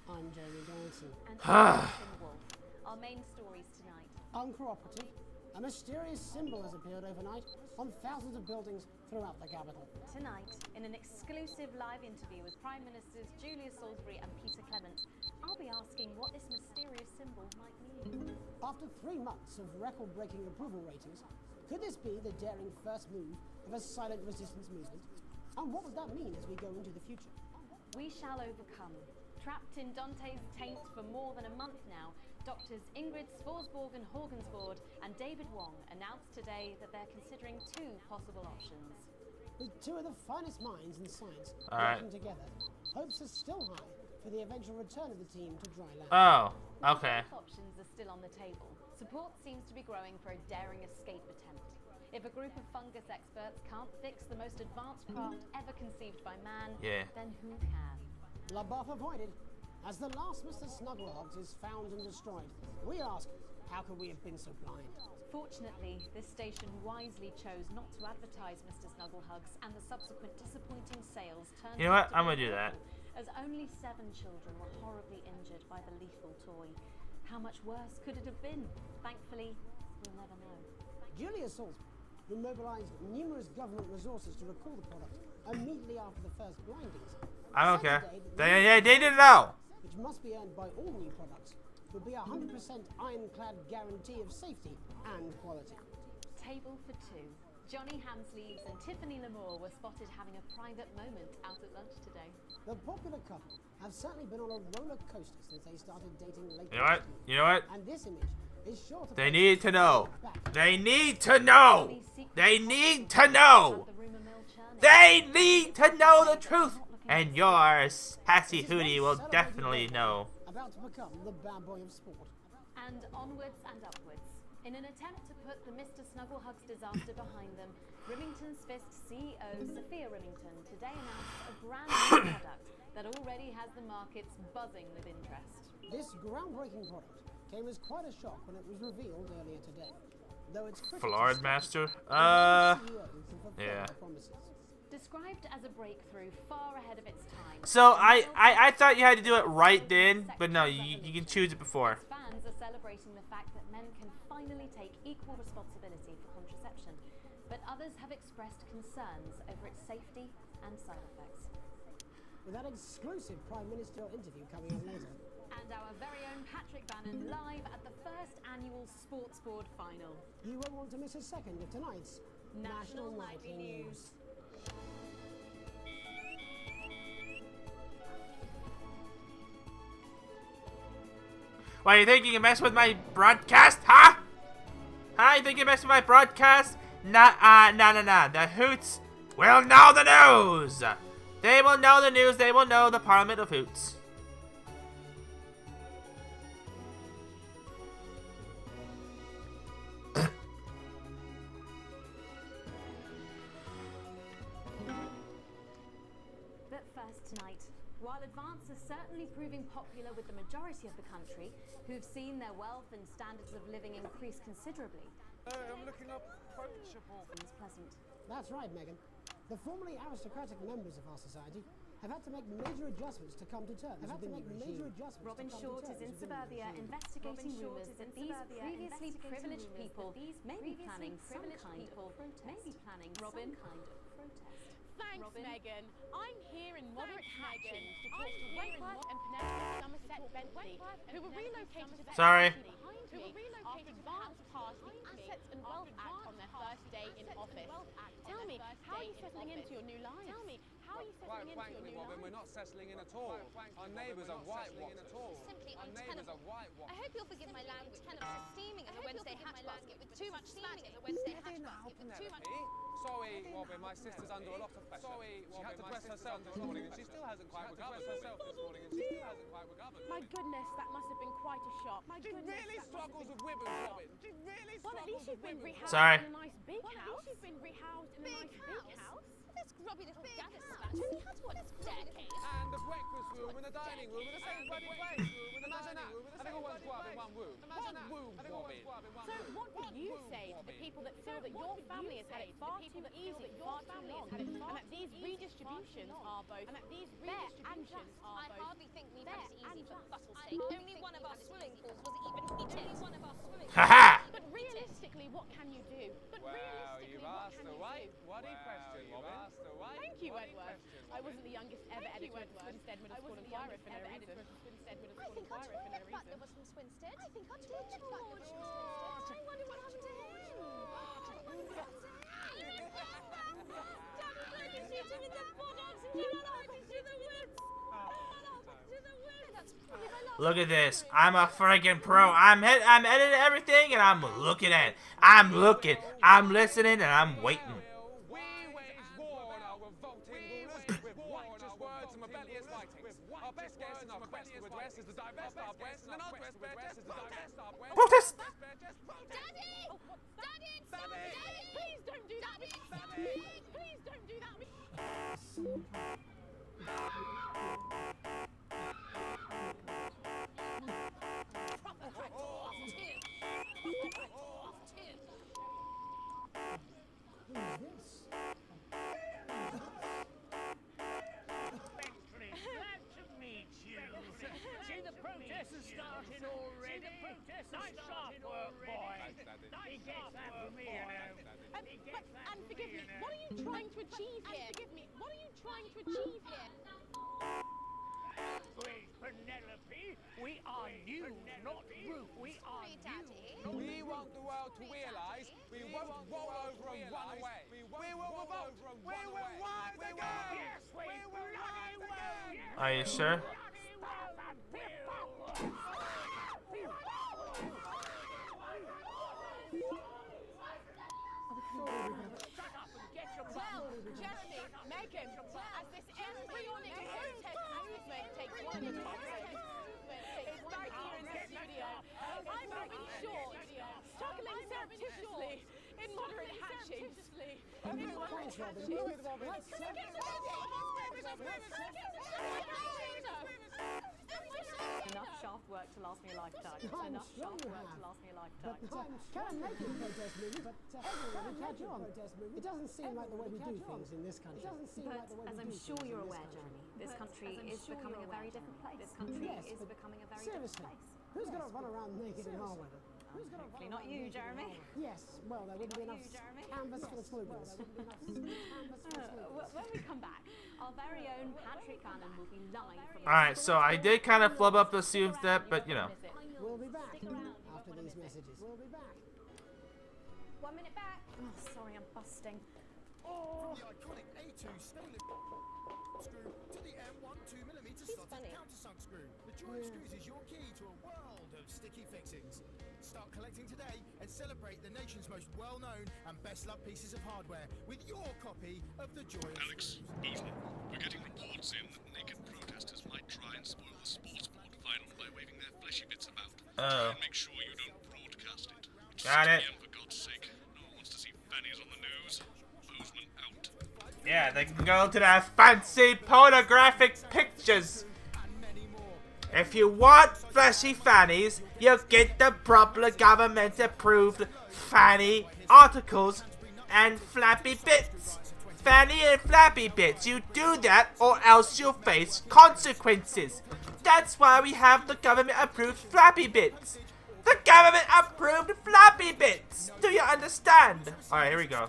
I'm Jeremy Donaldson. And I'm Wolf. Our main stories tonight. Uncooperative. A mysterious symbol has appeared overnight on thousands of buildings throughout the Capitol. Tonight, in an exclusive live interview with Prime Ministers Julius Salisbury and Peter Clement, I'll be asking what this mysterious symbol might mean. After 3 months of record-breaking approval ratings, could this be the daring first move of a silent resistance movement? And what would that mean as we go into the future? We shall overcome. Trapped in Dante's taint for more than a month now, Doctors Ingrid Svorsborg and Horgensvoord and David Wong announced today that they're considering two possible options. With two of the finest minds in science working together, hopes are still high for the eventual return of the team to dry land. Oh, okay. Both options are still on the table. Support seems to be growing for a daring escape attempt. If a group of fungus experts can't fix the most advanced craft ever conceived by man, then who can? LaBeouf avoided. As the last Mr. Snugglehogs is found and destroyed, we ask, how could we have been so blind? Fortunately, this station wisely chose not to advertise Mr. Snugglehugs, and the subsequent disappointing sales turned You know what? I'm gonna do that. As only 7 children were horribly injured by the lethal toy. How much worse could it have been? Thankfully, we'll never know. Julius Salisbury, who mobilized numerous government resources to recall the product immediately after the first blindings. I don't care. They didn't know. Which must be earned by all new products, would be a 100% ironclad guarantee of safety and quality. Table for 2. Johnny Hamsleeves and Tiffany Lamour were spotted having a private moment out at lunch today. The popular couple have certainly been on a roller coaster since they started dating late. You know what? You know what? And this image is sure to They need to know. They need to know. They need to know. They need to know the truth. And your Sassy Hootie will definitely know. About to become the bad boy of sport. And onwards and upwards. In an attempt to put the Mr. Snugglehugs disaster behind them, Remington's Fist CEO Sophia Remington today announced a brand new product that already has the markets buzzing with interest. This groundbreaking product came as quite a shock when it was revealed earlier today. Though it's Flard Master? Yeah. Described as a breakthrough far ahead of its time. So I thought you had to do it right then, but no, you can choose it before. Fans are celebrating the fact that men can finally take equal responsibility for contraception, but others have expressed concerns over its safety and side effects. With that exclusive Prime Minister interview coming up later. And our very own Patrick Bannon live at the first annual Sports Board final. You won't want to miss a second of tonight's National Nightly News. Why, you think you can mess with my broadcast, huh? Huh? You think you can mess with my broadcast? Nah. The Hoots will know the news! They will know the news, they will know the Parliament of Hoots. But first tonight, while Advance is certainly proving popular with the majority of the country, who've seen their wealth and standards of living increase considerably, I'm looking up approachable. It's pleasant. That's right, Megan. The formerly aristocratic members of our society have had to make major adjustments to come to terms with the new regime. Robin Short is in suburbia investigating rumours that these previously privileged people may be planning some kind of protest. Robin, Thanks, Megan. I'm here in Moderate Hatching to talk to Wentworth and Penelope Somerset Bentley, who were relocated to their Sorry. after Advance passed the Assets and Wealth Act on their first day in office. Tell me, how are you settling into your new lives? Tell me, how are you settling into your new lives? We're not settling in at all. Our neighbours are whitewashed. Simply untenable. I hope you'll forgive my language. Tenants steaming as a Wednesday hatch basket with too much spag as a Wednesday hatch basket with too much. Sorry, Robin, my sister's under a lot of pressure. Sorry, Robin, she had to dress herself this morning and she still hasn't quite recovered. My goodness, that must have been quite a shock. She really struggles with women, Robin. She really Well, at least you've been rehoused Sorry. in a nice big house. You've been rehoused in a nice big house. This grubby little dagger scratch only had what decade? And the breakfast room and the dining room and the same bloody place room and the dining room and everyone's grub in one room. One room, Robin. So what would you say to the people that feel that your family has had it far too easy, far too long, and that these redistributions are both fair and just? I hardly think we've had it easy for Buttle's sake. Only one of our swimming pools was even heated. Only one of our swimming pools. Haha! But realistically, what can you do? Well, you've asked the right bloody question, Robin. Thank you, Edward. I wasn't the youngest ever editor at Swinstead Middle School Inquirer for no reason. I think our toilet butler was from Swinstead. I think our toilet butler was from Swinstead. I wonder what happened to him. Daddy tried to shoot him in the buttocks and he ran off into the woods. Look at this. I'm a friggin' pro. I'm editing everything and I'm looking at it. I'm looking, I'm listening, and I'm waiting. We wage war on our revolting rulers with righteous words and rebellious writings. Our best guess and our quest to redress is to divest our breasts, and our quest to redress is to divest our breasts. Protest! Daddy! Daddy! Daddy! Please don't do that! Daddy! Please don't do that! Glad to meet you. See the protest is starting already. Nice sharp work, boy. He gets that from me, you know. And forgive me, what are you trying to achieve here? What are you trying to achieve here? Wait, Penelope, we are new, not Ruth. We are new. We want the world to realise we won't roll over and run away. We will revolt. We will rise again. Yes, we bloody will. Are you sure? Well, Jeremy, Megan, as this embryonic protest movement takes one of it's right here in the studio. I'm Robin Short, struggling in moderate hatching. Enough shaft work to last me a lifetime. Enough shaft work to last me a lifetime. Can make it protest movie, but everyone will catch on. It doesn't seem like the way we do things in this country. But as I'm sure you're aware, Jeremy, this country is becoming a very different place. This country is becoming a very different place. Who's going to run around naked in our weather? Hopefully not you, Jeremy. Yes, well, there wouldn't be enough canvas for the slogans. When we come back, our very own Patrick Bannon will be live from... Alright, so I did kind of flub up the assumed step, but you know. We'll be back after these messages. We'll be back. 1 minute back. Oh, sorry, I'm busting. From the iconic A2 stainless screw to the M1 2mm slotted countersunk screw. The Joy of Screws is your key to a world of sticky fixings. Start collecting today and celebrate the nation's most well-known and best-loved pieces of hardware with your copy of the Joy of Alex, Bozeman, we're getting reports in that naked protesters might try and spoil the sports board final by waving their fleshy bits about. Try and make sure you don't broadcast it. Got it. For God's sake, no one wants to see fannies on the news. Bozeman out. Yeah, they can go to their fancy pornographic pictures. If you want flashy fannies, you get the proper government-approved fanny articles and flappy bits. Fanny and flappy bits. You do that or else you'll face consequences. That's why we have the government-approved flappy bits. The government-approved flappy bits. Do you understand? Alright, here we go.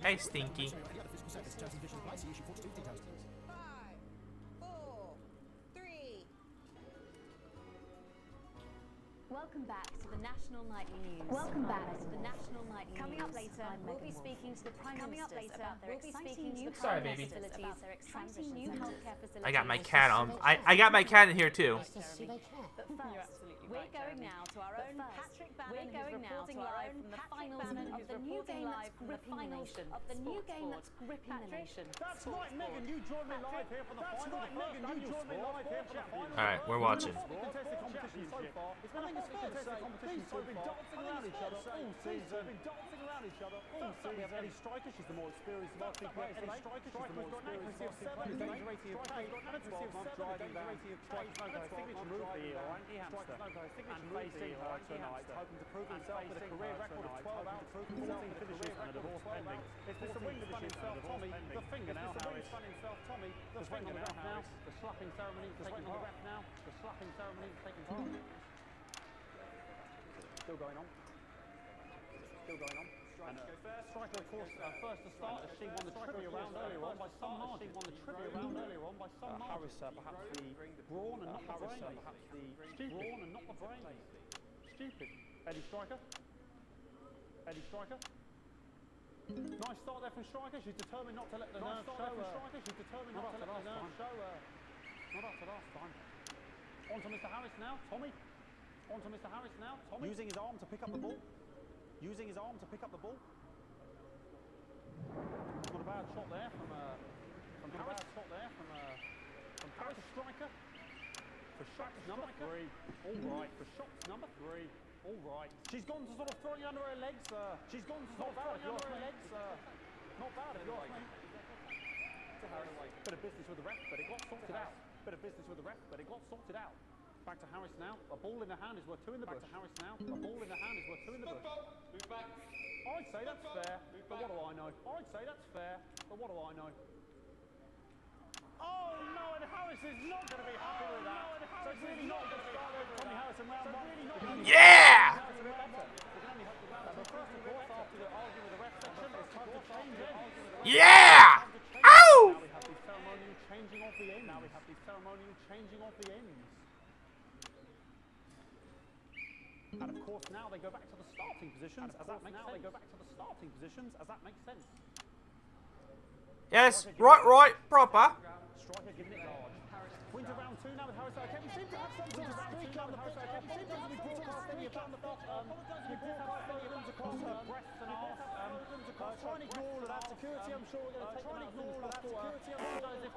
Hey, Stinky. 5, 4, 3. Welcome back to the National Nightly News. Welcome back to the National Nightly News. Coming up later, we'll be speaking to the Prime Minister about their exciting new Sorry, baby. facilities, about their exciting new healthcare facilities. I got my cat on. I got my cat in here too. But first, we're going now to our own Patrick Bannon. We're going now to our own from the finals of the new game that's gripping the nation. Of the new game that's gripping the nation. That's right, Megan. You joined me live here for the final. That's right, Megan. You joined me live here for the final. All right, we're watching. Contested competition so far. It's been a contested competition so far. They've been dancing around each other all season. They've been dancing around each other all season. We have Ellie Striker. She's the more experienced of our two players today. Striker's got an accuracy of 7. The danger rating of play. Accuracy of 7. The danger rating of play. Striker's signature move for the year. Striker's signature move for the year tonight. Hoping to prove himself with a career record of 12 out of 14 finishes and a divorce pending. It's Mr. Wing spun himself, Tommy. The fingernail. Mr. Wing spun himself, Tommy. The fingernail now. The slapping ceremony is taking part. Now. The slapping ceremony is taking part. Still going on. Still going on. Striker, of course, first to start as she won the trivia round earlier on by some margin. She won the trivia round earlier on by some margin. Harris, perhaps the brawn and not the brain. Perhaps the brawn and not the brain. Stupid. Eddie Striker. Eddie Striker. Nice start there from Striker. She's determined not to let the nerves show. She's determined not to let the nerves show. Not up to last time. On to Mr. Harris now. Tommy. On to Mr. Harris now. Tommy. Using his arm to pick up the ball. Using his arm to pick up the ball. Not a bad shot there from Harris. From Harris. Striker. For shots number 3. All right. For shots number 3. All right. She's gone to sort of throwing under her legs. She's gone to sort of throwing under her legs. Not bad if you're to Harris. Bit of business with the ref, but it got sorted out. Bit of business with the ref, but it got sorted out. Back to Harris now. A ball in the hand is worth 2 in the bush. Back to Harris now. A ball in the hand is worth 2 in the bush. Move back. I'd say that's fair, but what do I know? I'd say that's fair, but what do I know? Oh no, and Harris is not going to be happy with that. So it's really not going to start over Tommy Harris in round 1. Yeah! Yeah! Ow! Now we have the ceremonial changing of the ends. Now we have the ceremonial changing of the ends. And of course now they go back to the starting positions. As that makes sense. They go back to the starting positions. As that makes sense. Yes, right, proper. Striker giving it large. Harris wins into round 2 now with Harris. Okay, we seem to have some sort of streak on the pitch. Okay, we seem to be broadcasting about the pitch. We broadcast any limbs across her breasts and arse. Try and ignore all of that security. I'm sure we're going to take try and ignore all of that security. I'm sure as if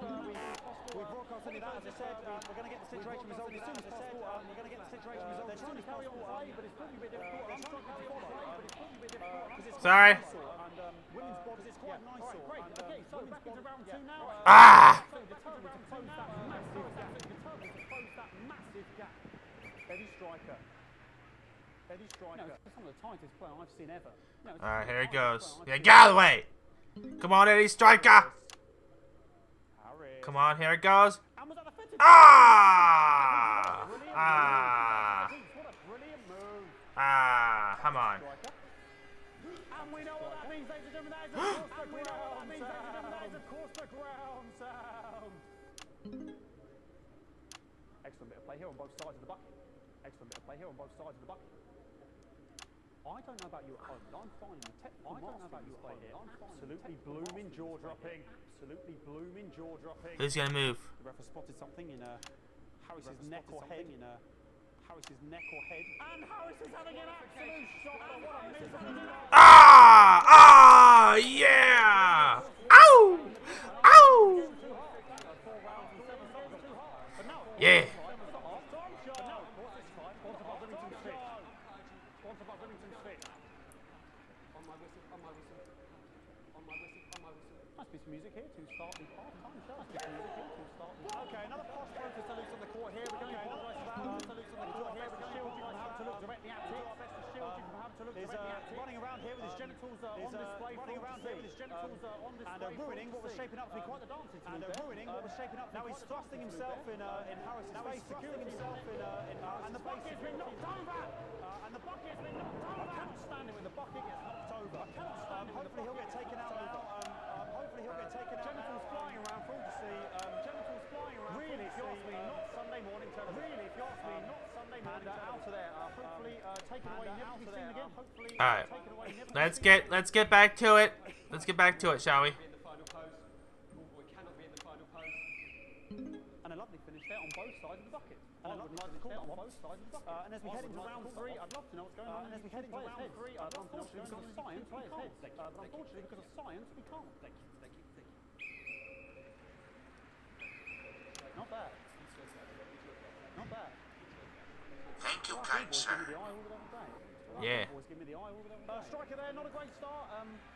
we broadcast any of that. As I said, we're going to get the situation resolved as soon as possible. We're going to get the situation resolved as soon as carry on play, but it's probably a bit difficult. I'm struggling to follow, but it's probably a bit difficult because it's Sorry. and women's bodies it's quite nice. All right, great. Okay, so back into round 2 now. Ah! Determined to close that massive gap. Eddie Striker. Eddie Striker. No, it's some of the tightest player I've seen ever. No, Alright, here it goes. Yeah, get out of the way! Come on, Eddie Striker! Come on, here it goes. Ah! Ah! Ah, come on. And we know what that means, ladies and gentlemen. That is, of course, the ground sound. That is, of course, the ground sound. Excellent bit of play here on both sides of the bucket. Excellent bit of play here on both sides of the bucket. I don't know about you at home, but I'm finding the technical play here. Absolutely blooming jaw dropping. Absolutely blooming jaw dropping. Who's gonna move? The ref has spotted something in Harris's neck or head. Harris's neck or head. And Harris is having an absolute shocker. What a miserable. Ah! Ah! Yeah! Ow! Ow! Yeah! Must be some music here to start the half-time show. Okay, another posh protest to loose on the court here. We're going to apologise for that. To loose on the court here. We're going to shield you from having to look directly at it. Best to shield you from having to look directly at it. Running around here with his genitals on display. Running around here with his genitals on display. And ruining what was shaping up to be quite the dancing to and ruining what was shaping up. Now he's thrusting himself in Harris's face, securing himself and the bucket's been knocked over. And the bucket's been knocked over. I cannot stand it when the bucket gets knocked over. I cannot stand it. Hopefully he'll get taken out now. Hopefully he'll get taken out. Genitals flying around for all to see. Genitals flying around. Really, if you ask me, not Sunday morning television. Really, if you ask me, not Sunday morning television. Out of there. Hopefully taken away, never to be seen again. Hopefully taken away, never. Let's get back to it. Let's get back to it, shall we? And a lovely finish there on both sides of the bucket. And as we head into round 3, I'd love to know what's going on. And as we head into round 3, I'd love to know what's going on. Science, we can't. But unfortunately, because of science, we can't. Thank you. Not bad. Not bad. Thank you, kind sir. Yeah. Striker there, not a great start.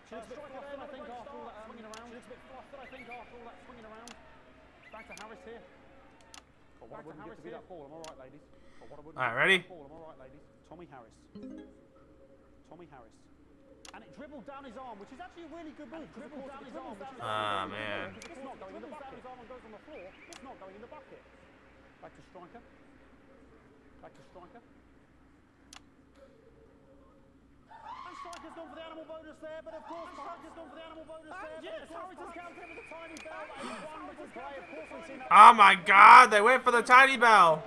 Striker there, I think, after all that swinging around. Looks a bit flustered, I think, after all that swinging around. Back to Harris here. Back to Harris here. Ball, am I right, ladies? Alright, ready? Ball, am I right, ladies? Tommy Harris. Tommy Harris. And it dribbled down his arm, which is actually a really good move. Dribbled down his arm. Ah, man. It's not going in the bucket. His arm and goes on the floor. It's not going in the bucket. Back to Striker. Back to Striker. And Striker's gone for the animal bonus there, but of course Striker's gone for the animal bonus there. Yes, Harris has counted with a tiny bell. That is one with the play. Of course we've seen that. Oh my God! They went for the tiny bell.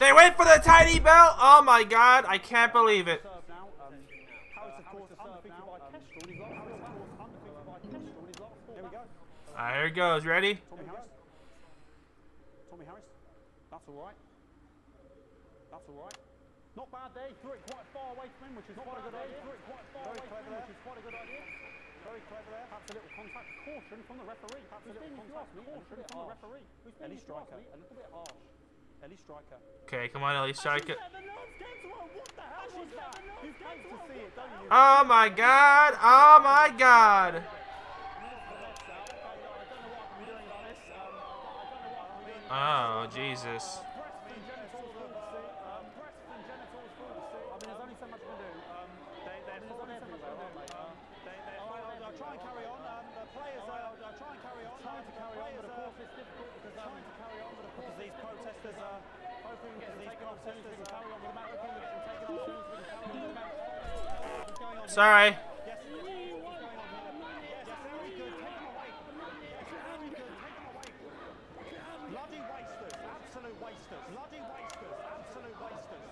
They went for the tiny bell. Oh my God! I can't believe it. Alright, here it goes. Ready? Tommy Harris. That's all right. That's all right. Not bad there. He threw it quite far away from him, which is quite a good idea. Very clever there. Which is quite a good idea. Very clever there. Perhaps a little contact. Caution from the referee. Perhaps a little contact. Caution from the referee. Ellie Striker. A little bit harsh. Ellie Striker. Okay, come on, Ellie Striker. What the hell was that? You hate to see it, don't you? Oh my God! Oh my God! Oh Jesus! Sorry. Bloody wasters, absolute wasters. Bloody wasters, absolute wasters.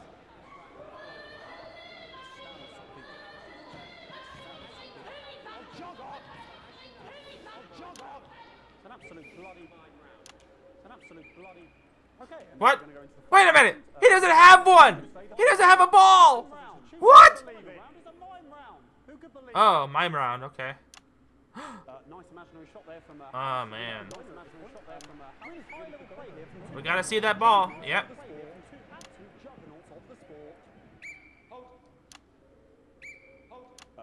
Oh, jog on! Oh, jog on! an absolute bloody. It's an absolute bloody. Okay. What? Wait a minute! He doesn't have one! He doesn't have a ball! What? Oh, mime round, okay. Nice imaginary shot there from. Oh, man. Nice imaginary shot there from. Really high level play here from. We gotta see that ball. Yep.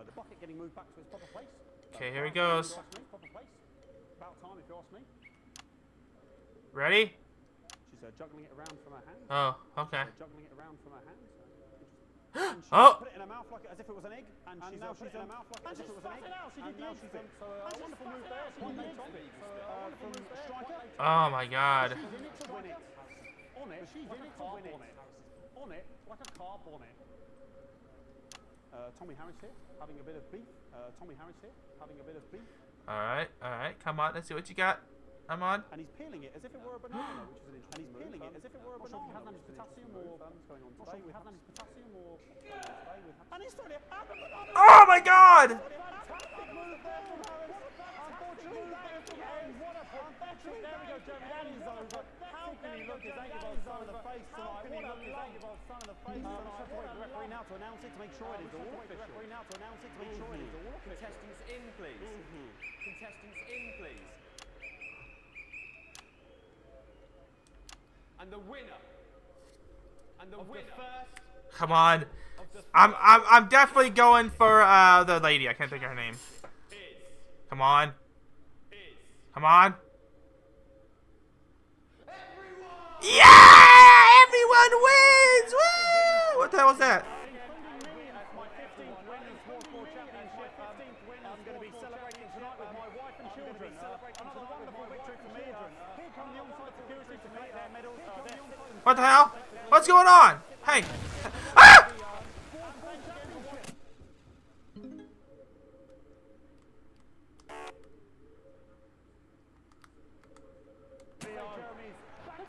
The bucket getting moved back to its proper place. Okay, here he goes. Proper place. About time, if you ask me. Ready? She's juggling it around from her hands. Oh, okay. Juggling it around from her hands. Oh! Put it in her mouth like as if it was an egg, and now she's in her mouth like as if it was an egg. And now she's in. So a wonderful move there. One day top from striker. Oh my God. She's in it to win it. On it. She's in it to win it. On it like a carp on it. Tommy Harris here, having a bit of beef. Tommy Harris here, having a bit of beef. Alright, alright. Come on, let's see what you got. I'm on. And he's peeling it as if it were a banana, which is an interesting move. And he's peeling it as if it were a banana. Not sure if he has any potassium or going on today. We have any potassium or and he's throwing it at the banana. Oh my God! Fantastic move there from Harris. Unfortunately, that is the end. What a fantastic. There we go, Jeremy. That is over. How can he look his 8-year-old son in the face tonight? What a look his 8-year-old son in the face tonight? Let's wait for the referee now to announce it to make sure it is all official. Referee now to announce it to make sure it is all official. Contestants in, please. Contestants in, please. And the winner. And the winner. First. Come on. I'm definitely going for the lady. I can't think of her name. Come on. Come on. Yeah! Everyone wins! Woo! What the hell was that? I'm going to be celebrating tonight with my wife and children. Another wonderful victory for me. Here come the on-site security to collect their medals. What the hell? What's going on? Hey! Ah!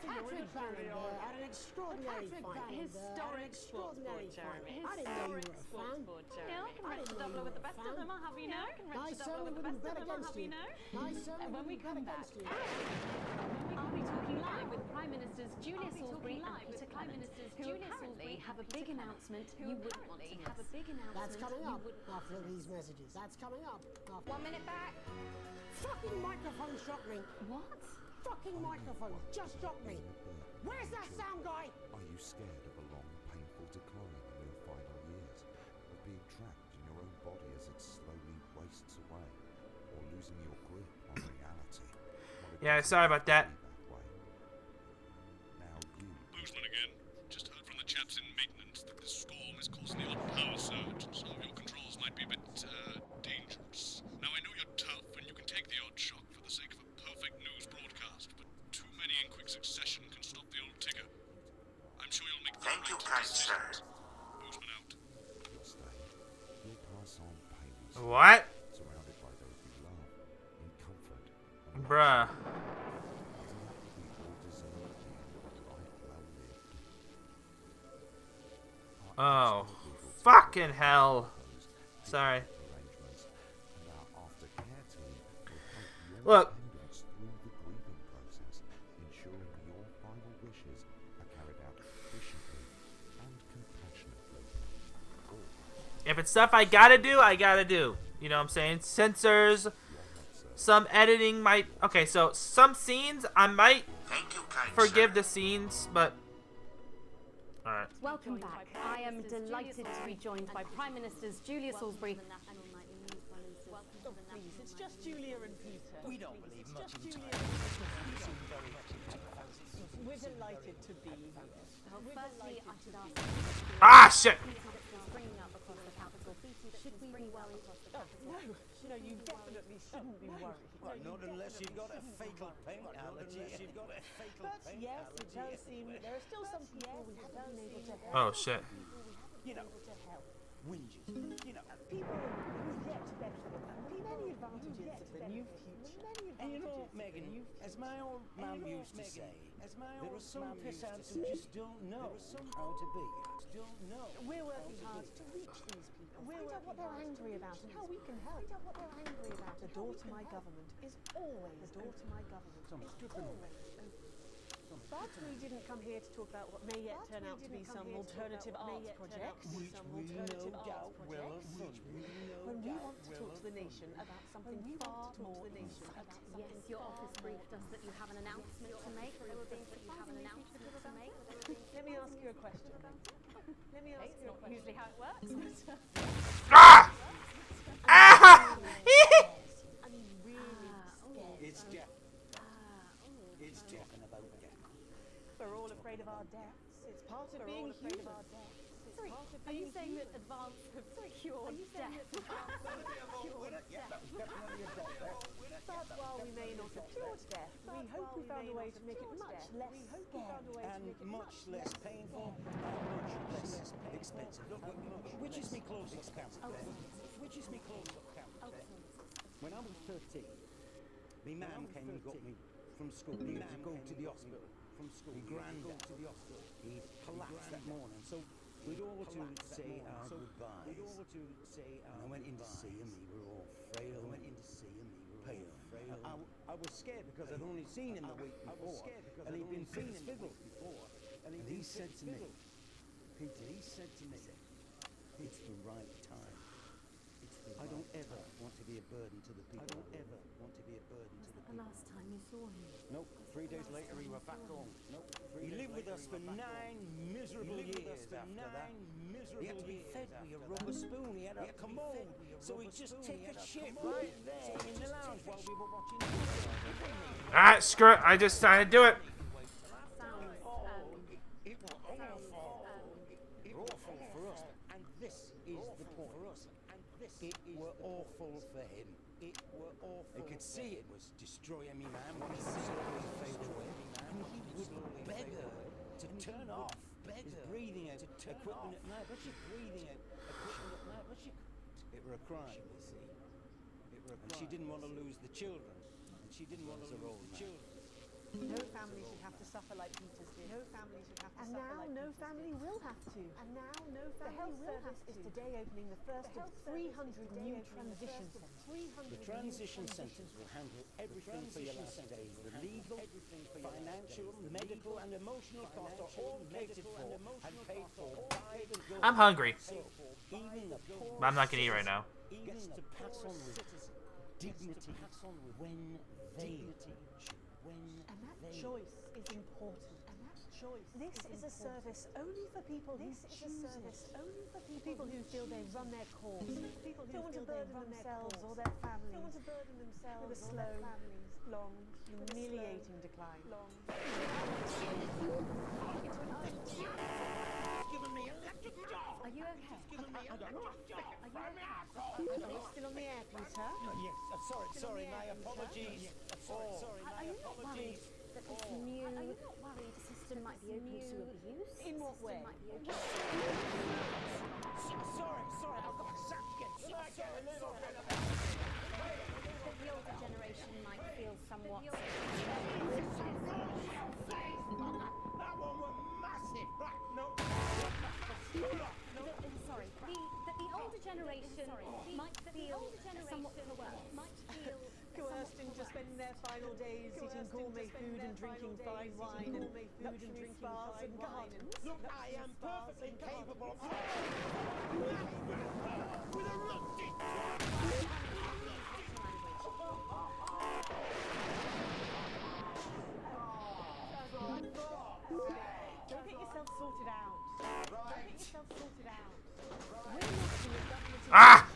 Patrick Bannon had an extraordinary fight. Historic sports board, Jeremy. Historic sports board, Jeremy. Yeah, I can match the doubler with the best of them, I'll have you know. I can match the doubler with the best of them, I'll have you know. And when we come back, I'll be talking live with Prime Ministers Julia Salisbury and Peter Clement, who apparently have a big announcement you wouldn't want to miss. That's coming up after these messages. That's coming up. 1 minute back. Fucking microphone shot me. What? Fucking microphone just shot me. Where's that sound guy? Are you scared of a long, painful decline in your final years? Of being trapped in your own body as it slowly wastes away? Or losing your grip on reality? Yeah, sorry about that. Boozman again. Just heard from the chaps in maintenance that this storm is causing the odd power surge, and some of your controls might be a bit, dangerous. Now, I know you're tough, and you can take the odd shock for the sake of a perfect news broadcast, but too many in quick succession can stop the old ticker. I'm sure you'll make the right decisions. Boozman out. You'll pass on painless. What? Surrounded by those you love, in comfort. Bruh. Oh, fucking hell. Sorry. Look. If it's stuff I gotta do, I gotta do. You know what I'm saying? Censors, some editing might... Okay, so some scenes, I might forgive the scenes, but... Alright. Welcome back. I am delighted to be joined by Prime Ministers Julia Salisbury. Oh, please, it's just Julia and Peter. We don't believe much in time. We're delighted to be here. Well, firstly, I should ask... Ah, shit! Springing up across the capital. Should we be worried across the capital? No, you know, you definitely shouldn't be worried. Well, not unless you've got a fatal pain allergy. But yes, it does seem there are still some people we haven't been able to help. Oh, shit. You know, whinges. You know, people who've yet to benefit from many advantages of the new future. And you know, Megan, as my old mum used to say, there are some pissants who just don't know how to be. We're working hard to reach these people. Find out what they're angry about and how we can help. Find out what they're angry about. The door to my government is always the door to my government. It's always open. But we didn't come here to talk about what may yet turn out to be some alternative arts project. Which we no doubt will have fun. When we want to talk to the nation about something far more Yes, your office briefed us that you have an announcement to make. There were things that you have an announcement to make. Let me ask you a question. Let me ask you a question. Usually how it works. Ah! Ah! It's death. It's talking about death. We're all afraid of our deaths. It's part of being human. Sorry, are you saying that advance have cured death? But while we may not have cured death, we hope we found a way to make it much less scary. And much less painful and much less expensive. Which is me close-up count? Which is me close-up count? When I was 13, my mum came and got me from school. He had to go to the hospital. From school. My granddad to the hospital. He collapsed that morning. So we'd all to say our goodbyes. And I went in to see him. We were all frail. I went in to see him. We were all frail. I was scared because I'd only seen him the week before. And he'd been fit before. And he said to me, Peter, it's the right time. I don't ever want to be a burden to the people. I don't ever want to be a burden to the people. The last time you saw him? Nope. 3 days later, he was back home. Nope. He lived with us for 9 miserable years after that. He had to be fed with a rubber spoon. He had a commode. So he'd just take a shit right there in the lounge while we were watching the Alright, screw it. I just decided to do it. It was awful. It was awful for us. And this is the point. It were awful for him. It were awful. I could see it was destroying me, man. When he slowly fade away, and he would beg her to turn off his breathing equipment at night. But she breathing equipment at night. But she, it were a crime, you see. It were a crime. And she didn't want to lose the children. And she didn't want to lose the children. No family should have to suffer like Peter's did. No family should have to suffer like Peter's did. And now no family will have to. And now no family will have to. The health service is today opening the first of 300 new transition centres. The transition centres will handle everything for your last days. The legal, financial, medical and emotional costs are all catered for and paid for by the government. I'm hungry. Even the poor But I'm not gonna eat right now. gets to pass on with dignity when they And that choice is important. And that choice This is a service only for people who choose it. Only for people who feel they run their course. People who don't want to burden themselves or their families. Don't want to burden themselves with a slow, long, humiliating decline. Long. Are you okay? Are you still on the air, Peter? Yes, sorry, my apologies. Are you not worried that this new... Are you not worried the system might be open to abuse? In what way? Sorry, I've got sacked again. That the older generation might feel somewhat... That one was massive. Right, no. Sorry, that the older generation might feel somewhat coerced into spending their final days eating gourmet food and drinking fine wine and luxury spas and gardens. Look, I am perfectly capable of... With a rusty... Don't get yourself sorted out. Ah!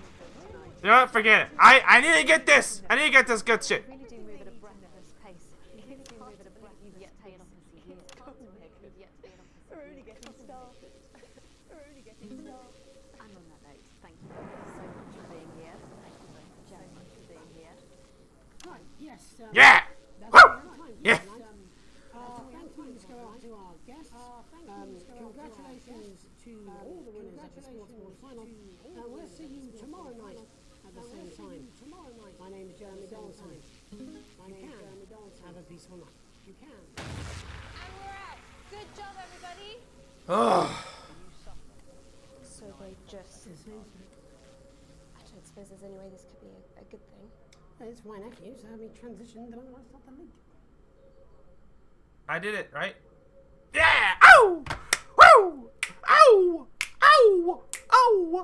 You know what? Forget it. I need to get this. I need to get this good shit. Really do move at a breathless pace. You really do move at a breath. You've yet to pay it off in years. You've yet to pay it off. We're only getting started. And on that note, thank you so much for being here. Thank you very much for being here. Right, yes. Yeah! Woo! Yeah! Thank you to our guests. Congratulations to all the winners of the Sports Board final. We'll see you tomorrow night at the same time. My name is Jeremy Donaldson. You can have a peaceful night. You can. And we're out. Good job, everybody. Oh. So they just I suppose there's any way this could be a good thing. It's my nephew, so we transitioned among us not the league. I did it, right? Yeah! Ow! Woo! Ow! Ow! Ow!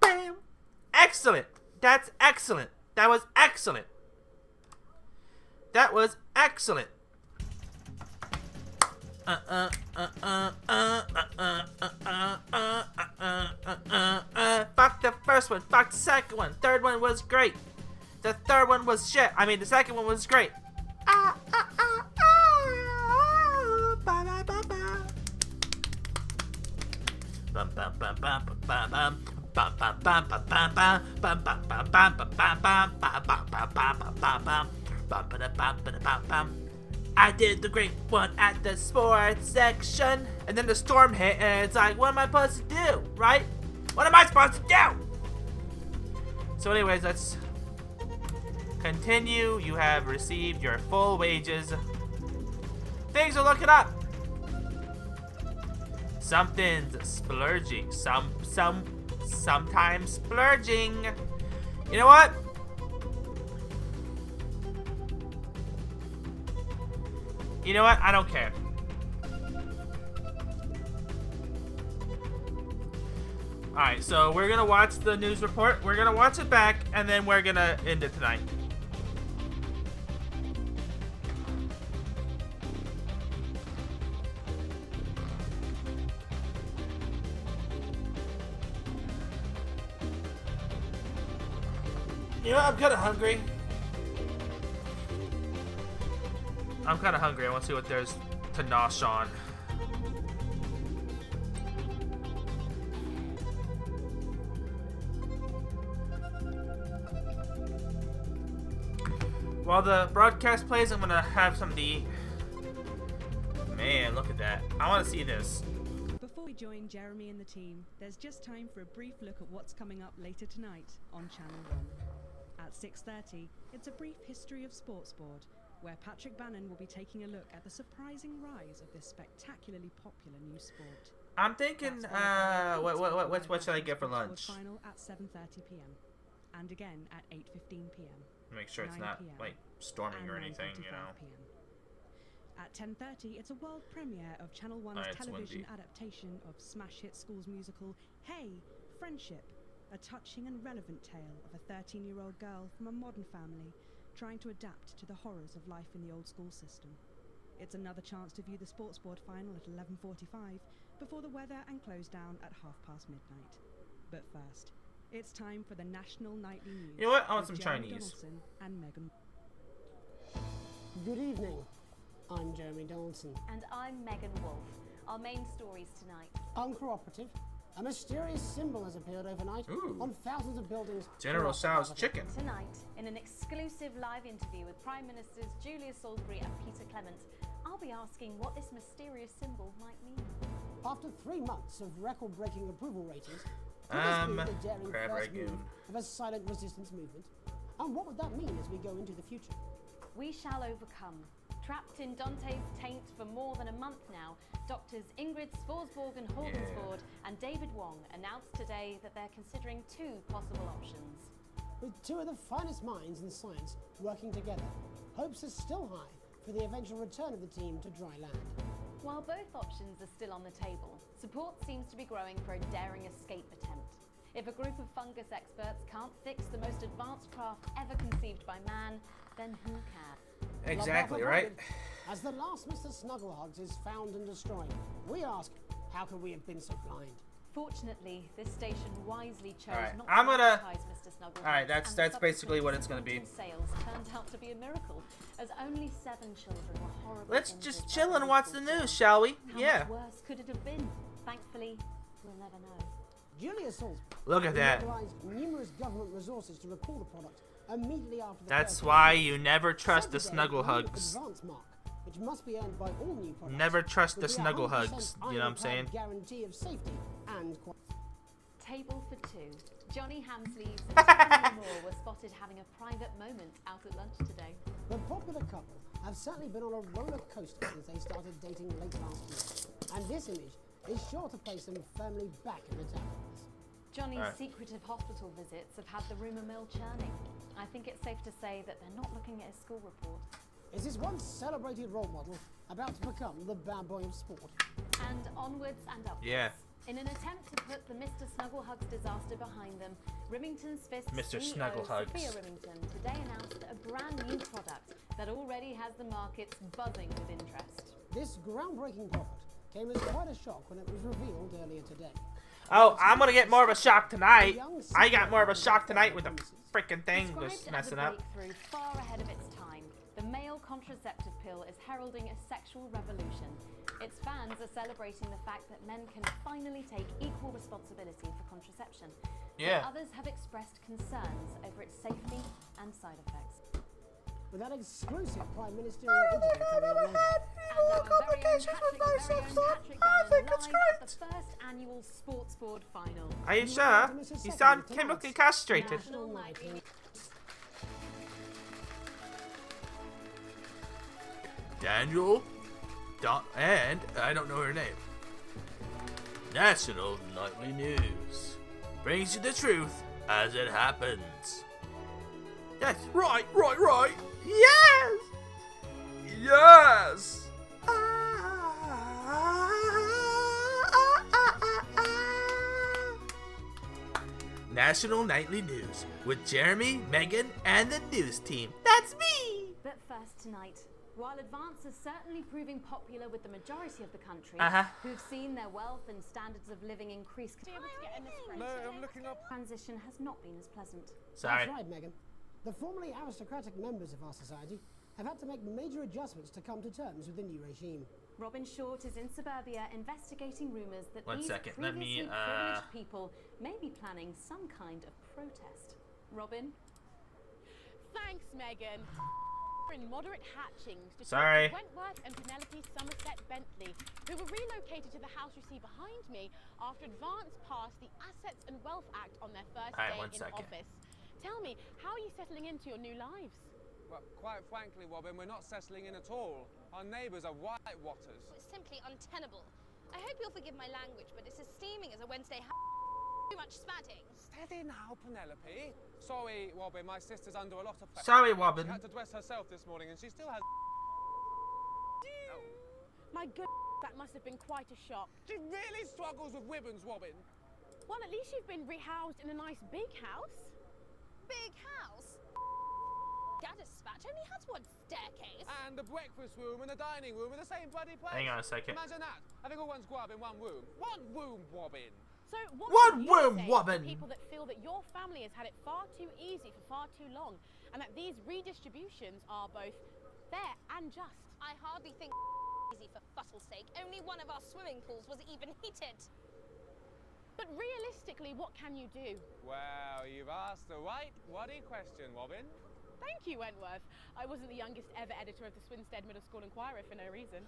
Bam! Excellent! That's excellent! That was excellent! That was excellent! Fuck the first one, fuck the second one. Third one was great. The third one was shit. I mean, the second one was great. I did the great one at the sports section, and then the storm hit, and it's like, what am I supposed to do, right? What am I supposed to do? So anyways, let's continue. You have received your full wages. Things are looking up. Something's splurging. Sometimes splurging. You know what? You know what? I don't care. Alright, so we're gonna watch the news report. We're gonna watch it back, and then we're gonna end it tonight. You know, I'm kinda hungry. I'm kind of hungry. I want to see what there's to nosh on. While the broadcast plays, I'm going to have something to eat. Man, look at that. I want to see this. Before we join Jeremy and the team, there's just time for a brief look at what's coming up later tonight on Channel 1. At 6:30, it's a brief history of Sports Board, where Patrick Bannon will be taking a look at the surprising rise of this spectacularally popular new sport. I'm thinking, what should I get for lunch? Final at 7:30 p.m. and again at 8:15 p.m. Make sure it's not like storming or anything, you know. PM. At 10:30, it's a world premiere of Channel 1's television adaptation of smash hit schools musical Hey, Friendship, a touching and relevant tale of a 13-year-old girl from a modern family trying to adapt to the horrors of life in the old school system. It's another chance to view the Sports Board final at 11:45 before the weather and close down at midnight. But first, it's time for the National Nightly News. You know what? I want some Jeremy Chinese. Donaldson and Megan. Good evening. I'm Jeremy Donaldson. And I'm Megan Wolf. Our main stories tonight. Uncooperative. A mysterious symbol has appeared overnight on thousands of buildings. General Tso's chicken. Tonight, in an exclusive live interview with Prime Ministers Julia Salisbury and Peter Clement, I'll be asking what this mysterious symbol might mean. After 3 months of record-breaking approval ratings, the daring Crab first Ragoon. move of a silent resistance movement. And what would that mean as we go into the future? We shall overcome. Trapped in Dante's taint for more than a month now, doctors Ingrid Sforsborg and Horgensvoord and David Wong announced today that they're considering 2 possible options. With 2 of the finest minds in science working together, hopes are still high for the eventual return of the team to dry land. While both options are still on the table, support seems to be growing for a daring escape attempt. If a group of fungus experts can't fix the most advanced craft ever conceived by man, then who can? Exactly, right? As the last Mr. Snugglehugs is found and destroyed, we ask, how could we have been so blind? Fortunately, this station wisely chose not I'm to gonna- advertise Mr. Snugglehugs. Alright, that's and the basically what it's subsequent gonna be. Sales turned out to be a miracle, as only 7 children were horribly Let's injured just by chill the and watch the lethal news, storm. shall we? How Yeah. much worse could it have been? Thankfully, we'll never know. Julia Salisbury Look at that. mobilized numerous government resources to recall the product immediately after the That's first why release. you never trust the Said today, snuggle the new hugs. advance mark, which must be earned by all new products, Never trust would the be a snuggle 100% hugs. You know what I'm saying? ironclad guarantee of safety and quality. Table for 2. Johnny Hamsleys and Tiffany Moore were spotted having a private moment out at lunch today. The popular couple have certainly been on a roller coaster since they started dating late last year, and this image is sure to place them firmly back in the tabloids. Johnny's secretive hospital visits have had the rumour mill churning. I think it's safe to say that they're not looking at his school report. Is this once celebrated role model about to become the bad boy of sport? And onwards and upwards. Yeah. In an attempt to put the Mr. Snugglehugs disaster behind them, Remington's Fist Mr. CEO Snugglehugs. Sophia Remington today announced a brand new product that already has the markets buzzing with interest. This groundbreaking product came as quite a shock when it was revealed earlier today. Oh, I'm gonna get more of a shock tonight. I got more of a shock tonight with the freaking thing was Described messing as a up. breakthrough far ahead of its time, the male contraceptive pill is heralding a sexual revolution. Its fans are celebrating the fact that men can finally take equal responsibility for contraception. Yeah. But others have expressed concerns over its safety and side effects. With that exclusive Prime Ministerial interview coming up later. The first annual Sports Board final. Are you sure? You sound chemically castrated. National Nightly. Daniel, and I don't know her name. National Nightly News brings you the truth as it happens. Yes, right. Yes! Yes! National Nightly News with Jeremy, Megan, and the news team. That's me! But first tonight, while Advance is certainly proving popular with the majority of the country, who've seen their wealth and standards of living increase, I'm looking up. Transition has not been as pleasant. Sorry. That's right, Megan. The formerly aristocratic members of our society have had to make major adjustments to come to terms with the new regime. Robin Short is in suburbia investigating rumours that One these second, previously privileged people may be planning some kind of protest. Robin? Thanks, Megan. In moderate hatchings to Sorry. Wentworth and Penelope Somerset Bentley, who were relocated to the house you see behind me after Advance passed the Assets and Wealth Act on their first day in office. Tell me, how are you settling into your new lives? Well, quite frankly, Robin, we're not settling in at all. Our neighbours are whitewatters. It's simply untenable. I hope you'll forgive my language, but it's as steaming as a Wednesday too much spatting. Steady now, Penelope. Sorry, Robin, my sister's under a lot of pressure. Sorry, Robin. She had to dress herself this morning and she still has... My good, that must have been quite a shock. She really struggles with ribbons, Robin. Well, at least you've been rehoused in a nice big house. Big house? Gaddispatch only has one staircase. And the breakfast room and the dining room are the same bloody place. Hang on a second. Imagine that. Having all one's grub in one room. One room, Robin. So what One do you room, say Robin. to people that feel that your family has had it far too easy for far too long, and that these redistributions are both fair and just? I hardly think easy for fussle's sake. Only one of our swimming pools was even heated. But realistically, what can you do? Well, you've asked the right bloody question, Robin. Thank you, Wentworth. I wasn't the youngest ever editor of the Swinstead Middle School Inquirer for no reason.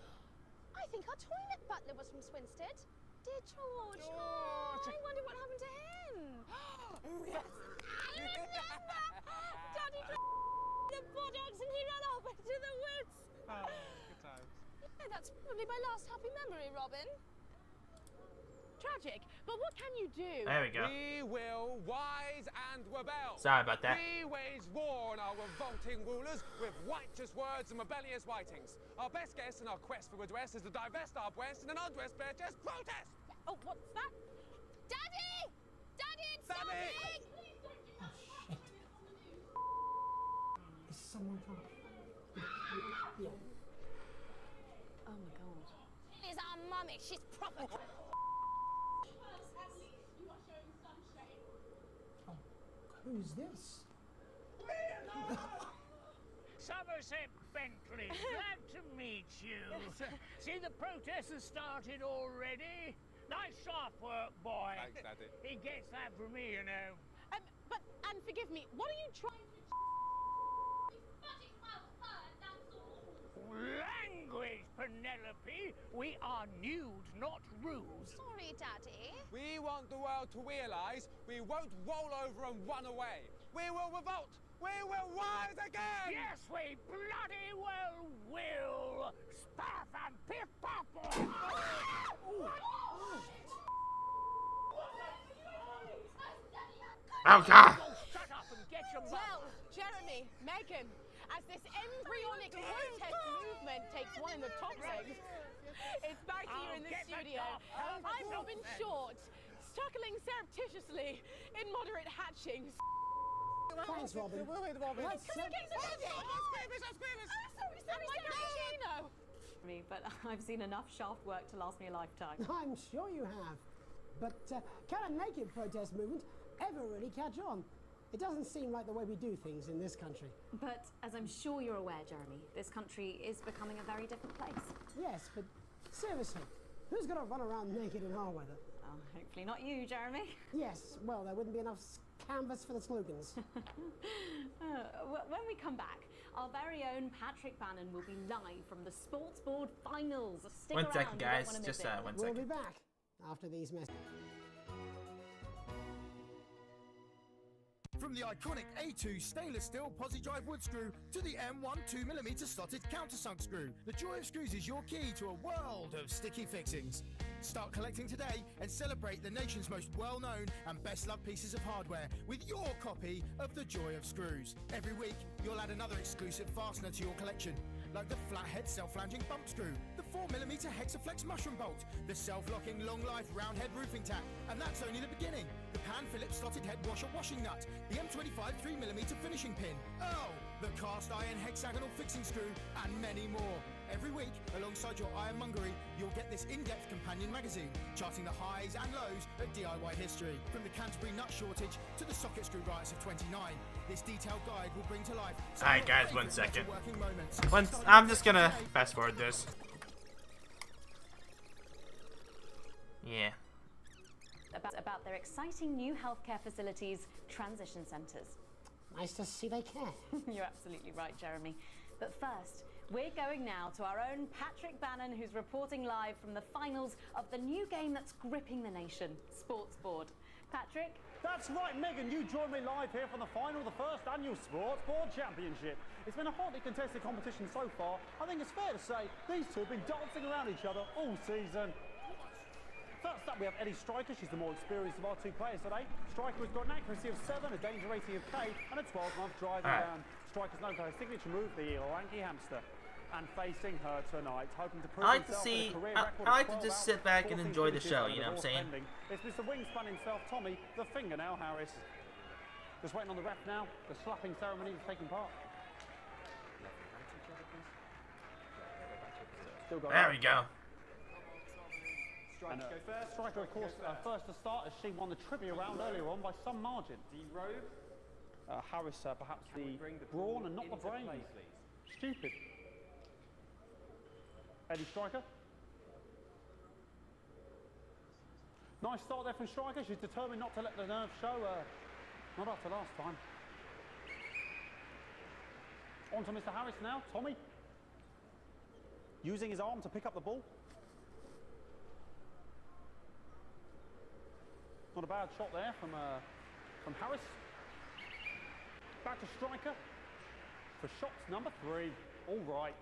I think our toilet butler was from Swinstead. Dear George. Oh, I wonder what happened to him. Yes, I remember. Daddy the buttocks and he ran off into the woods. Oh, good times. Yeah, that's probably my last happy memory, Robin. Tragic, but what can you do? There we go. We will rise and rebel. Sorry about that. We wage war on our revolting rulers with righteous words and rebellious writings. Our best guess in our quest for redress is to divest our breast in an undressed bare chest protest. Oh, what's that? Daddy! Daddy, it's Daddy! Oh, shit. Is someone trying? Yeah. Oh my god. Is our mummy. She's proper. Who's this? Somerset Bentley, glad to meet you. See, the protest has started already. Nice sharp work, boy. Thanks, Daddy. He gets that from me, you know. And forgive me, what are you trying to... Language, Penelope. We are nude, not rude. Sorry, Daddy. We want the world to realise we won't roll over and run away. We will revolt. We will rise again. Yes, we bloody well will. Spaff and piff pop. Oh God! Shut up and get your Well, Jeremy, Megan, as this embryonic protest movement takes one in the top ring, it's back here in the studio. I'm Robin Short, struggling surreptitiously in moderate hatchings. Thanks, Robin. Let's But I've seen enough shaft work to last me a lifetime. I'm sure you have. But can a naked protest movement ever really catch on? It doesn't seem like the way we do things in this country. But as I'm sure you're aware, Jeremy, this country is becoming a very different place. Yes, but seriously, who's going to run around naked in our weather? Oh, hopefully not you, Jeremy. Yes, well, there wouldn't be enough canvas for the slogans. When we come back, our very own Patrick Bannon will be live from the Sports Board Finals. Stick One around, second, you don't guys. wanna miss Just it. 1 We'll second. be back after these messages. From the iconic A2 stainless steel posi drive wood screw to the M1 2mm slotted countersunk screw, the joy of screws is your key to a world of sticky fixings. Start collecting today and celebrate the nation's most well-known and best-loved pieces of hardware with your copy of the Joy of Screws. Every week, you'll add another exclusive fastener to your collection, like the flathead self-flanging bump screw, the 4mm Hexaflex mushroom bolt, the self-locking long-life round head roofing tack, and that's only the beginning. The Pan Phillips slotted head washer washing nut, the M25 3mm finishing pin, the cast iron hexagonal fixing screw, and many more. Every week, alongside your ironmongery, you'll get this in-depth companion magazine, charting the highs and lows of DIY history. From the Canterbury nut shortage to the socket screw riots of 29, this detailed guide will bring to life some Alright of guys, your 1 favourite second. metalworking moments. I'm just gonna fast forward this. Yeah. About their exciting new healthcare facilities, transition centres. Nice to see they care. You're absolutely right, Jeremy. But first, we're going now to our own Patrick Bannon, who's reporting live from the finals of the new game that's gripping the nation, Sports Board. Patrick? That's right, Megan, you join me live here from the final of the first annual Sports Board Championship. It's been a hotly contested competition so far. I think it's fair to say these two have been dancing around each other all season. First up, we have Eddie Striker. She's the more experienced of our two players today. Striker has got an accuracy of 7, a danger rating of K, and a 12-month driving down. Striker's known for her signature move, the Lanky Hamster. And facing her tonight, hoping to prove I like to himself see. with a career I record like of to just 12 sit back and 14 enjoy the finishes show. over You know what I'm the saying? ending. It's Mr. Wingspan himself, Tommy, the Fingernail Harris. Just waiting on the ref now. The slapping ceremony is taking part. Still going There on. we go. And, Striker, of course, first to start as she won the trivia round earlier on by some margin. The robe. Harris, perhaps the brawn and not the brain. Stupid. Eddie Striker. Nice start there from Striker. She's determined not to let the nerves show. Not after last time. On to Mr. Harris now. Tommy. Using his arm to pick up the ball. Not a bad shot there from Harris. Back to Striker for shots number 3. All right.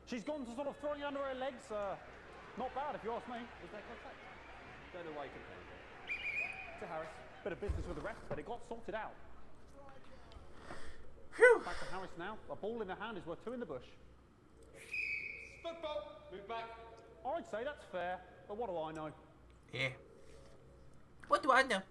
She's gone to sort of throwing under her legs. Not bad if you ask me. Was that contact? Don't know why you complained. To Harris. Bit of business with the refs, but it got sorted out. Whew. Back to Harris now. A ball in the hand is worth 2 in the bush. Football. Move back. I'd say that's fair, but what do I know? Yeah. What do I know?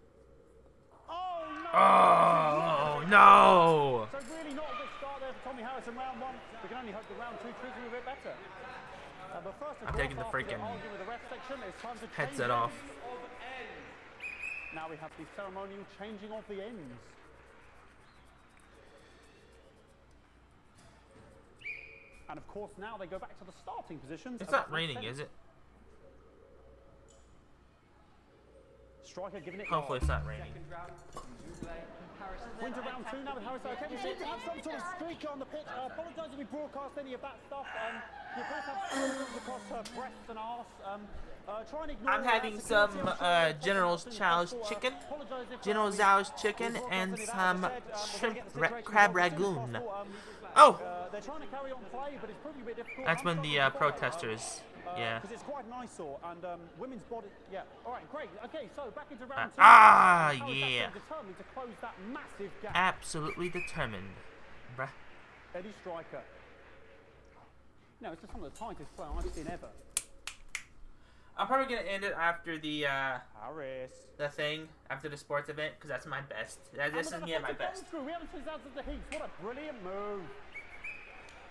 Oh no! Oh no! So really not a good start there for Tommy Harris in round 1. We can only hope that round 2 treats him a bit better. But first, I'm taking the freaking headset off. Now we have the ceremonial changing of the ends. And of course now they go back to the starting positions. It's not raining, is it? Striker giving it. Hopefully it's not raining. Into round 2 now with Harris. Okay, we seem to have some sort of streak on the pitch. I apologise if we broadcast any of that stuff. You both have bruises across her breasts and arse. Try and ignore I'm having some General Chow's chicken, General Zhao's chicken, and some shrimp crab ragoon. Oh! They're trying to carry on play, but it's proving a bit difficult. That's when the protesters. Yeah. Because it's quite an eyesore, and women's body. Yeah. All right, great. Okay, so back into round 2. Yeah. Determined to close that massive gap. Absolutely determined, bruh. Eddie Striker. No, it's just some of the tightest play I've seen ever. I'm probably gonna end it after the Harris. The thing after the sports event because that's my best. This is me at my best. We haven't seen out of the heats. What a brilliant move.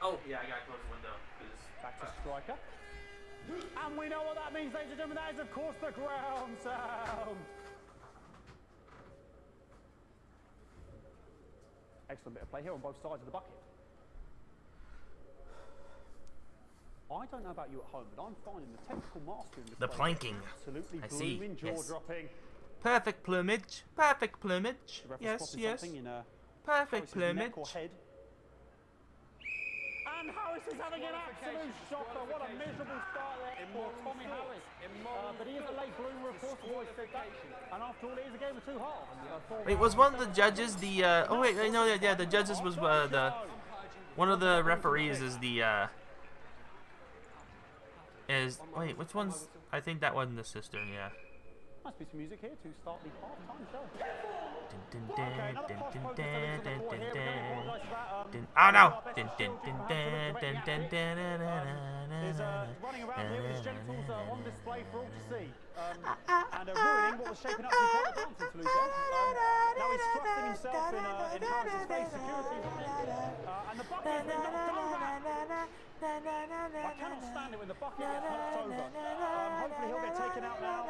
Oh yeah, I gotta close the window. Back to Striker. And we know what that means, ladies and gentlemen. That is, of course, the ground sound. Excellent bit of play here on both sides of the bucket. I don't know about you at home, but I'm finding the technical mastery in this the planking. Absolutely I see. blooming, jaw-dropping. Perfect plumage. Perfect plumage. Yes, yes. Perfect plumage. And Harris is having an absolute shocker. What a miserable start there for Tommy Harris. But he is a late bloomer, of course. I've always said that. And after all, it is a game of 2 halves. Wait, was one of the judges the? Oh wait, I know that. Yeah, the judges was the. One of the referees is the. Wait, which one's? I think that wasn't the sister. Yeah. Must be some music here to start the half-time show. Oh no! Is running around here with his genitals on display for all to see, and ruining what was shaping up to be quite a dancing salute there. Now he's thrusting himself in Harris's face, security, and the bucket has been knocked over. I cannot stand it when the bucket gets knocked over. Hopefully he'll get taken out now.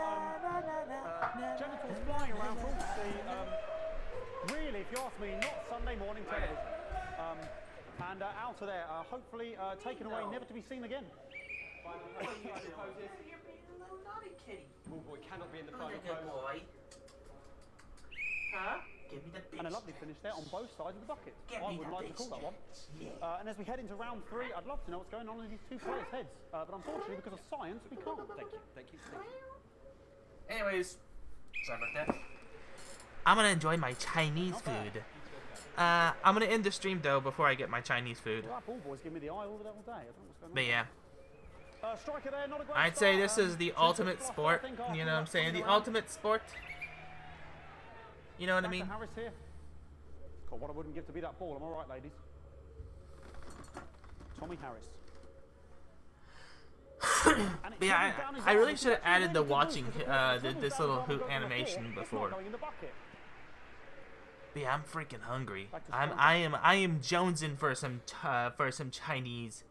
Genitals flying around for all to see. Really, if you ask me, not Sunday morning television. And out of there, hopefully taken away, never to be seen again. Ball boy cannot be in the final post. Huh? Give me the bitch. And a lovely finish there on both sides of the bucket. I would like to call that one. And as we head into round 3, I'd love to know what's going on in these two players' heads. But unfortunately, because of science, we can't. Thank you. Anyways, sorry about that. I'm gonna enjoy my Chinese food. I'm gonna end the stream though before I get my Chinese food. Well, that ball boy's giving me the eye all day. I don't know what's going on. But yeah. Striker there, not a great I'd say this is the ultimate sport. You know what I'm saying? The ultimate sport. You know what I mean? Harris here. God, what I wouldn't give to be that ball. I'm all right, ladies. Tommy Harris. But yeah, I really should have added the watching this little hoop animation before. But yeah, I'm freaking hungry. I am jonesing for some Chinese.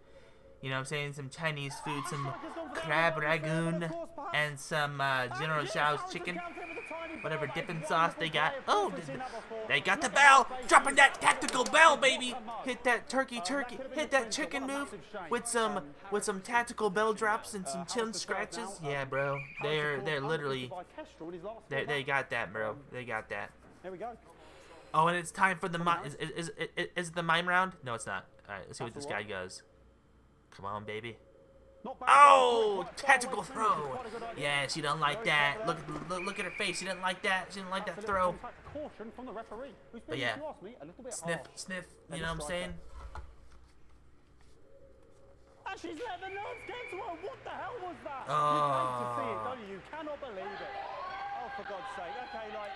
You know what I'm saying? Some Chinese food, some crab ragoon, and some General Xiao's chicken. Whatever dipping sauce they got. Oh, they got the bell! Dropping that tactical bell, baby! Hit that turkey, hit that chicken move with some tactical bell drops and some chin scratches. Yeah, bro. They're literally they got that, bro. They got that. There we go. Oh, and it's time for the is it the mime round? No, it's not. All right, let's see what this guy does. Come on, baby. Oh, tactical throw. Yeah, she doesn't like that. Look at her face. She didn't like that. She didn't like that throw. But yeah, sniff. You know what I'm saying? And she's let the nerves get to her. What the hell was that? Oh. You hate to see it, don't you? You cannot believe it. Oh, for God's sake. Okay, like.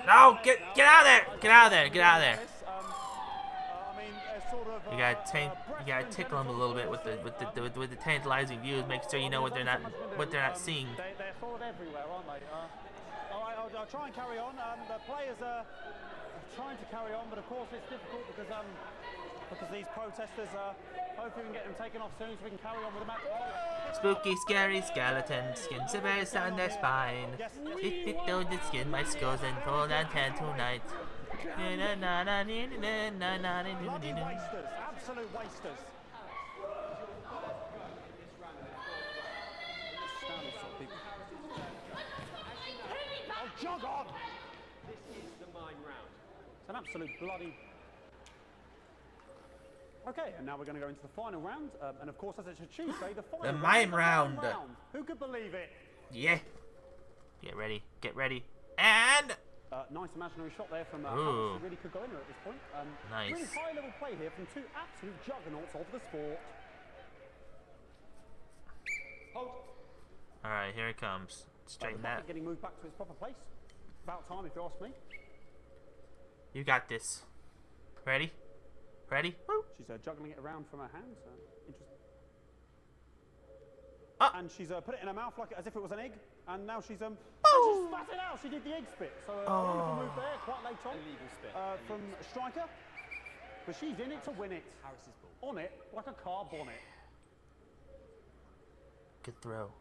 No, get out of there. Get out of there. Get out of there. You gotta tickle them a little bit with the tantalizing views. Make sure you know what they're not seeing. They're sort of everywhere, aren't they? All right, I'll try and carry on. The players are trying to carry on, but of course it's difficult because these protesters hopefully we can get them taken off soon so we can carry on with the match. Spooky, scary skeleton skin shivers on their spine. It though the skin my skulls and cold and tan tonight. Bloody wasters, absolute wasters. Oh, jog on! This is the mime round. It's an absolute bloody... Okay, and now we're going to go into the final round. And of course, as it's a Tuesday, the final mime round. Who could believe it? Yeah. Get ready. And... Nice imaginary shot there from Harris, who really could go in at this point. Nice. Really high-level play here from two absolute juggernauts of the sport. Hold. All right, here it comes. Straighten that. Getting moved back to its proper place. About time, if you ask me. You got this. Ready? Ready? Woo. She's juggling it around from her hands. Interesting. And she's put it in her mouth like as if it was an egg. And now she's and she spat it out. She did the egg spit. So wonderful move there, quite late on. Illegal spit. From Striker. But she's in it to win it. Harris's ball. On it like a car bonnet. Good throw.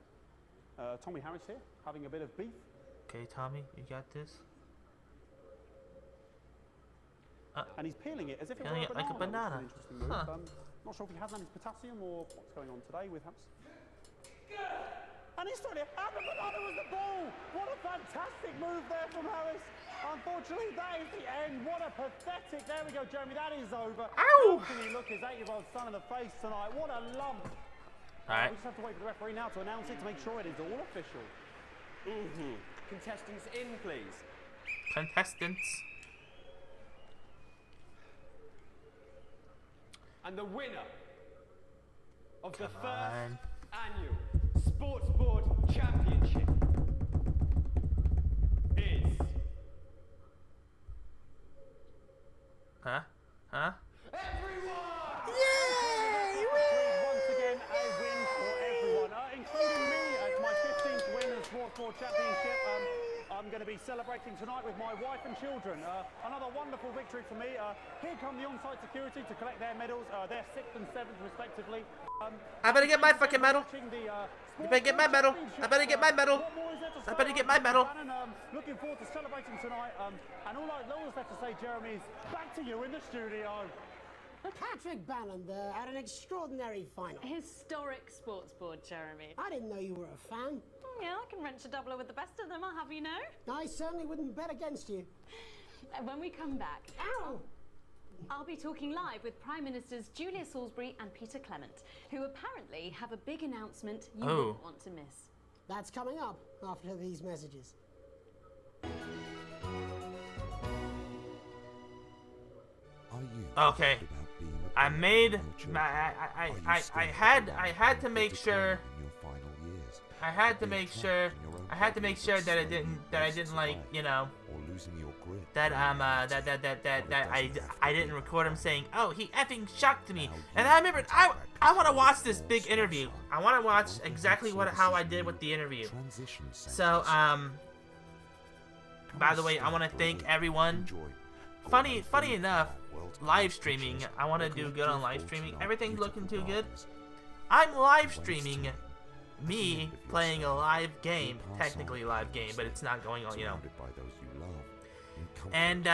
Tommy Harris here, having a bit of beef. Okay, Tommy, you got this. And he's peeling it as if it were Peeling it like a banana. Which is an interesting move. Not sure if he has any potassium or what's going on today with Harris. And he's throwing it, and the banana was the ball! What a fantastic move there from Harris. Unfortunately, that is the end. What a pathetic, there we go, Jeremy, that is over. How can he look his 8-year-old son in the face tonight? What a lump. Alright. We just have to wait for the referee now to announce it to make sure it is all official. Contestants in, please. Contestants. And the winner of the first annual Sports Board Championship is... Huh? Everyone! Yay! Once again, a win for everyone, including me as my 15th win of Sports Board Championship. I'm going to be celebrating tonight with my wife and children. Another wonderful victory for me. Here come the on-site security to collect their medals. They're 6th and 7th respectively. I better get my fucking medal. You better get my medal. I better get my medal. I better get my medal. Looking forward to celebrating tonight. And all that's left to say, Jeremy, is back to you in the studio. Patrick Bannon there at an extraordinary final. Historic sports board, Jeremy. I didn't know you were a fan. Yeah, I can wrench a doubler with the best of them, I'll have you know. I certainly wouldn't bet against you. When we come back, Ow! I'll be talking live with Prime Ministers Julia Salisbury and Peter Clement, who apparently have a big announcement you won't want to miss. That's coming up after these messages. Okay. I made I had to make sure I had to make sure that I didn't like, you know, that I didn't record him saying, "Oh, he effing shocked me." And I remembered I want to watch this big interview. I want to watch exactly how I did with the interview. So by the way, I want to thank everyone. Funny enough, live streaming. I want to do good on live streaming. Everything's looking too good. I'm live streaming me playing a live game, technically live game, but it's not going on, you know. And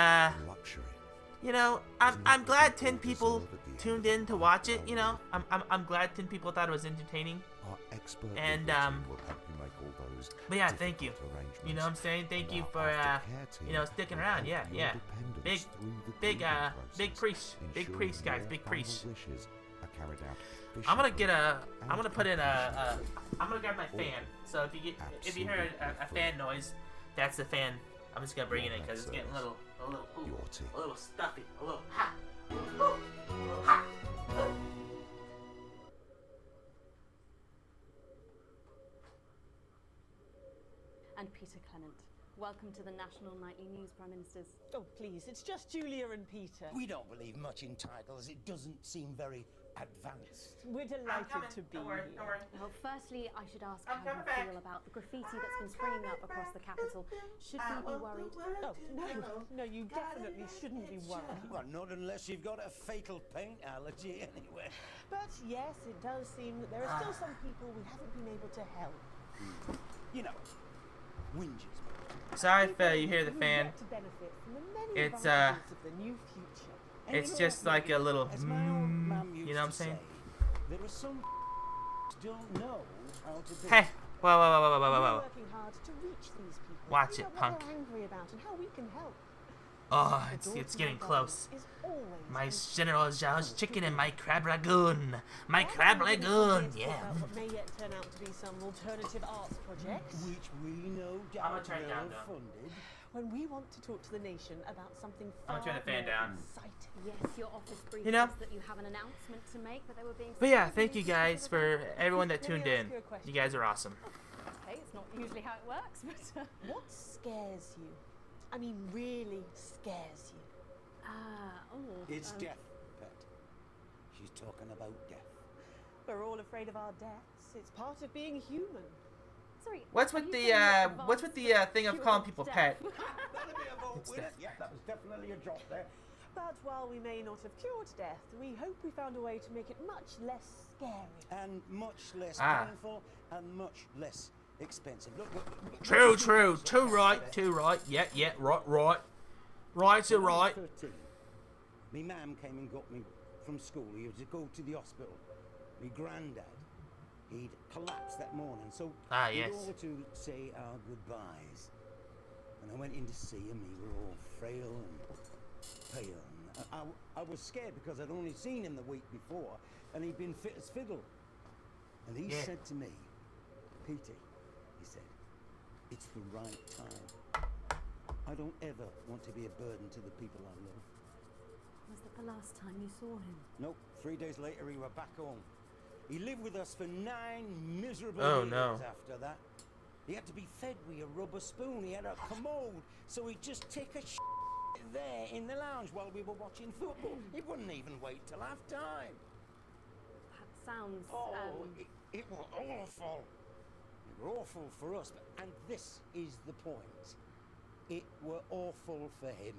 you know, I'm glad 10 people tuned in to watch it. You know, I'm glad 10 people thought it was entertaining. And but yeah, thank you. You know what I'm saying? Thank you for you know, sticking around. Yeah. Big priest, guys, big priest. I'm gonna put in I'm gonna grab my fan. So if you hear a fan noise, that's the fan. I'm just gonna bring it in because it's getting a little stuffy, a little hot. And Peter Clement, welcome to the National Nightly News, Prime Ministers. Oh, please, it's just Julia and Peter. We don't believe much in titles. It doesn't seem very advanced. We're delighted to be here. Well, firstly, I should ask how you feel about the graffiti that's been springing up across the capital. Should we be worried? Oh, no, you definitely shouldn't be worried. Well, not unless you've got a fatal paint allergy anyway. But yes, it does seem that there are still some people we haven't been able to help. You know, whinges. Sorry if you hear the fan. It's just like a little you know what I'm saying? There are some don't know how to do. Hey, whoa. Working hard to reach these people. Watch it, punk. What they're angry about and how we can help. Oh, it's getting close. My General Zhao's chicken and my crab ragoon. My crab ragoon, yeah. What may yet turn out to be some alternative arts projects. Which we no doubt well funded. when we want to talk to the nation about something far I'm gonna turn the fan more down. exciting. Yes, your office brief You know? says that you have an announcement to make, but they were being. But yeah, thank you guys for everyone that tuned in. You guys are awesome. Okay, it's not usually how it works, but. What scares you? I mean, really scares you? It's death, Pet. She's talking about death. We're all afraid of our deaths. It's part of being human. Sorry. What's with the thing of calling people pet? That'll be a vote winner. Yeah, that was definitely a drop there. But while we may not have cured death, we hope we found a way to make it much less scary. And much less Ah. painful and much less expensive. Look. True. Too right. Yeah, right. Right to right. 13. Me mum came and got me from school. He was to go to the hospital. Me granddad, he'd collapsed that morning, so we yes. were all to say our goodbyes. And I went in to see him. He were all frail and pale. And I was scared because I'd only seen him the week before, and he'd been fit as fiddle. And he said to me, Petey, he said, it's the right time. I don't ever want to be a burden to the people I love. Was that the last time you saw him? Nope. 3 days later, he were back home. He lived with us for 9 miserable years after that. He had to be fed with a rubber spoon. He had a commode, so he'd just take a there in the lounge while we were watching football. He wouldn't even wait till half time. That sounds. It was awful. It were awful for us, and this is the point. It were awful for him.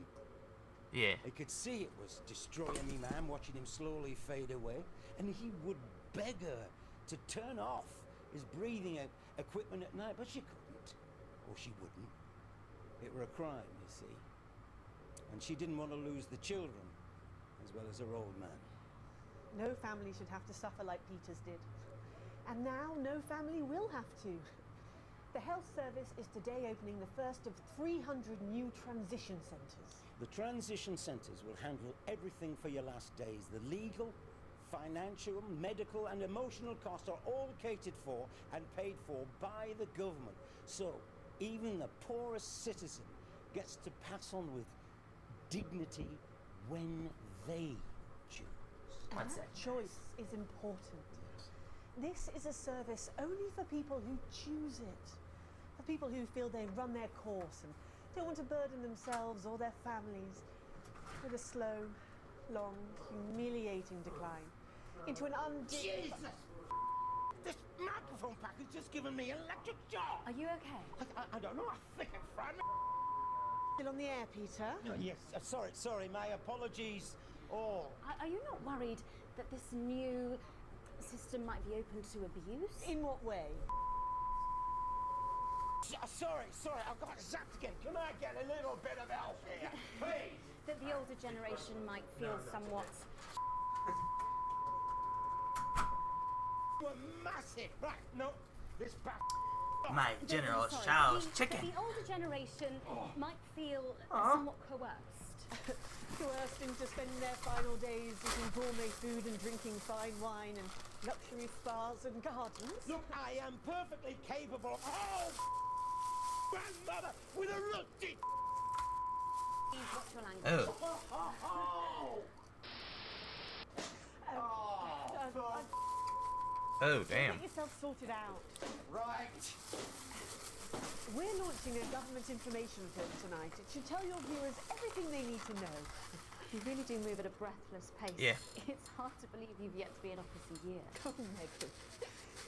Yeah. I could see it was destroying me, man, watching him slowly fade away. And he would beg her to turn off his breathing equipment at night, but she couldn't. Or she wouldn't. It were a crime, you see. And she didn't want to lose the children, as well as her old man. No family should have to suffer like Peter's did. And now no family will have to. The health service is today opening the first of 300 new transition centres. The transition centres will handle everything for your last days. The legal, financial, medical and emotional costs are all catered for and paid for by the government. So even the poorest citizen gets to pass on with dignity when they choose. And that choice is important. This is a service only for people who choose it. For people who feel they've run their course and don't want to burden themselves or their families with a slow, long, humiliating decline into an Jesus! This microphone pack has just given me an electric shock! Are you okay? I don't know, I think I'm frightened. Still on the air, Peter? Yes, sorry, my apologies all. Are you not worried that this new system might be open to abuse? In what way? Sorry, I've got zapped again. Can I get a little bit of help here, please? That the older generation might feel somewhat... We're massive. Right, no, this back... My General Tso's chicken. That the older generation might feel somewhat coerced. Coerced into spending their final days eating gourmet food and drinking fine wine and luxury spas and gardens. Look, I am perfectly capable. Oh, grandmother with a rusty. What's your language? Oh, damn. Get yourself sorted out. Right. We're launching a government information film tonight. It should tell your viewers everything they need to know. You really do move at a breathless pace. Yeah. It's hard to believe you've yet to be in office a year. Oh, Megan.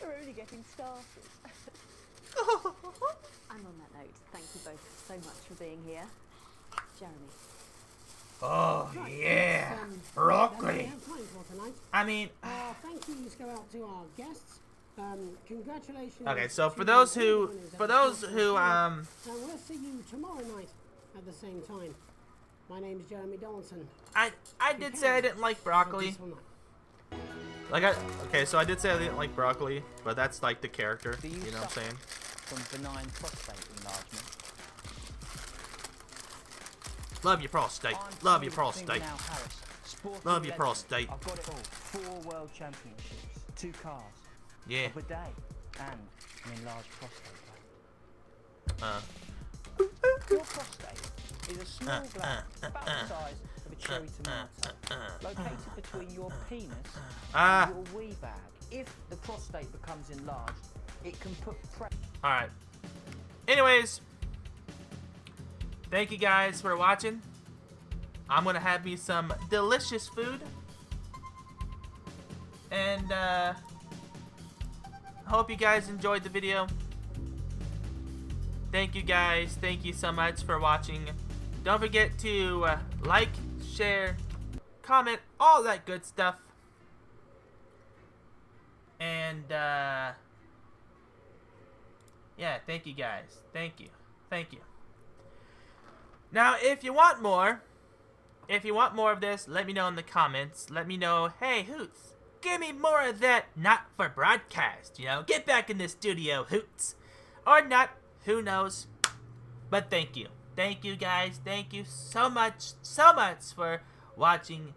We're only getting started. And on that note, thank you both so much for being here. Jeremy. Oh, yeah. Broccoli. I mean... thank yous go out to our guests. Congratulations. Okay, so for those who... we'll see you tomorrow night at the same time. My name is Jeremy Donaldson. I did say I didn't like broccoli. Okay, so I did say I didn't like broccoli, but that's like the character. You know what I'm saying? From benign prostate enlargement. Love your prostate. Love your prostate. Love your prostate. I've got it all. 4 world championships, 2 cars, Yeah. a bidet, and an enlarged prostate. Your prostate is a small gland about the size of a cherry tomato, located between your penis and your wee bag. If the prostate becomes enlarged, it can put pressure. Alright. Anyways, thank you guys for watching. I'm gonna have me some delicious food. And hope you guys enjoyed the video. Thank you guys. Thank you so much for watching. Don't forget to like, share, comment, all that good stuff. And yeah, thank you guys. Thank you. Thank you. Now, if you want more of this, let me know in the comments. Let me know, hey, Hoots, give me more of that not for broadcast, you know? Get back in the studio, Hoots. Or not, who knows? But thank you. Thank you, guys. Thank you so much for watching.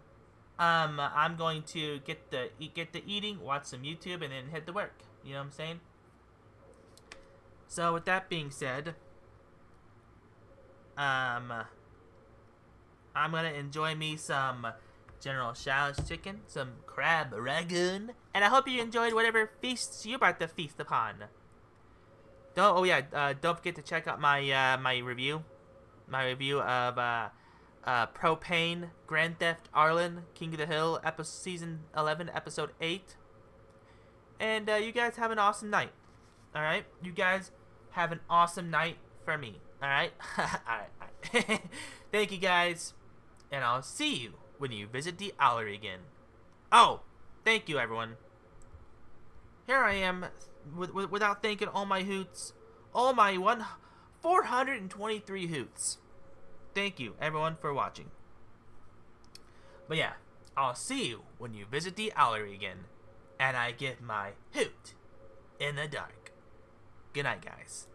I'm going to get the eating, watch some YouTube, and then head to work. You know what I'm saying? So with that being said, I'm gonna enjoy me some General Tso's chicken, some crab ragoon, and I hope you enjoyed whatever feasts you're about to feast upon. Don't forget to check out my my review of Propane Grand Theft Arlen King of the Hill season 11 episode 8. And you guys have an awesome night. All right, you guys have an awesome night for me. All right, all right. Thank you guys, and I'll see you when you visit the Owlery again. Oh, thank you everyone. Here I am, without thanking all my Hoots, all my 423 Hoots. Thank you everyone for watching. But yeah, I'll see you when you visit the Owlery again, and I give my hoot in the dark. Good night, guys.